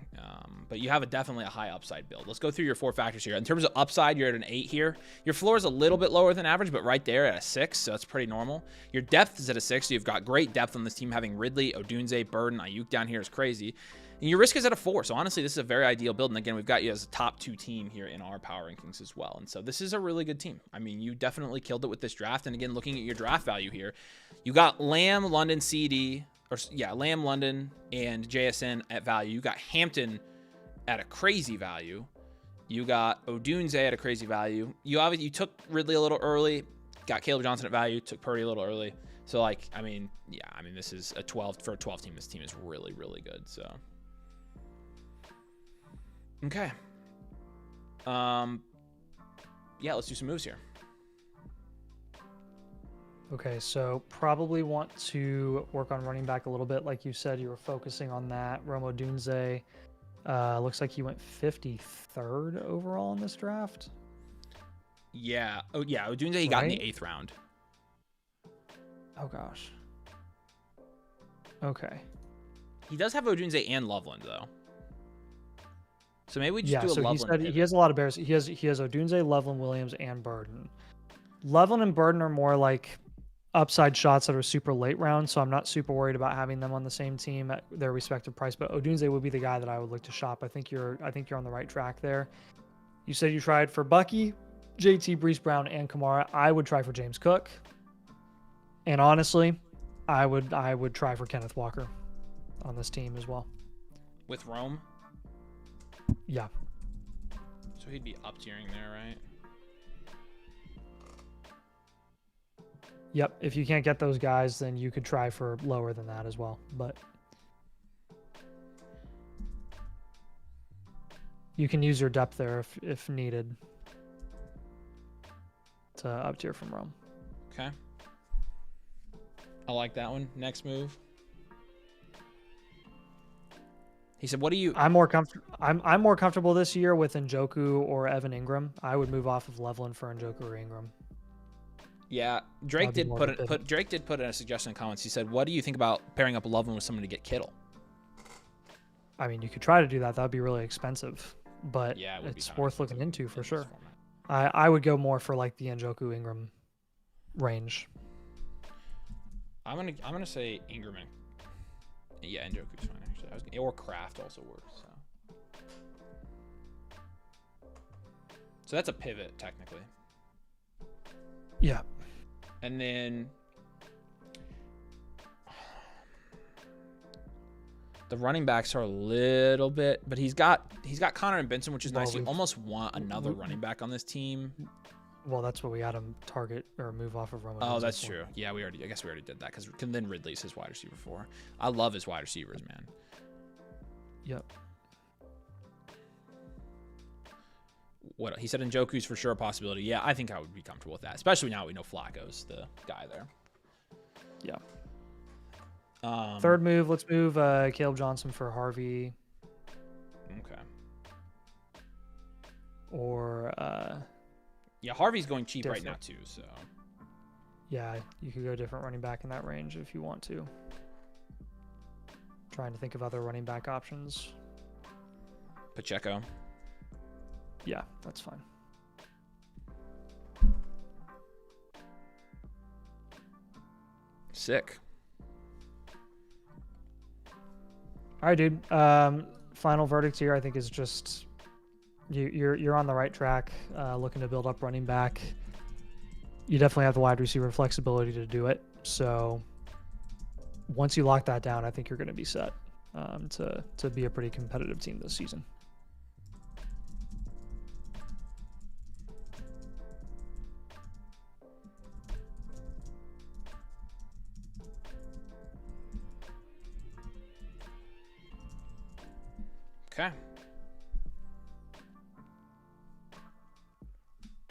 S1: but you have definitely a high upside build. Let's go through your 4 factors here. In terms of upside, you're at an 8 here. Your floor is a little bit lower than average, but right there at a 6, so that's pretty normal. Your depth is at a 6, so you've got great depth on this team, having Ridley, Odunze, Burden, Ayuk down here is crazy. And your risk is at a 4, so honestly, this is a very ideal build. And again, we've got you as a top 2 team here in our power rankings as well. And so this is a really good team. I mean, you definitely killed it with this draft. And again, looking at your draft value here, you got Lamb, London, Lamb, London, and JSN at value. You got Hampton at a crazy value. You got Odunze at a crazy value. You took Ridley a little early, got Caleb Johnson at value, took Purdy a little early. So this is a 12 for a 12 team. This team is really, really good. So. Okay. Yeah, let's do some moves here.
S2: Okay, so probably want to work on running back a little bit. Like you said, you were focusing on that. Rome Odunze, looks like he went 53rd overall in this draft.
S1: Yeah. Oh, yeah. Odunze, he got in the 8th round.
S2: Oh, gosh. Okay.
S1: He does have Odunze and Loveland, though. So maybe we just do a Loveland.
S2: He has a lot of bears. He has Odunze, Loveland, Williams, and Burden. Loveland and Burden are more like upside shots that are super late round, so I'm not super worried about having them on the same team at their respective price. But Odunze would be the guy that I would look to shop. I think you're on the right track there. You said you tried for Bucky, JT, Brees Brown, and Kamara. I would try for James Cook. And honestly, I would try for Kenneth Walker on this team as well.
S1: With Rome?
S2: Yeah.
S1: So he'd be up tiering there, right?
S2: Yep. If you can't get those guys, then you could try for lower than that as well. But you can use your depth there if needed to up tier from Rome.
S1: Okay. I like that one. Next move. He said, "What do you?"
S2: I'm more comfortable this year with Njoku or Evan Ingram. I would move off of Loveland for Njoku or Ingram.
S1: Yeah, Drake did put in a suggestion in the comments. He said, "What do you think about pairing up Loveland with someone to get Kittle?"
S2: I mean, you could try to do that. That would be really expensive, but
S1: yeah,
S2: it's worth looking into for sure. I would go more for like the Njoku Ingram range.
S1: I'm gonna say Ingram. Yeah, Njoku's fine actually. Or Kraft also works. So that's a pivot technically.
S2: Yeah.
S1: And then the running backs are a little bit, but he's got Connor and Benson, which is nice. You almost want another running back on this team.
S2: Well, that's what we had him target or move off of Roman.
S1: Oh, that's true. Yeah, I guess we already did that because then Ridley's his wide receiver 4. I love his wide receivers, man.
S2: Yep.
S1: What he said, Njoku's for sure a possibility. Yeah, I think I would be comfortable with that, especially now we know Flacco's the guy there.
S2: Yeah. Third move, let's move Caleb Johnson for Harvey.
S1: Okay.
S2: Or
S1: yeah, Harvey's going cheap right now too, so.
S2: Yeah, you could go different running back in that range if you want to. Trying to think of other running back options.
S1: Pacheco.
S2: Yeah, that's fine.
S1: Sick.
S2: All right, dude. Final verdict here, I think, is just you're on the right track. Looking to build up running back. You definitely have the wide receiver flexibility to do it. So once you lock that down, I think you're going to be set to be a pretty competitive team this season.
S1: Okay.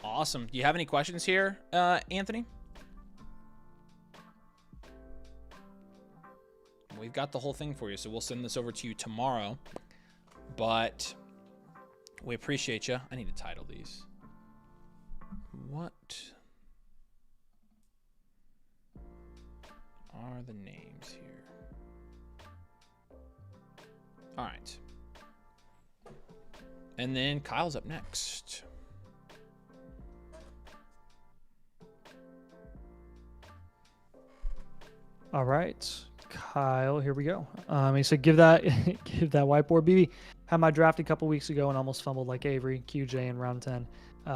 S1: Awesome. Do you have any questions here, Anthony? We've got the whole thing for you, so we'll send this over to you tomorrow. But We appreciate you. I need to title these. What are the names here? All right. And then Kyle's up next.
S2: All right, Kyle, here we go. He said, give that whiteboard, BB. Had my draft a couple weeks ago and almost fumbled like Avery, QJ in round 10.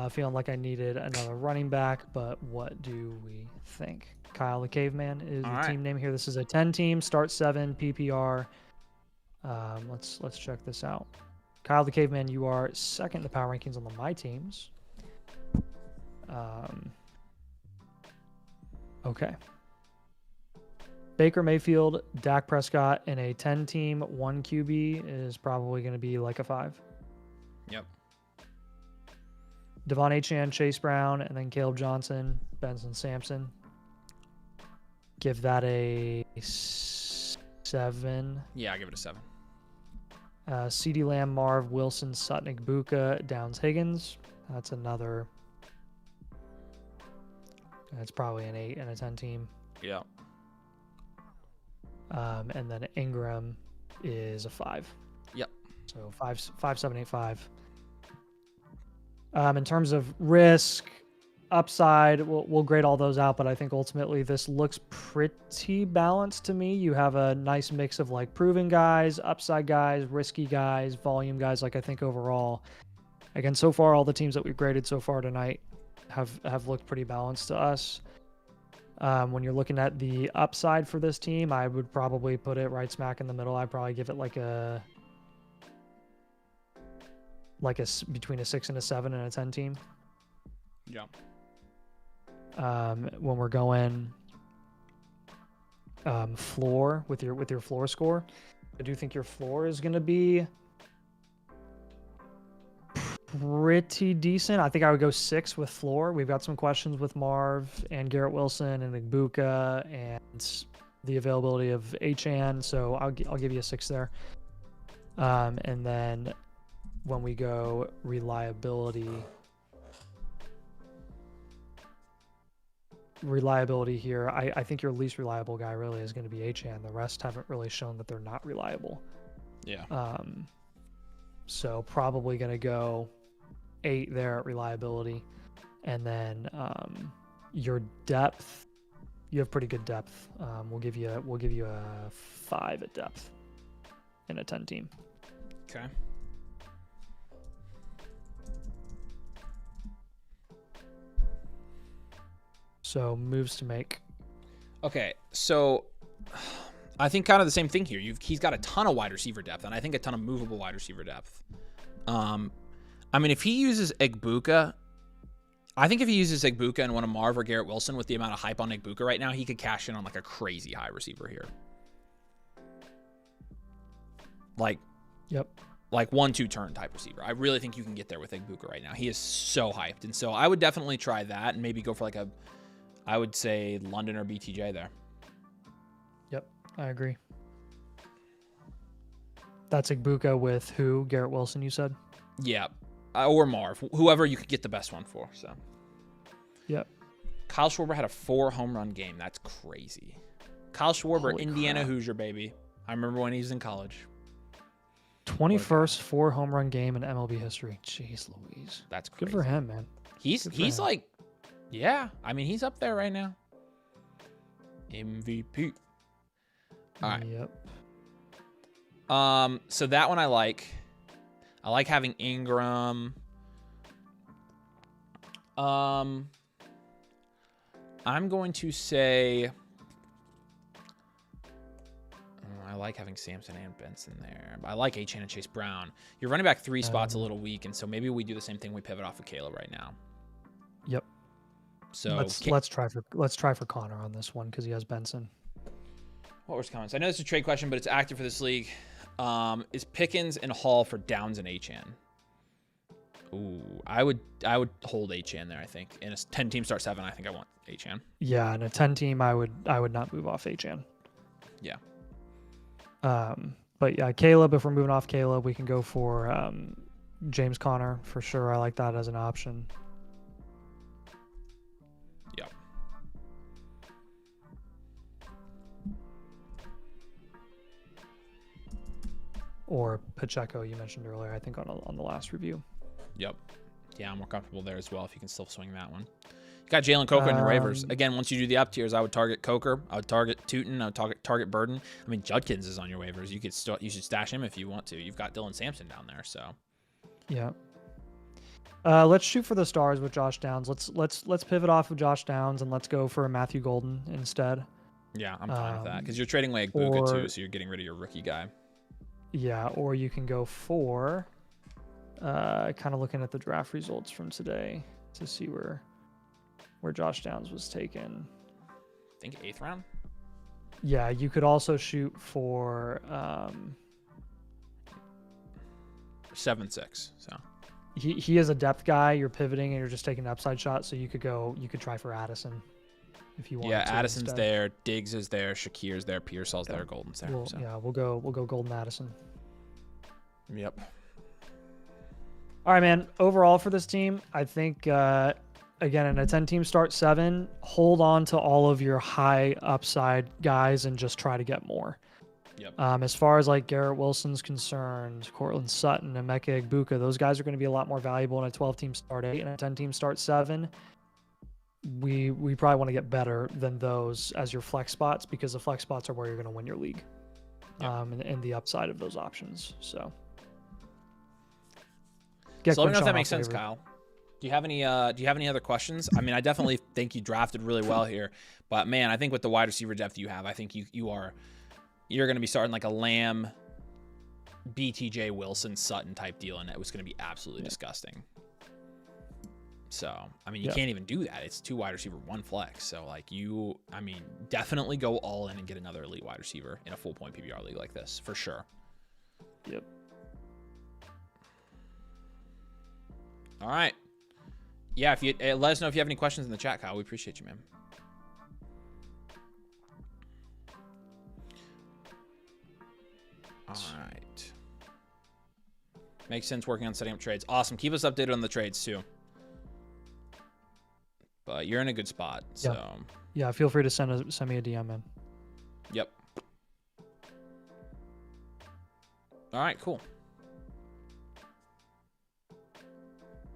S2: Feeling like I needed another running back, but what do we think? Kyle the Caveman is the team name here. This is a 10 team, start 7, PPR. Let's check this out. Kyle the Caveman, you are second in the power rankings on the My Teams. Okay. Baker Mayfield, Dak Prescott in a 10-team, 1 QB is probably going to be like a 5.
S1: Yep.
S2: Devon Achane, Chase Brown, and then Caleb Johnson, Benson Sampson. Give that a 7.
S1: Yeah, I give it a 7.
S2: CeeDee Lamb, Marv, Wilson, Sutton, Buka, Downs, Higgins. That's another. That's probably an 8 and a 10 team.
S1: Yeah.
S2: And then Ingram is a 5.
S1: Yep.
S2: So 5, 7, 8, 5. In terms of risk, upside, we'll grade all those out, but I think ultimately this looks pretty balanced to me. You have a nice mix of like proven guys, upside guys, risky guys, volume guys. Like I think overall, again, so far all the teams that we've graded so far tonight have looked pretty balanced to us. When you're looking at the upside for this team, I would probably put it right smack in the middle. I'd probably give it between a 6 and a 7 and a 10 team.
S1: Yeah.
S2: When we're going floor with your floor score, I do think your floor is going to be pretty decent. I think I would go 6 with floor. We've got some questions with Marv and Garrett Wilson and Igbuka and the availability of Achane, so I'll give you a 6 there. And then when we go reliability here, I think your least reliable guy really is going to be Achane. The rest haven't really shown that they're not reliable.
S1: Yeah.
S2: So probably going to go 8 there at reliability. And then your depth, you have pretty good depth. We'll give you a 5 at depth in a 10 team.
S1: Okay.
S2: So moves to make.
S1: Okay, so I think kind of the same thing here. He's got a ton of wide receiver depth, and I think a ton of movable wide receiver depth. I mean, if he uses Igbuka, I think if he uses Igbuka and one of Marv or Garrett Wilson with the amount of hype on Igbuka right now, he could cash in on like a crazy high receiver here. Like,
S2: yep.
S1: Like 1-2 turn type receiver. I really think you can get there with Igbuka right now. He is so hyped. And so I would definitely try that and maybe go for like I would say London or BTJ there.
S2: Yep, I agree. That's Igbuka with who? Garrett Wilson, you said?
S1: Yeah, or Marv. Whoever you could get the best one for. So.
S2: Yep.
S1: Kyle Schwarber had a 4 home run game. That's crazy. Kyle Schwarber,
S2: Holy
S1: Indiana
S2: crap.
S1: Hoosier, baby. I remember when he was in college.
S2: 21st 4 home run game in MLB history. Jeez Louise.
S1: That's crazy.
S2: Good for him, man.
S1: He's like, yeah. I mean, he's up there right now. MVP. All right.
S2: Yep.
S1: So that one I like. I like having Ingram. I'm going to say I like having Sampson and Benson there. But I like Achane and Chase Brown. Your running back 3 spot's a little weak, and so maybe we do the same thing. We pivot off of Caleb right now.
S2: Yep.
S1: So
S2: let's try for Connor on this one because he has Benson.
S1: What was comments? I know it's a trade question, but it's active for this league. Is Pickens and Hall for Downs and Achane? Ooh, I would hold Achane there. I think in a 10-team start 7, I think I want Achane.
S2: Yeah, in a 10-team, I would not move off Achane.
S1: Yeah.
S2: But yeah, Caleb. If we're moving off Caleb, we can go for James Conner for sure. I like that as an option.
S1: Yep.
S2: Or Pacheco, you mentioned earlier, I think on the last review.
S1: Yep. Yeah, I'm more comfortable there as well if you can still swing that one. You got Jalen Coker in your waivers. Again, once you do the up tiers, I would target Coker. I would target Tootin. I would target Burden. I mean, Judkins is on your waivers. You should stash him if you want to. You've got Dylan Sampson down there, so.
S2: Yeah. Let's shoot for the stars with Josh Downs. Let's pivot off of Josh Downs and let's go for a Matthew Golden instead.
S1: Yeah, I'm fine with that because you're trading away Buka too, so you're getting rid of your rookie guy.
S2: Yeah, or you can go for kind of looking at the draft results from today to see where Josh Downs was taken.
S1: I think 8th round.
S2: Yeah, you could also shoot for
S1: 7-6. So
S2: he is a depth guy. You're pivoting and you're just taking an upside shot. So you could try for Addison if you want.
S1: Yeah, Addison's instead. There. Diggs is there. Shakir's there. Pearsall's there. Golden's there.
S2: So. Yeah, we'll go Golden Addison.
S1: Yep.
S2: All right, man. Overall for this team, I think. Again, in a 10-team start 7, hold on to all of your high upside guys and just try to get more.
S1: Yep.
S2: As far as like Garrett Wilson's concerned, Cortland Sutton, Emeka Egbuka, those guys are going to be a lot more valuable in a 12-team start 8 and a 10-team start 7. We probably want to get better than those as your flex spots because the flex spots are where you're going to win your league. Yep. And the upside of those options. So.
S1: Let me know if that makes sense, Kyle. Do you have any other questions? I mean, I definitely think you drafted really well here, but man, I think with the wide receiver depth you have, I think you're going to be starting like a Lamb, BTJ, Wilson, Sutton type deal, and it was going to be absolutely disgusting. So, I mean, you can't even do that. It's 2 wide receiver, 1 flex. So, like definitely go all in and get another elite wide receiver in a full point PPR league like this for sure.
S2: Yep.
S1: All right. Yeah, if you let us know if you have any questions in the chat, Kyle. We appreciate you, man. All right. Makes sense working on setting up trades. Awesome. Keep us updated on the trades too. But you're in a good spot. So
S2: yeah, feel free to send me a DM, man.
S1: Yep. All right, cool.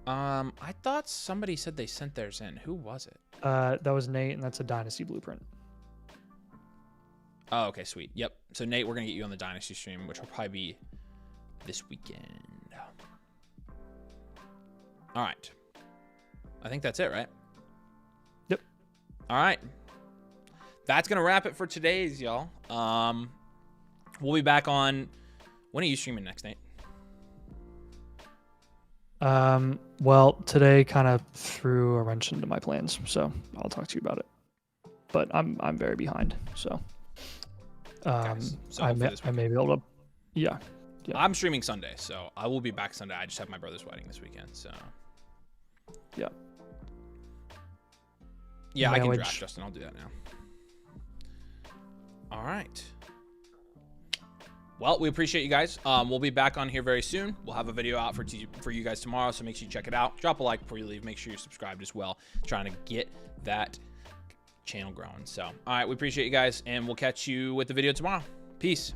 S1: I thought somebody said they sent theirs in. Who was it?
S2: That was Nate, and that's a Dynasty blueprint.
S1: Oh, okay, sweet. Yep. So Nate, we're gonna get you on the Dynasty stream, which will probably be this weekend. All right. I think that's it, right?
S2: Yep.
S1: All right. That's gonna wrap it for today's, y'all. We'll be back on. When are you streaming next, Nate?
S2: Well, today kind of threw a wrench into my plans, so I'll talk to you about it. But I'm very behind, so I may be able to. Yeah.
S1: I'm streaming Sunday, so I will be back Sunday. I just have my brother's wedding this weekend, so
S2: yeah.
S1: Yeah, I can draft, Justin. I'll do that now. All right. Well, we appreciate you guys. We'll be back on here very soon. We'll have a video out for you guys tomorrow, so make sure you check it out. Drop a like before you leave. Make sure you're subscribed as well. Trying to get that channel growing. So, all right, we appreciate you guys, and we'll catch you with the video tomorrow. Peace.